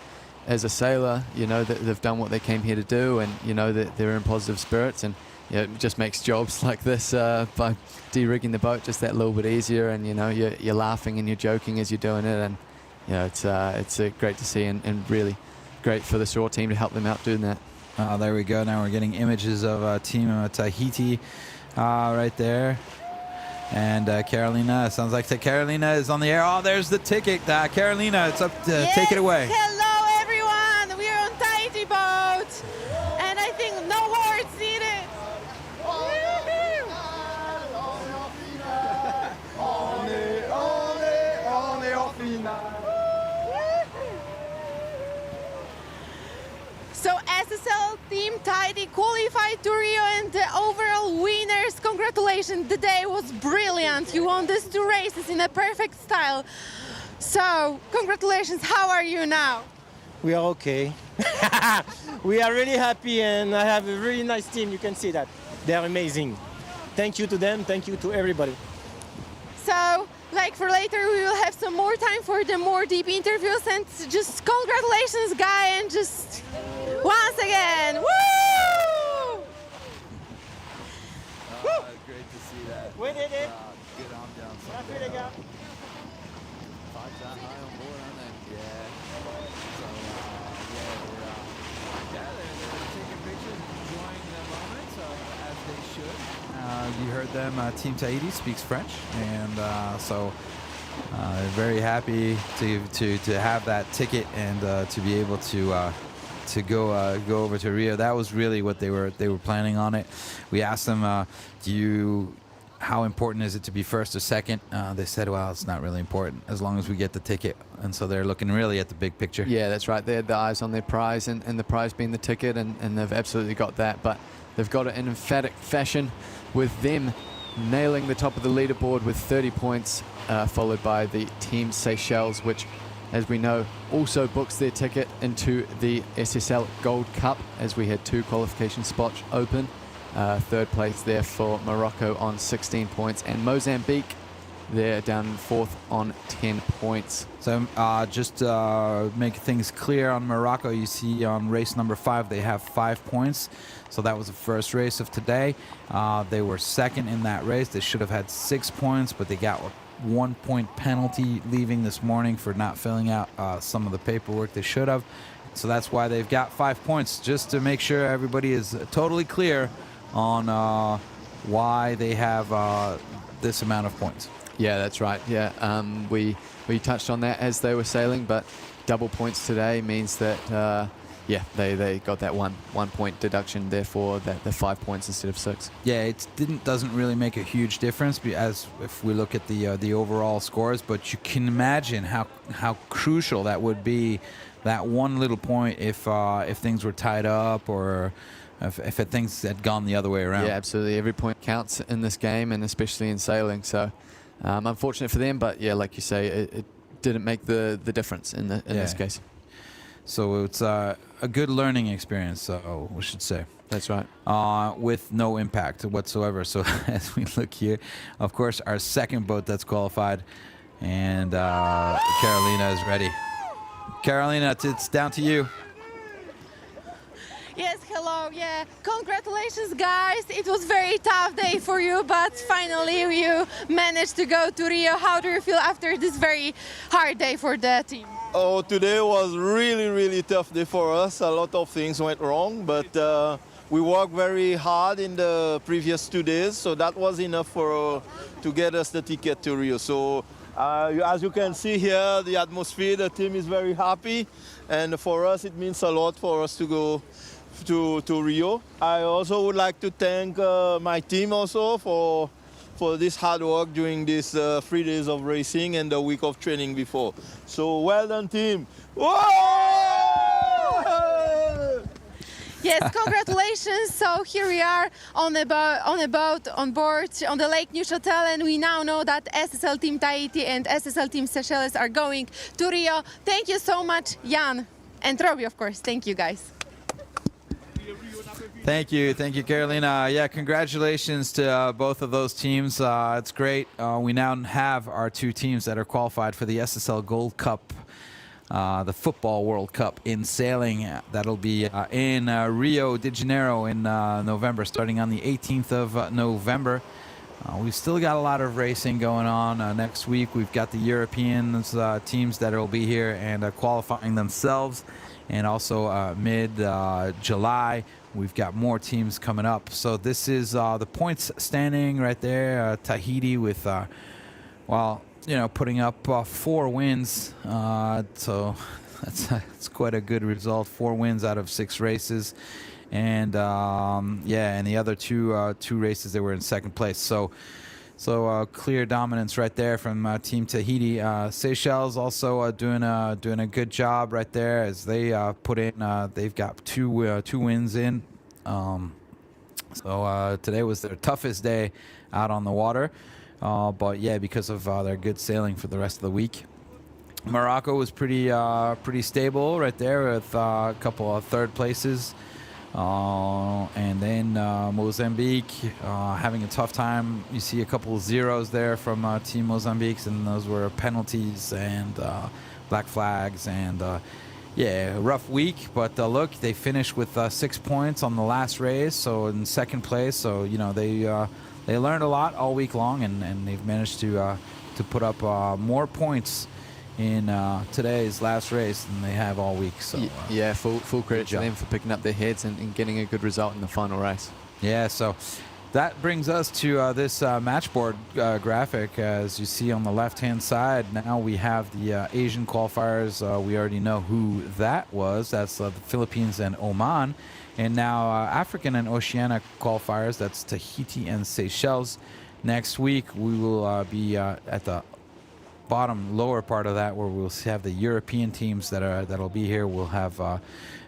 As a sailor, you know that they've done what they came here to do, and you know that they're in positive spirits, and you know, it just makes jobs like this by de-rigging the boat just that little bit easier, and you know you're laughing and you're joking as you're doing it, and you know it's great to see, and really great for the shore team to help them out doing that. There we go. Now we're getting images of Team Tahiti right there. And Carolina, it sounds like Carolina is on the air. Oh, there's the ticket. Carolina, it's up to Yes, take it away. Hello, everyone. We're on Tahiti boat. And I think no words needed. So SSL Team Tahiti qualified to Rio, and the overall winners. Congratulations, the day was brilliant. You won these 2 races in a perfect style. So congratulations, how are you now? We are okay. We are really happy, and I have a really nice team. You can see that. They are amazing. Thank you to them, thank you to everybody. So, like for later, we will have some more time for the more deep interviews, and just congratulations, Guy, and just once again, woo! Great to see that. We did it. Good on down. Happy to go. High on board on that. Yeah. So, they're taking pictures, enjoying the moment, as they should. You heard them. Team Tahiti speaks French, and so very happy to have that ticket and to be able to go over to Rio. That was really what they were planning on it. We asked them, how important is it to be first or second? They said, well, it's not really important as long as we get the ticket. And so they're looking really at the big picture. Yeah, that's right. They had the eyes on their prize, and the prize being the ticket, and they've absolutely got that. But they've got it in emphatic fashion, with them nailing the top of the leaderboard with 30 points, followed by the Team Seychelles, which, as we know, also books their ticket into the SSL Gold Cup, as we had 2 qualification spots open. 3rd place there for Morocco on 16 points, and Mozambique, they're down in 4th on 10 points. So just make things clear on Morocco, you see on race number 5 they have 5 points. So that was the first race of today. They were second in that race. They should have had 6 points, but they got a 1-point penalty leaving this morning for not filling out some of the paperwork they should have. So that's why they've got 5 points, just to make sure everybody is totally clear on why they have this amount of points. Yeah, that's right. Yeah, we touched on that as they were sailing, but double points today means that yeah, they got that one point deduction, therefore the 5 points instead of 6. Yeah, it doesn't really make a huge difference as if we look at the overall scores, but you can imagine how crucial that would be, that one little point, if things were tied up, or if things had gone the other way around. Yeah, absolutely. Every point counts in this game, and especially in sailing. So unfortunate for them, but yeah, like you say, it didn't make the difference in this case. So it's a good learning experience, so we should say. That's right. With no impact whatsoever. So as we look here, of course, our second boat that's qualified, and Carolina is ready. Carolina, it's down to you. Yes, hello, yeah. Congratulations, guys. It was very tough day for you, but finally you managed to go to Rio. How do you feel after this very hard day for the team? Oh, today was really tough day for us. A lot of things went wrong, but we worked very hard in the previous 2 days, so that was enough to get us the ticket to Rio. So as you can see here, the atmosphere, the team is very happy, and for us it means a lot for us to go to Rio. I also would like to thank my team also for this hard work during these 3 days of racing and the week of training before. So well done, team. Whoa! Yes, congratulations. So here we are on a boat on board on the Lake Neuchâtel, and we now know that SSL Team Tahiti and SSL Team Seychelles are going to Rio. Thank you so much, Jan and Robbie, of course. Thank you, guys. Thank you, Carolina. Yeah, congratulations to both of those teams. It's great. We now have our two teams that are qualified for the SSL Gold Cup, the Football World Cup in sailing. That'll be in Rio de Janeiro in November, starting on the 18th of November. We've still got a lot of racing going on. Next week, we've got the European teams that will be here and qualifying themselves. And also mid-July, we've got more teams coming up. So this is the points standing right there. Tahiti with, putting up 4 wins. So that's quite a good result. 4 wins out of 6 races. And, and the other two races, they were in second place. So clear dominance right there from Team Tahiti. Seychelles also doing a good job right there as they put in. They've got two wins in. So today was their toughest day out on the water, but yeah, because of their good sailing for the rest of the week. Morocco was pretty stable right there with a couple of third places. And then Mozambique having a tough time. You see a couple of zeros there from Team Mozambique, and those were penalties and black flags and rough week. But look, they finished with 6 points on the last race, so in second place. So they learned a lot all week long, and they've managed to put up more points in today's last race than they have all week. So full credit to them for picking up their heads and getting a good result in the final race. Yeah, so that brings us to this match board graphic. As you see on the left-hand side, now we have the Asian qualifiers. We already know who that was. That's the Philippines and Oman. And now African and Oceania qualifiers, that's Tahiti and Seychelles. Next week, we will be at the bottom lower part of that, where we'll have the European teams that'll be here. We'll have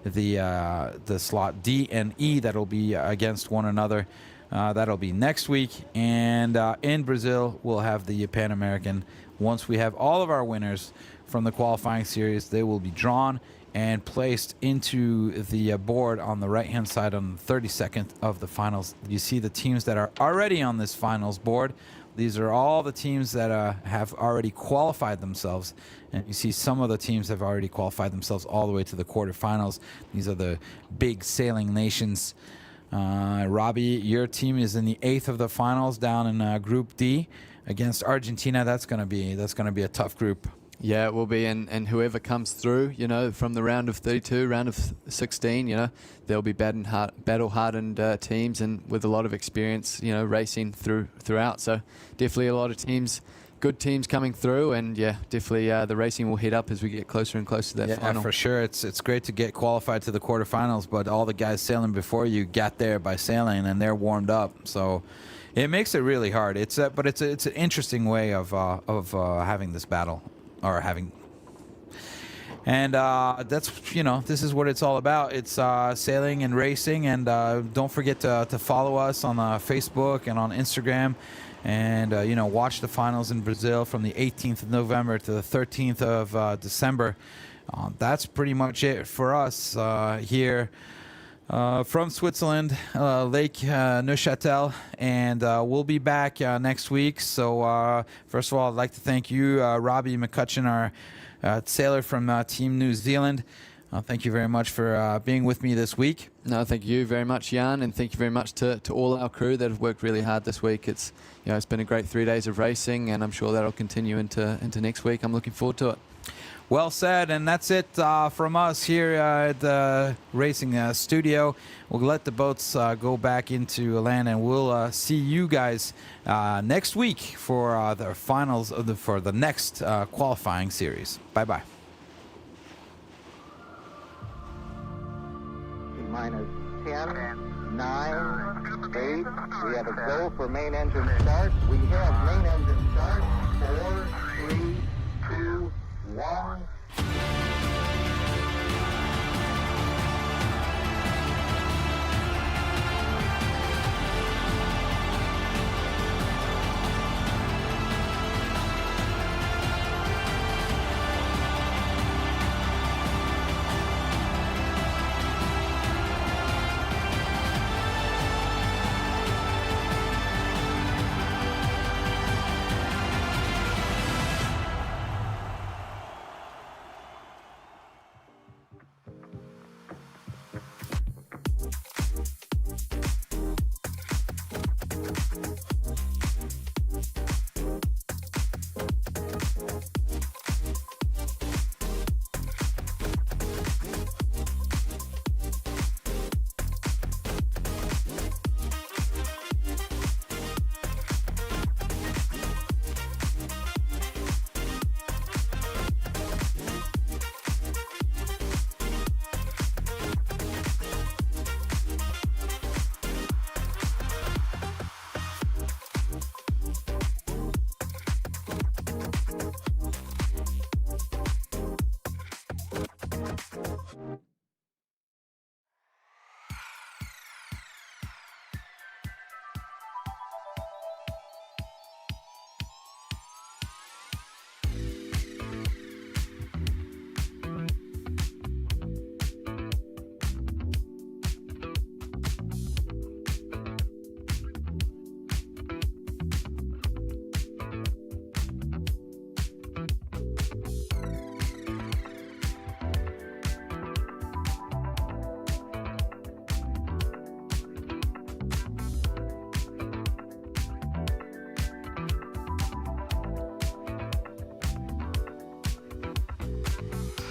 the slot D and E that'll be against one another. That'll be next week. And in Brazil, we'll have the Pan American. Once we have all of our winners from the qualifying series, they will be drawn and placed into the board on the right-hand side on the 32nd of the finals. You see the teams that are already on this finals board. These are all the teams that have already qualified themselves. And you see some of the teams have already qualified themselves all the way to the quarterfinals. These are the big sailing nations. Robbie, your team is in the 8th of the finals down in Group D against Argentina. That's going to be a tough group. Yeah, it will be, and whoever comes through, from the round of 32, round of 16, they'll be battle-hardened teams and with a lot of experience, racing throughout. So definitely a lot of teams, good teams coming through, and yeah, definitely the racing will heat up as we get closer and closer to that final. Yeah, for sure. It's great to get qualified to the quarterfinals, but all the guys sailing before you got there by sailing, and they're warmed up. So it makes it really hard. It's an interesting way of having this battle. And that's, this is what it's all about. It's sailing and racing. And don't forget to follow us on Facebook and on Instagram. And, watch the finals in Brazil from the 18th of November to the 13th of December. That's pretty much it for us here from Switzerland, Lake Neuchâtel, and we'll be back next week. So first of all, I'd like to thank you, Robbie McCutcheon, our sailor from Team New Zealand. Thank you very much for being with me this week. No, thank you very much, Jan, and thank you very much to all our crew that have worked really hard this week. It's been a great 3 days of racing, and I'm sure that'll continue into next week. I'm looking forward to it. Well said, and that's it from us here at the racing studio. We'll let the boats go back into land, and we'll see you guys next week for the finals for the next qualifying series. Bye-bye. Minus 10, 9, 8. We have a go for main engine start. We have main engine start. 4, 3, 2, 1.